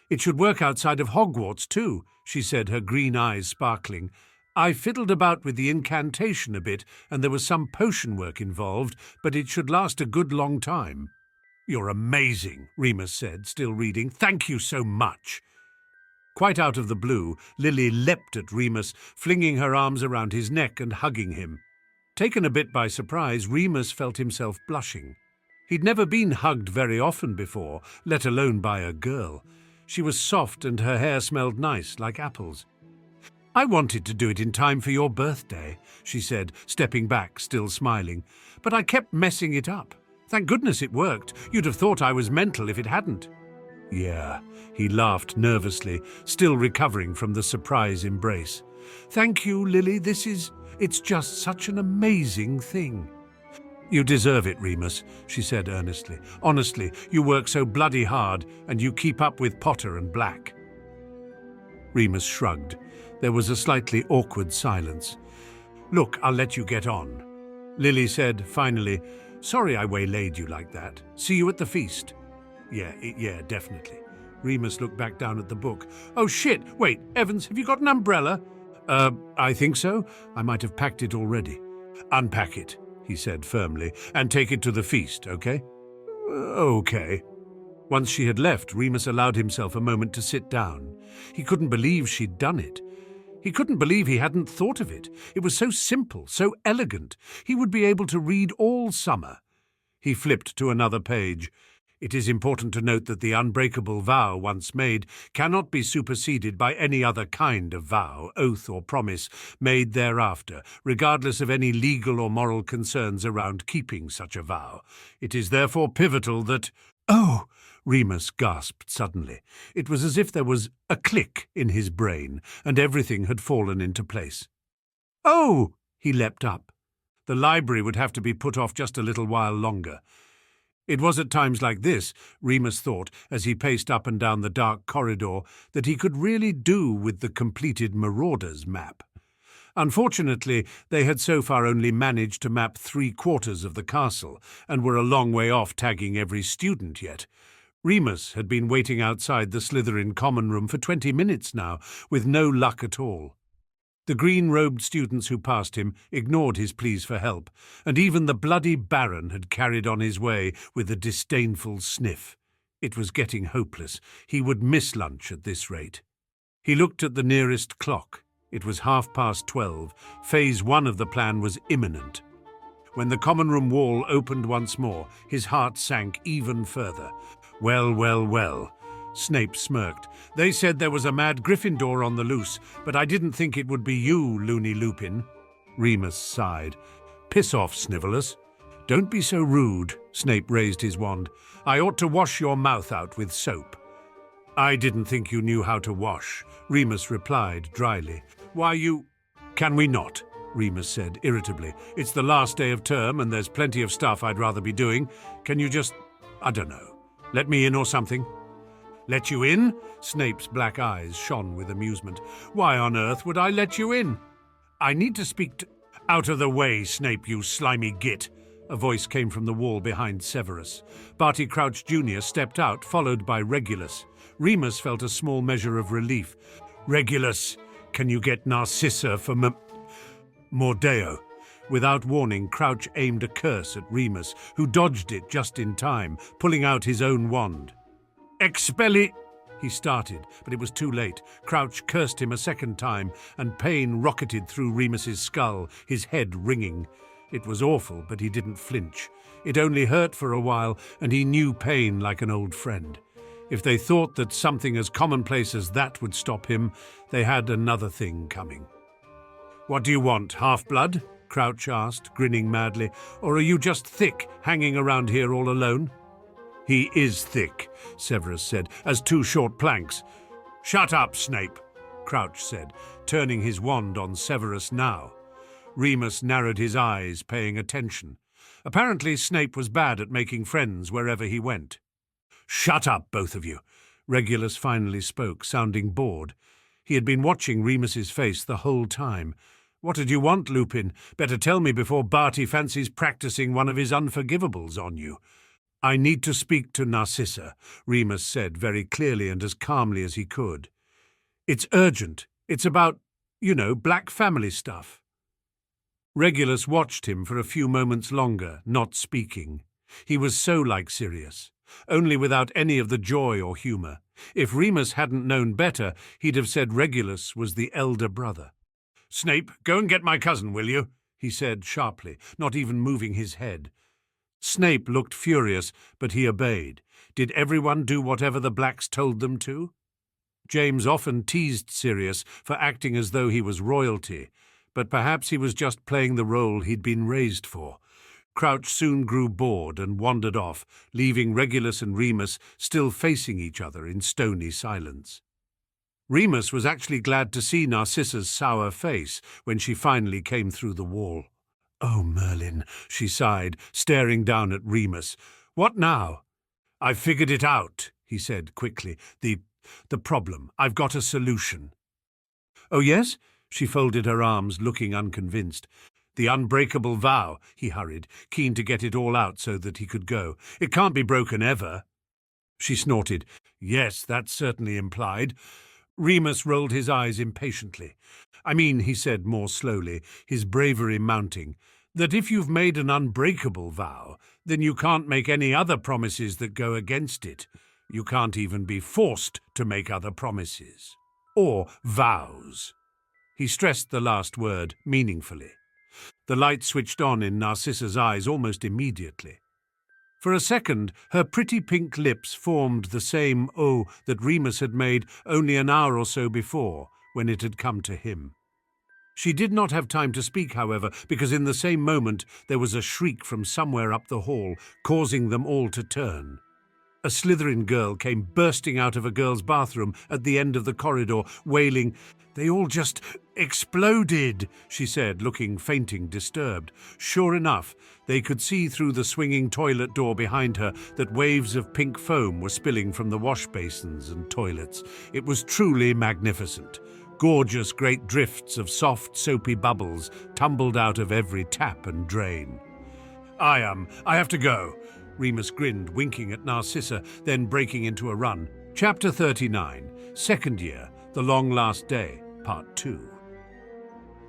[SPEAKER 1] "It should work outside of Hogwarts too," she said, her green eyes sparkling. "I fiddled about with the incantation a bit, and there was some potion work involved, but it should last a good long time." "You're amazing," Remus said, still reading. "Thank you so much." Quite out of the blue, Lily leapt at Remus, flinging her arms around his neck and hugging him. Taken a bit by surprise, Remus felt himself blushing. He'd never been hugged very often before, let alone by a girl. She was soft and her hair smelled nice, like apples. "I wanted to do it in time for your birthday," she said, stepping back, still smiling. "But I kept messing it up. Thank goodness it worked. You'd have thought I was mental if it hadn't." "Yeah," he laughed nervously, still recovering from the surprise embrace. "Thank you, Lily. It's just such an amazing thing." "You deserve it, Remus," she said earnestly. "Honestly, you work so bloody hard, and you keep up with Potter and Black." Remus shrugged. There was a slightly awkward silence. "Look, I'll let you get on." Lily said, finally, "Sorry I waylaid you like that. See you at the feast." Yeah, definitely." Remus looked back down at the book. "Oh, shit! Wait, Evans, have you got an umbrella?" I think so. I might have packed it already." "Unpack it," he said firmly, "and take it to the feast, okay?" Okay." Once she had left, Remus allowed himself a moment to sit down. He couldn't believe she'd done it. He couldn't believe he hadn't thought of it. It was so simple, so elegant. He would be able to read all summer. He flipped to another page. "It is important to note that the unbreakable vow once made cannot be superseded by any other kind of vow, oath or promise made thereafter, regardless of any legal or moral concerns around keeping such a vow. It is therefore pivotal that—" "Oh!" Remus gasped suddenly. It was as if there was a click in his brain, and everything had fallen into place. "Oh!" He leapt up. The library would have to be put off just a little while longer. It was at times like this, Remus thought, as he paced up and down the dark corridor, that he could really do with the completed Marauders map. Unfortunately, they had so far only managed to map 3/4 of the castle, and were a long way off tagging every student yet. Remus had been waiting outside the Slytherin common room for 20 minutes now, with no luck at all. The green-robed students who passed him ignored his pleas for help, and even the bloody Baron had carried on his way with a disdainful sniff. It was getting hopeless. He would miss lunch at this rate. He looked at the nearest clock. It was 12:30. Phase 1 of the plan was imminent. When the common room wall opened once more, his heart sank even further. Well. Snape smirked. "They said there was a mad Gryffindor on the loose, but I didn't think it would be you, Loony Lupin." Remus sighed. "Piss off, Snivelus." "Don't be so rude," Snape raised his wand. "I ought to wash your mouth out with soap." "I didn't think you knew how to wash," Remus replied dryly. "Why, you—" "Can we not?" Remus said irritably. "It's the last day of term and there's plenty of stuff I'd rather be doing. Can you just, I don't know, let me in or something?" "Let you in?" Snape's black eyes shone with amusement. "Why on earth would I let you in?" "I need to speak to—" "Out of the way, Snape, you slimy git!" A voice came from the wall behind Severus. Barty Crouch Jr. stepped out, followed by Regulus. Remus felt a small measure of relief. "Regulus, can you get Narcissa for Mordeo?" Without warning, Crouch aimed a curse at Remus, who dodged it just in time, pulling out his own wand. "Expelli—" He started, but it was too late. Crouch cursed him a second time, and pain rocketed through Remus's skull, his head ringing. It was awful, but he didn't flinch. It only hurt for a while, and he knew pain like an old friend. If they thought that something as commonplace as that would stop him, they had another thing coming. "What do you want, half-blood?" Crouch asked, grinning madly. "Or are you just thick, hanging around here all alone?" "He is thick," Severus said, "as 2 short planks." "Shut up, Snape," Crouch said, turning his wand on Severus now. Remus narrowed his eyes, paying attention. Apparently Snape was bad at making friends wherever he went. "Shut up, both of you," Regulus finally spoke, sounding bored. He had been watching Remus's face the whole time. "What did you want, Lupin? Better tell me before Barty fancies practicing one of his unforgivables on you." "I need to speak to Narcissa," Remus said very clearly and as calmly as he could. "It's urgent. It's about, Black family stuff." Regulus watched him for a few moments longer, not speaking. He was so like Sirius, only without any of the joy or humour. If Remus hadn't known better, he'd have said Regulus was the elder brother. "Snape, go and get my cousin, will you?" he said sharply, not even moving his head. Snape looked furious, but he obeyed. Did everyone do whatever the Blacks told them to? James often teased Sirius for acting as though he was royalty, but perhaps he was just playing the role he'd been raised for. Crouch soon grew bored and wandered off, leaving Regulus and Remus still facing each other in stony silence. Remus was actually glad to see Narcissa's sour face when she finally came through the wall. "Oh, Merlin," she sighed, staring down at Remus. "What now?" "I've figured it out," he said quickly. The problem. I've got a solution." "Oh, yes?" She folded her arms, looking unconvinced. "The unbreakable vow," he hurried, keen to get it all out so that he could go. "It can't be broken ever." She snorted. "Yes, that's certainly implied." Remus rolled his eyes impatiently. "I mean," he said more slowly, his bravery mounting, "that if you've made an unbreakable vow, then you can't make any other promises that go against it. You can't even be forced to make other promises. Or vows." He stressed the last word meaningfully. The light switched on in Narcissa's eyes almost immediately. For a second, her pretty pink lips formed the same O that Remus had made only an hour or so before, when it had come to him. She did not have time to speak, however, because in the same moment there was a shriek from somewhere up the hall, causing them all to turn. A Slytherin girl came bursting out of a girl's bathroom at the end of the corridor, wailing, "They all just exploded," she said, looking fainting, disturbed. Sure enough, they could see through the swinging toilet door behind her that waves of pink foam were spilling from the wash basins and toilets. It was truly magnificent. Gorgeous great drifts of soft, soapy bubbles tumbled out of every tap and drain. I have to go," Remus grinned, winking at Narcissa, then breaking into a run. Chapter 39, Second Year, The Long Last Day, Part 2.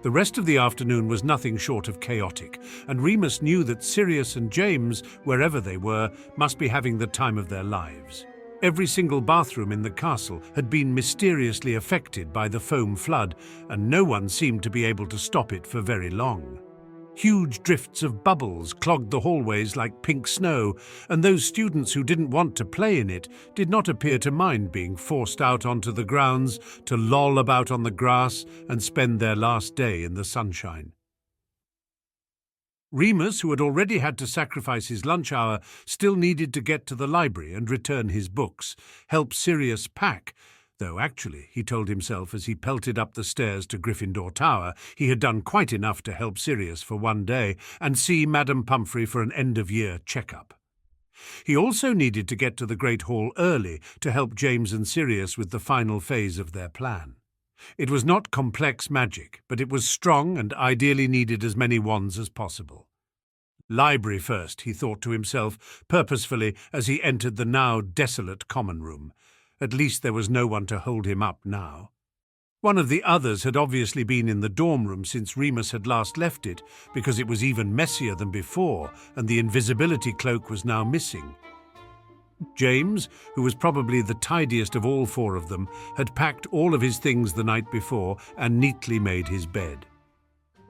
[SPEAKER 1] The rest of the afternoon was nothing short of chaotic, and Remus knew that Sirius and James, wherever they were, must be having the time of their lives. Every single bathroom in the castle had been mysteriously affected by the foam flood, and no one seemed to be able to stop it for very long. Huge drifts of bubbles clogged the hallways like pink snow, and those students who didn't want to play in it did not appear to mind being forced out onto the grounds to loll about on the grass and spend their last day in the sunshine. Remus, who had already had to sacrifice his lunch hour, still needed to get to the library and return his books, help Sirius pack, though actually, he told himself as he pelted up the stairs to Gryffindor Tower, he had done quite enough to help Sirius for one day and see Madame Pumphrey for an end-of-year check-up. He also needed to get to the Great Hall early to help James and Sirius with the final phase of their plan. It was not complex magic, but it was strong and ideally needed as many wands as possible. Library first, he thought to himself purposefully as he entered the now desolate common room. At least there was no one to hold him up now. One of the others had obviously been in the dorm room since Remus had last left it, because it was even messier than before, and the invisibility cloak was now missing. James, who was probably the tidiest of all four of them, had packed all of his things the night before and neatly made his bed.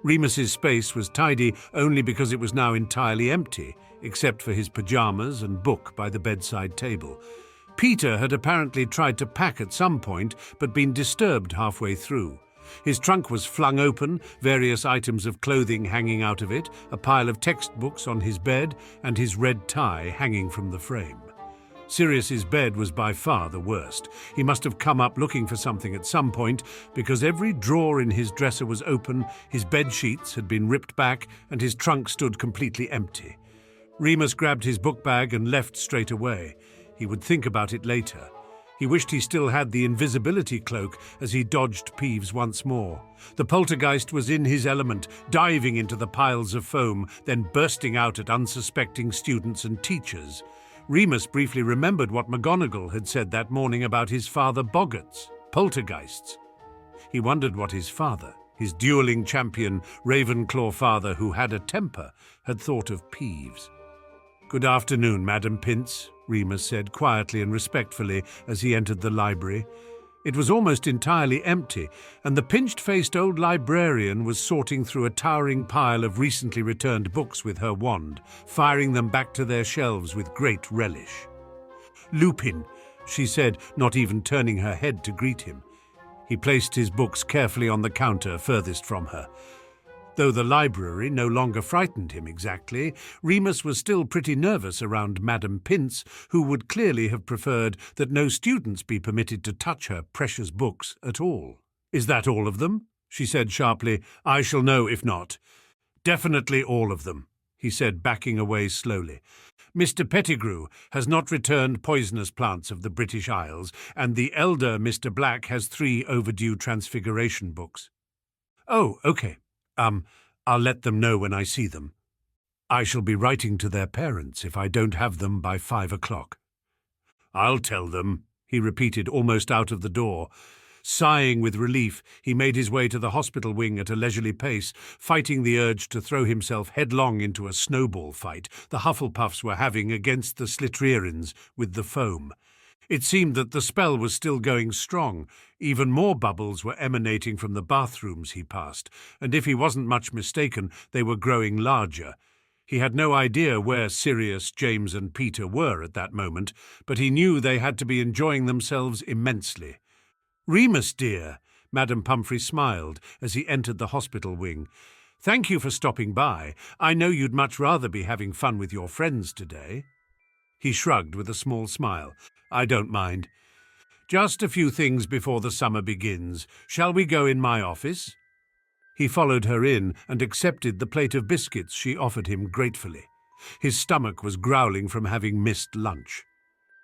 [SPEAKER 1] Remus's space was tidy only because it was now entirely empty, except for his pajamas and book by the bedside table. Peter had apparently tried to pack at some point, but been disturbed halfway through. His trunk was flung open, various items of clothing hanging out of it, a pile of textbooks on his bed, and his red tie hanging from the frame. Sirius's bed was by far the worst. He must have come up looking for something at some point, because every drawer in his dresser was open, his bed sheets had been ripped back, and his trunk stood completely empty. Remus grabbed his book bag and left straight away. He would think about it later. He wished he still had the invisibility cloak as he dodged Peeves once more. The poltergeist was in his element, diving into the piles of foam, then bursting out at unsuspecting students and teachers. Remus briefly remembered what McGonagall had said that morning about his father Boggarts, poltergeists. He wondered what his father, his dueling champion Ravenclaw father who had a temper, had thought of Peeves. "Good afternoon, Madam Pince," Remus said quietly and respectfully as he entered the library. It was almost entirely empty, and the pinched-faced old librarian was sorting through a towering pile of recently returned books with her wand, firing them back to their shelves with great relish. "Lupin," she said, not even turning her head to greet him. He placed his books carefully on the counter furthest from her. Though the library no longer frightened him exactly, Remus was still pretty nervous around Madam Pince, who would clearly have preferred that no students be permitted to touch her precious books at all. "Is that all of them?" she said sharply. "I shall know if not." "Definitely all of them," he said, backing away slowly. "Mr. Pettigrew has not returned poisonous plants of the British Isles, and the elder Mr. Black has 3 overdue Transfiguration books." "Oh, okay. I'll let them know when I see them. I shall be writing to their parents if I don't have them by 5 o'clock. "I'll tell them," he repeated, almost out of the door. Sighing with relief, he made his way to the hospital wing at a leisurely pace, fighting the urge to throw himself headlong into a snowball fight the Hufflepuffs were having against the Slytherins with the foam. It seemed that the spell was still going strong. Even more bubbles were emanating from the bathrooms he passed, and if he wasn't much mistaken, they were growing larger. He had no idea where Sirius, James and Peter were at that moment, but he knew they had to be enjoying themselves immensely. "Remus, dear," Madame Pomfrey smiled as he entered the hospital wing. "Thank you for stopping by. I know you'd much rather be having fun with your friends today." He shrugged with a small smile. "I don't mind. Just a few things before the summer begins. Shall we go in my office?" He followed her in and accepted the plate of biscuits she offered him gratefully. His stomach was growling from having missed lunch.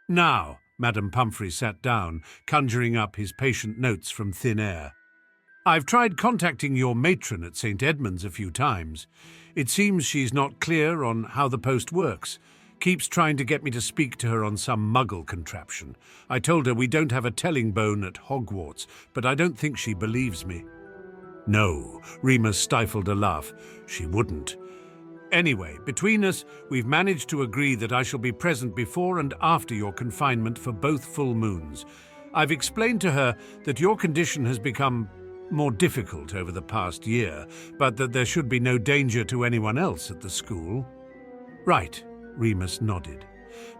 [SPEAKER 1] "Now," Madame Pomfrey sat down, conjuring up his patient notes from thin air. "I've tried contacting your matron at St. Edmund's a few times. It seems she's not clear on how the post works. Keeps trying to get me to speak to her on some muggle contraption. I told her we don't have a telling bone at Hogwarts, but I don't think she believes me." "No," Remus stifled a laugh. "She wouldn't. Anyway, between us, we've managed to agree that I shall be present before and after your confinement for both full moons. I've explained to her that your condition has become more difficult over the past year, but that there should be no danger to anyone else at the school." "Right," Remus nodded.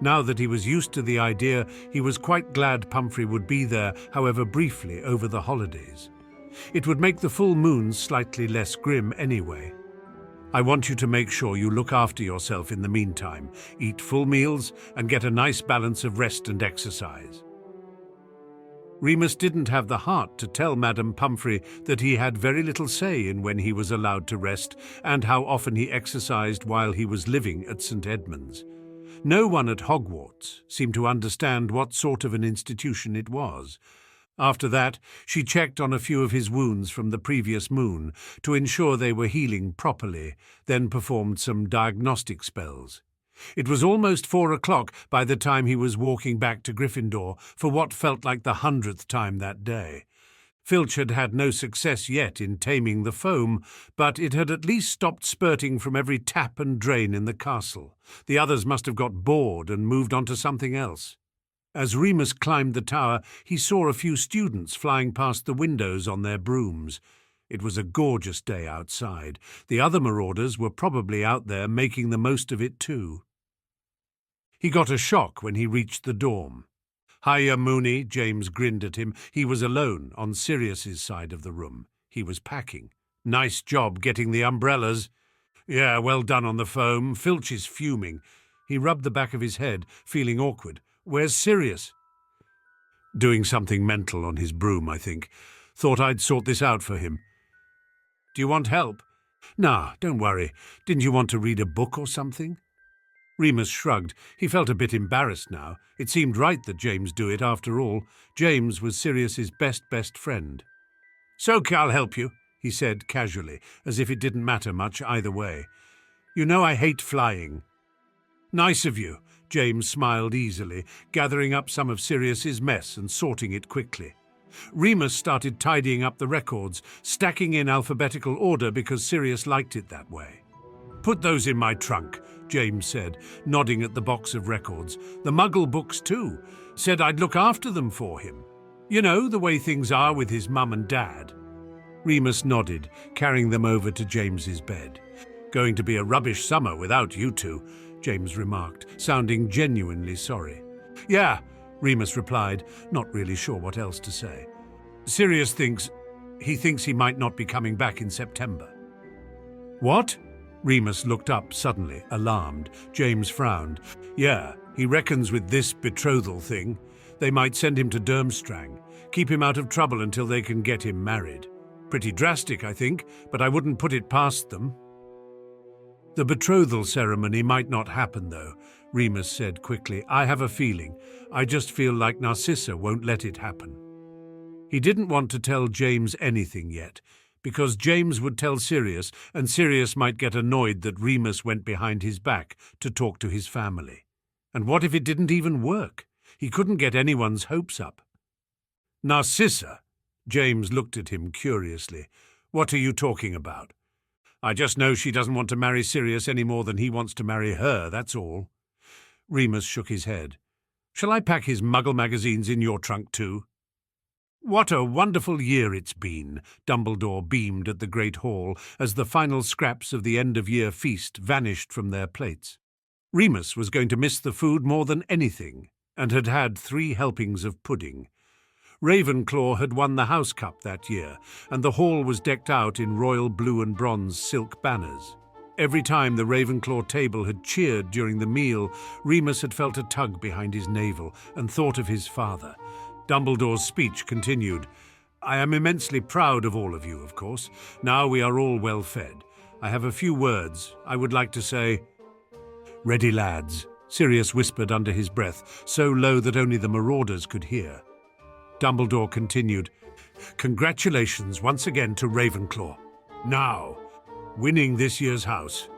[SPEAKER 1] Now that he was used to the idea, he was quite glad Pomfrey would be there, however briefly, over the holidays. It would make the full moons slightly less grim anyway. "I want you to make sure you look after yourself in the meantime, eat full meals, and get a nice balance of rest and exercise." Remus didn't have the heart to tell Madame Pomfrey that he had very little say in when he was allowed to rest and how often he exercised while he was living at St. Edmund's. No one at Hogwarts seemed to understand what sort of an institution it was. After that, she checked on a few of his wounds from the previous moon to ensure they were healing properly, then performed some diagnostic spells. It was almost 4 o'clock by the time he was walking back to Gryffindor for what felt like the 100th time that day. Filch had had no success yet in taming the foam, but it had at least stopped spurting from every tap and drain in the castle. The others must have got bored and moved on to something else. As Remus climbed the tower, he saw a few students flying past the windows on their brooms. It was a gorgeous day outside. The other Marauders were probably out there making the most of it too. He got a shock when he reached the dorm. "Hiya, Moony," James grinned at him. He was alone, on Sirius's side of the room. He was packing. "Nice job getting the umbrellas." "Yeah, well done on the foam. Filch is fuming." He rubbed the back of his head, feeling awkward. "Where's Sirius?" "Doing something mental on his broom, I think. Thought I'd sort this out for him." "Do you want help?" "Nah, don't worry. Didn't you want to read a book or something?" Remus shrugged. He felt a bit embarrassed now. It seemed right that James do it after all. James was Sirius's best friend. "So I'll help you," he said casually, as if it didn't matter much either way. "You know I hate flying." "Nice of you," James smiled easily, gathering up some of Sirius's mess and sorting it quickly. Remus started tidying up the records, stacking in alphabetical order because Sirius liked it that way. "Put those in my trunk," James said, nodding at the box of records. "The Muggle books too. Said I'd look after them for him. You know, the way things are with his mum and dad." Remus nodded, carrying them over to James's bed. "Going to be a rubbish summer without you two," James remarked, sounding genuinely sorry. "Yeah," Remus replied, not really sure what else to say. "Sirius thinks he might not be coming back in September." "What?" Remus looked up suddenly, alarmed. James frowned. "Yeah, he reckons with this betrothal thing, they might send him to Durmstrang, keep him out of trouble until they can get him married. Pretty drastic, I think, but I wouldn't put it past them." "The betrothal ceremony might not happen, though," Remus said quickly. "I have a feeling. I just feel like Narcissa won't let it happen." He didn't want to tell James anything yet, because James would tell Sirius, and Sirius might get annoyed that Remus went behind his back to talk to his family. And what if it didn't even work? He couldn't get anyone's hopes up. "Narcissa?" James looked at him curiously. "What are you talking about?" "I just know she doesn't want to marry Sirius any more than he wants to marry her, that's all." Remus shook his head. "Shall I pack his Muggle magazines in your trunk too?" "What a wonderful year it's been," Dumbledore beamed at the Great Hall as the final scraps of the end-of-year feast vanished from their plates. Remus was going to miss the food more than anything, and had had 3 helpings of pudding. Ravenclaw had won the House Cup that year, and the hall was decked out in royal blue and bronze silk banners. Every time the Ravenclaw table had cheered during the meal, Remus had felt a tug behind his navel and thought of his father. Dumbledore's speech continued. "I am immensely proud of all of you, of course. Now we are all well fed. I have a few words I would like to say." "Ready, lads," Sirius whispered under his breath, so low that only the Marauders could hear. Dumbledore continued. "Congratulations once again to Ravenclaw. Now, winning this year's house."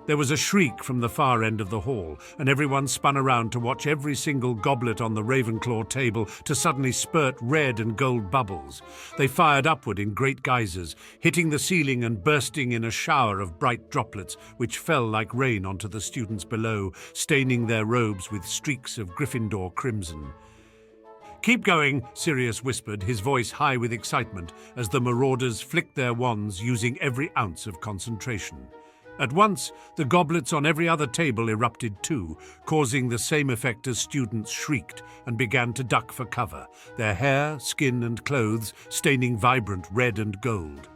[SPEAKER 1] There was a shriek from the far end of the hall, and everyone spun around to watch every single goblet on the Ravenclaw table to suddenly spurt red and gold bubbles. They fired upward in great geysers, hitting the ceiling and bursting in a shower of bright droplets, which fell like rain onto the students below, staining their robes with streaks of Gryffindor crimson. "Keep going," Sirius whispered, his voice high with excitement, as the Marauders flicked their wands using every ounce of concentration. At once, the goblets on every other table erupted too, causing the same effect as students shrieked and began to duck for cover, their hair, skin and clothes staining vibrant red and gold.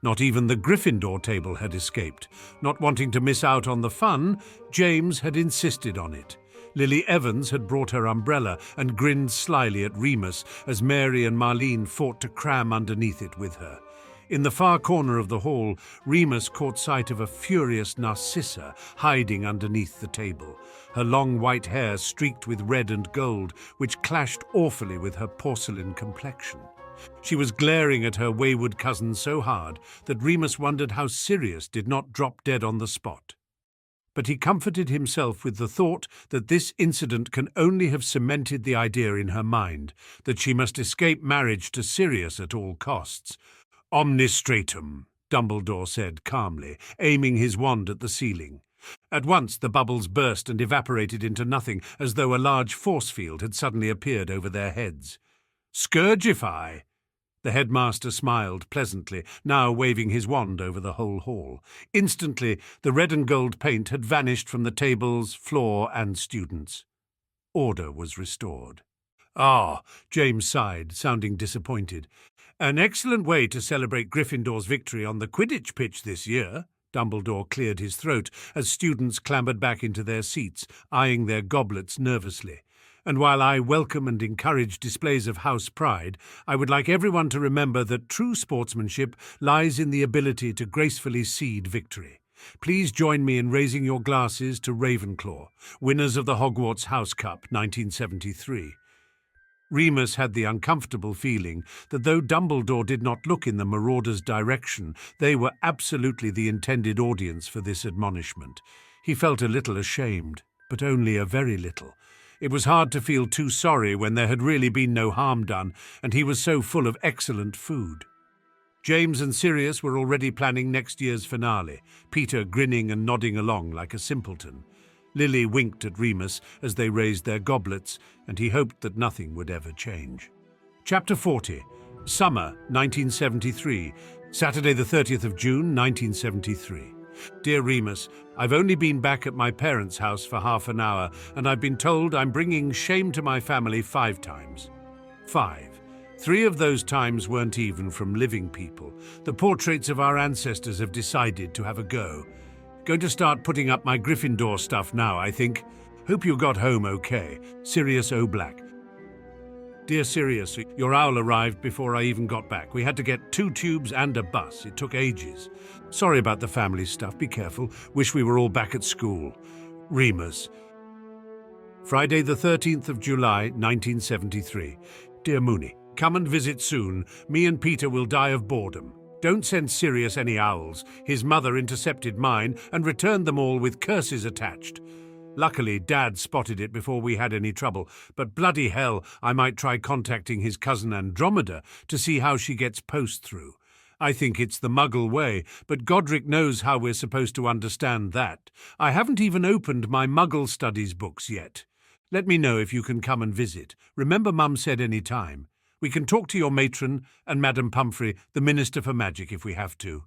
[SPEAKER 1] Not even the Gryffindor table had escaped. Not wanting to miss out on the fun, James had insisted on it. Lily Evans had brought her umbrella and grinned slyly at Remus as Mary and Marlene fought to cram underneath it with her. In the far corner of the hall, Remus caught sight of a furious Narcissa hiding underneath the table, her long white hair streaked with red and gold, which clashed awfully with her porcelain complexion. She was glaring at her wayward cousin so hard that Remus wondered how Sirius did not drop dead on the spot. But he comforted himself with the thought that this incident can only have cemented the idea in her mind that she must escape marriage to Sirius at all costs. "Omnistratum," Dumbledore said calmly, aiming his wand at the ceiling. At once the bubbles burst and evaporated into nothing, as though a large force field had suddenly appeared over their heads. "Scourgify!" The headmaster smiled pleasantly, now waving his wand over the whole hall. Instantly, the red and gold paint had vanished from the tables, floor, and students. Order was restored. "Ah," James sighed, sounding disappointed. "An excellent way to celebrate Gryffindor's victory on the Quidditch pitch this year." Dumbledore cleared his throat as students clambered back into their seats, eyeing their goblets nervously. "And while I welcome and encourage displays of house pride, I would like everyone to remember that true sportsmanship lies in the ability to gracefully cede victory. Please join me in raising your glasses to Ravenclaw, winners of the Hogwarts House Cup 1973. Remus had the uncomfortable feeling that though Dumbledore did not look in the Marauders' direction, they were absolutely the intended audience for this admonishment. He felt a little ashamed, but only a very little. It was hard to feel too sorry when there had really been no harm done, and he was so full of excellent food. James and Sirius were already planning next year's finale, Peter grinning and nodding along like a simpleton. Lily winked at Remus as they raised their goblets, and he hoped that nothing would ever change. Chapter 40. Summer, 1973. Saturday the 30th of June, 1973. Dear Remus, I've only been back at my parents' house for half an hour, and I've been told I'm bringing shame to my family 5 times. 5. 3 of those times weren't even from living people. The portraits of our ancestors have decided to have a go. Going to start putting up my Gryffindor stuff now, I think. Hope you got home okay. Sirius Black. Dear Sirius, your owl arrived before I even got back. We had to get 2 tubes and a bus. It took ages. Sorry about the family stuff. Be careful. Wish we were all back at school. Remus. Friday the 13th of July, 1973. Dear Mooney, come and visit soon. Me and Peter will die of boredom. Don't send Sirius any owls. His mother intercepted mine and returned them all with curses attached. Luckily, Dad spotted it before we had any trouble, but bloody hell, I might try contacting his cousin Andromeda to see how she gets post through. I think it's the Muggle way, but Godric knows how we're supposed to understand that. I haven't even opened my Muggle studies books yet. Let me know if you can come and visit. Remember Mum said any time. We can talk to your matron and Madam Pumphrey, the Minister for Magic, if we have to.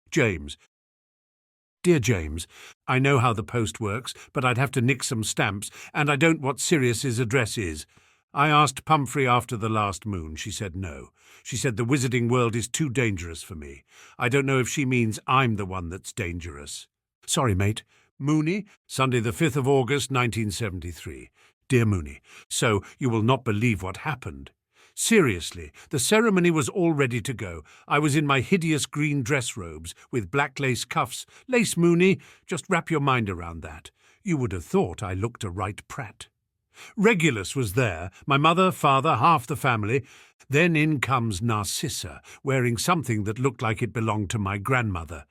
[SPEAKER 1] James. Dear James, I know how the post works, but I'd have to nick some stamps, and I don't know what Sirius's address is. I asked Pumphrey after the last moon. She said no. She said the wizarding world is too dangerous for me. I don't know if she means I'm the one that's dangerous. Sorry, mate. Mooney, Sunday the 5th of August, 1973. Dear Mooney, so you will not believe what happened. Seriously, the ceremony was all ready to go. I was in my hideous green dress robes with black lace cuffs. Lace, Mooney, just wrap your mind around that. You would have thought I looked a right prat. Regulus was there, my mother, father, half the family. Then in comes Narcissa, wearing something that looked like it belonged to my grandmother.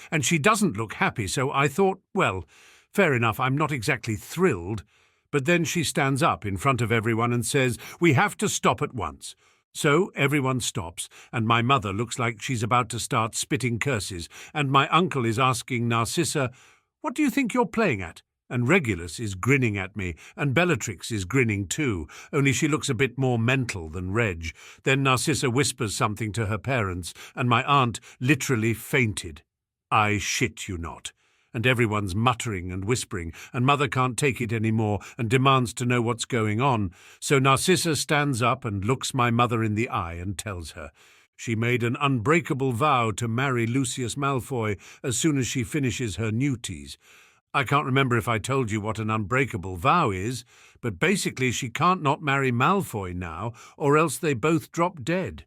[SPEAKER 1] And she doesn't look happy, so I thought, well, fair enough, I'm not exactly thrilled. But then she stands up in front of everyone and says, we have to stop at once. So everyone stops, and my mother looks like she's about to start spitting curses, and my uncle is asking Narcissa, what do you think you're playing at? And Regulus is grinning at me, and Bellatrix is grinning too, only she looks a bit more mental than Reg. Then Narcissa whispers something to her parents, and my aunt literally fainted. I shit you not. And everyone's muttering and whispering, and Mother can't take it any more and demands to know what's going on. So Narcissa stands up and looks my mother in the eye and tells her she made an unbreakable vow to marry Lucius Malfoy as soon as she finishes her newties. I can't remember if I told you what an unbreakable vow is, but basically she can't not marry Malfoy now, or else they both drop dead.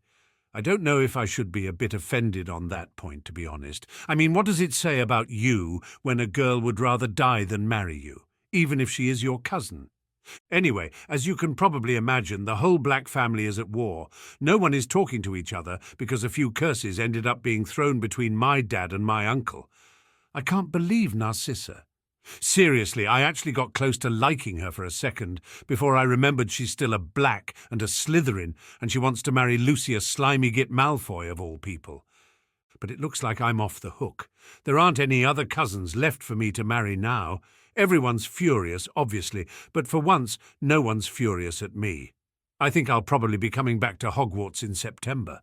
[SPEAKER 1] I don't know if I should be a bit offended on that point, to be honest. I mean, what does it say about you when a girl would rather die than marry you, even if she is your cousin? Anyway, as you can probably imagine, the whole Black family is at war. No one is talking to each other because a few curses ended up being thrown between my dad and my uncle. I can't believe Narcissa. Seriously, I actually got close to liking her for a second before I remembered she's still a Black and a Slytherin, and she wants to marry Lucius Slimy-Git Malfoy of all people. But it looks like I'm off the hook. There aren't any other cousins left for me to marry now. Everyone's furious, obviously, but for once no one's furious at me. I think I'll probably be coming back to Hogwarts in September.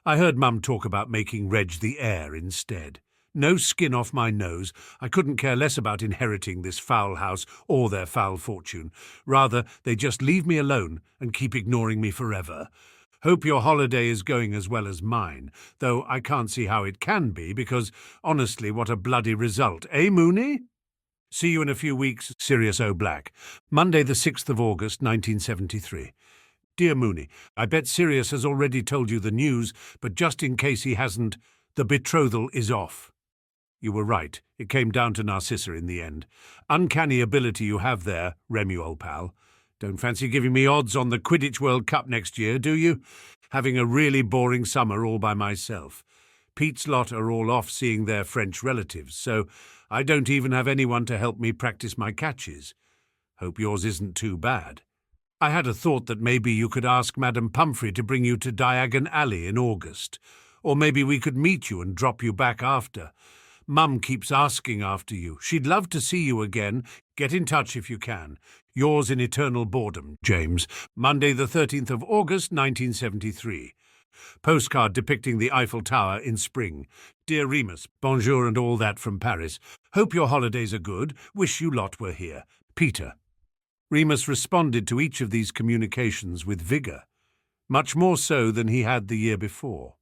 [SPEAKER 1] I heard Mum talk about making Reg the heir instead. No skin off my nose. I couldn't care less about inheriting this foul house or their foul fortune. Rather, they just leave me alone and keep ignoring me forever. Hope your holiday is going as well as mine, though I can't see how it can be because, honestly, what a bloody result. Eh, Mooney? See you in a few weeks, Sirius Black. Monday the 6th of August, 1973. Dear Mooney, I bet Sirius has already told you the news, but just in case he hasn't, the betrothal is off. You were right. It came down to Narcissa in the end. Uncanny ability you have there, Remu, old pal. Don't fancy giving me odds on the Quidditch World Cup next year, do you? Having a really boring summer all by myself. Pete's lot are all off seeing their French relatives, so I don't even have anyone to help me practice my catches. Hope yours isn't too bad. I had a thought that maybe you could ask Madame Pumphrey to bring you to Diagon Alley in August. Or maybe we could meet you and drop you back after. Mum keeps asking after you. She'd love to see you again. Get in touch if you can. Yours in eternal boredom, James. Monday the 13th of August, 1973. Postcard depicting the Eiffel Tower in spring. Dear Remus, bonjour and all that from Paris. Hope your holidays are good. Wish you lot were here. Peter. Remus responded to each of these communications with vigour, much more so than he had the year before.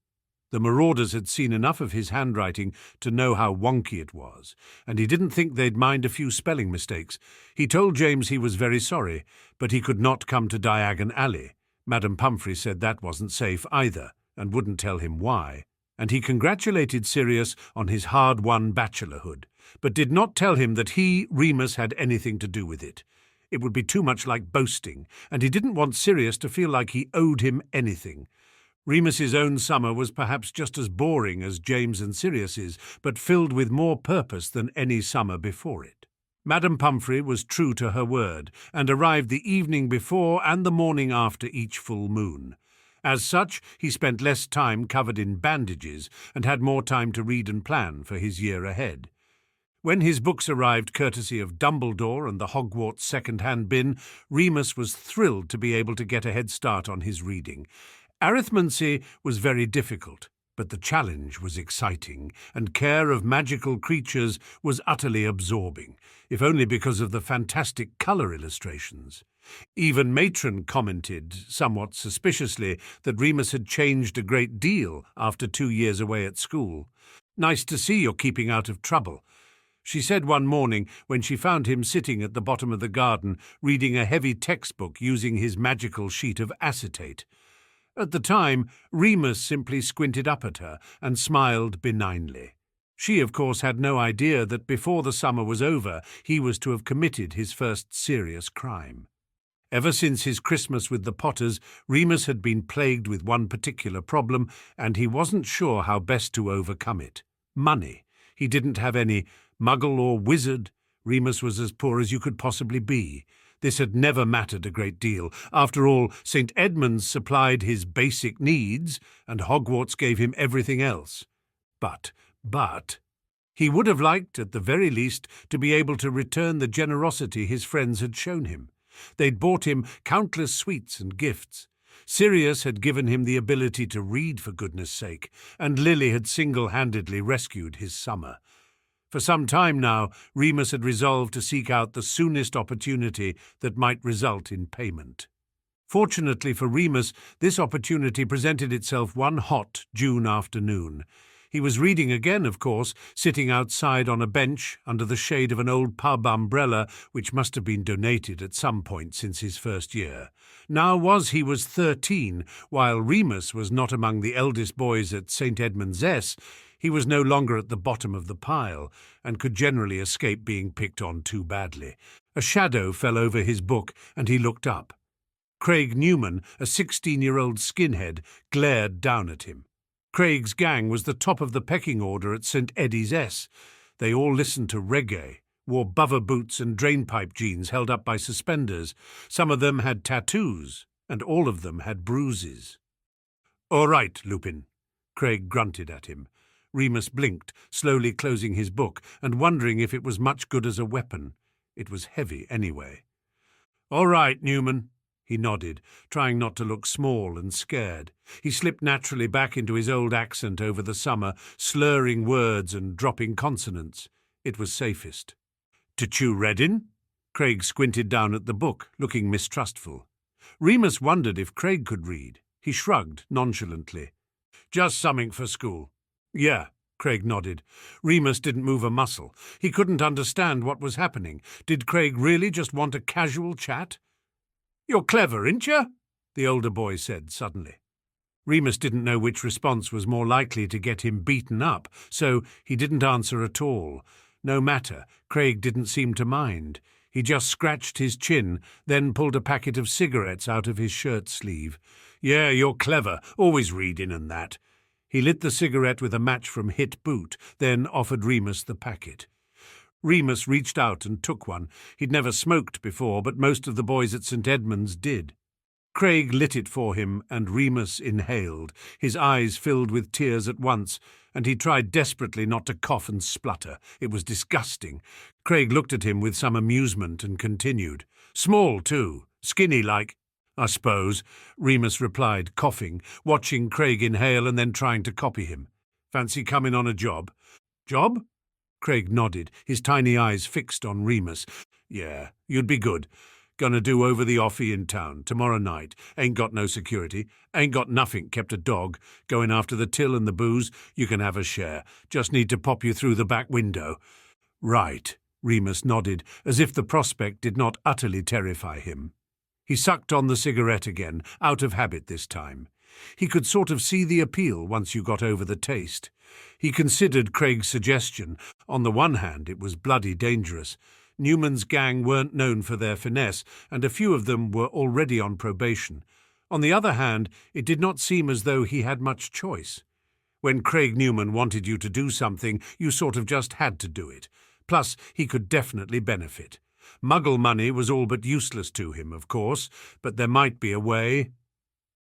[SPEAKER 1] The Marauders had seen enough of his handwriting to know how wonky it was, and he didn't think they'd mind a few spelling mistakes. He told James he was very sorry, but he could not come to Diagon Alley. Madame Pumphrey said that wasn't safe either, and wouldn't tell him why. And he congratulated Sirius on his hard-won bachelorhood, but did not tell him that he, Remus, had anything to do with it. It would be too much like boasting, and he didn't want Sirius to feel like he owed him anything. Remus's own summer was perhaps just as boring as James and Sirius's, but filled with more purpose than any summer before it. Madame Pumphrey was true to her word, and arrived the evening before and the morning after each full moon. As such, he spent less time covered in bandages and had more time to read and plan for his year ahead. When his books arrived courtesy of Dumbledore and the Hogwarts second-hand bin, Remus was thrilled to be able to get a head start on his reading. Arithmancy was very difficult, but the challenge was exciting, and care of magical creatures was utterly absorbing, if only because of the fantastic colour illustrations. Even Matron commented, somewhat suspiciously, that Remus had changed a great deal after 2 years away at school. "Nice to see you're keeping out of trouble," she said one morning when she found him sitting at the bottom of the garden reading a heavy textbook using his magical sheet of acetate. At the time, Remus simply squinted up at her and smiled benignly. She, of course, had no idea that before the summer was over, he was to have committed his first serious crime. Ever since his Christmas with the Potters, Remus had been plagued with one particular problem, and he wasn't sure how best to overcome it. Money. He didn't have any. Muggle or wizard, Remus was as poor as you could possibly be. This had never mattered a great deal. After all, St. Edmund's supplied his basic needs, and Hogwarts gave him everything else. But, he would have liked, at the very least, to be able to return the generosity his friends had shown him. They'd bought him countless sweets and gifts. Sirius had given him the ability to read, for goodness sake, and Lily had single-handedly rescued his summer. For some time now, Remus had resolved to seek out the soonest opportunity that might result in payment. Fortunately for Remus, this opportunity presented itself one hot June afternoon. He was reading again, of course, sitting outside on a bench under the shade of an old pub umbrella which must have been donated at some point since his first year. Now he was 13, while Remus was not among the eldest boys at St. Edmund's S. He was no longer at the bottom of the pile, and could generally escape being picked on too badly. A shadow fell over his book, and he looked up. Craig Newman, a 16-year-old skinhead, glared down at him. Craig's gang was the top of the pecking order at St. Eddie's S. They all listened to reggae, wore buffer boots and drainpipe jeans held up by suspenders. Some of them had tattoos, and all of them had bruises. "All right, Lupin," Craig grunted at him. Remus blinked, slowly closing his book and wondering if it was much good as a weapon. It was heavy anyway. "All right, Newman," he nodded, trying not to look small and scared. He slipped naturally back into his old accent over the summer, slurring words and dropping consonants. It was safest. "To chew Reddin?" Craig squinted down at the book, looking mistrustful. Remus wondered if Craig could read. He shrugged nonchalantly. "Just something for school." "Yeah," Craig nodded. Remus didn't move a muscle. He couldn't understand what was happening. Did Craig really just want a casual chat? "You're clever, ain't you?" the older boy said suddenly. Remus didn't know which response was more likely to get him beaten up, so he didn't answer at all. No matter, Craig didn't seem to mind. He just scratched his chin, then pulled a packet of cigarettes out of his shirt sleeve. "Yeah, you're clever, always reading and that." He lit the cigarette with a match from Hit Boot, then offered Remus the packet. Remus reached out and took one. He'd never smoked before, but most of the boys at St. Edmund's did. Craig lit it for him, and Remus inhaled. His eyes filled with tears at once, and he tried desperately not to cough and splutter. It was disgusting. Craig looked at him with some amusement and continued. "Small, too. Skinny like." "I suppose," Remus replied, coughing, watching Craig inhale and then trying to copy him. "Fancy coming on a job?" "Job?" Craig nodded, his tiny eyes fixed on Remus. "Yeah, you'd be good. Gonna do over the offie in town, tomorrow night. Ain't got no security. Ain't got nothing, kept a dog. Going after the till and the booze, you can have a share. Just need to pop you through the back window." "Right," Remus nodded, as if the prospect did not utterly terrify him. He sucked on the cigarette again, out of habit this time. He could sort of see the appeal once you got over the taste. He considered Craig's suggestion. On the one hand, it was bloody dangerous. Newman's gang weren't known for their finesse, and a few of them were already on probation. On the other hand, it did not seem as though he had much choice. When Craig Newman wanted you to do something, you sort of just had to do it. Plus, he could definitely benefit. Muggle money was all but useless to him, of course, but there might be a way.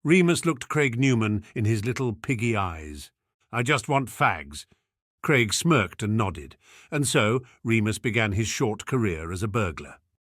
[SPEAKER 1] Remus looked Craig Newman in his little piggy eyes. "I just want fags." Craig smirked and nodded, and so Remus began his short career as a burglar.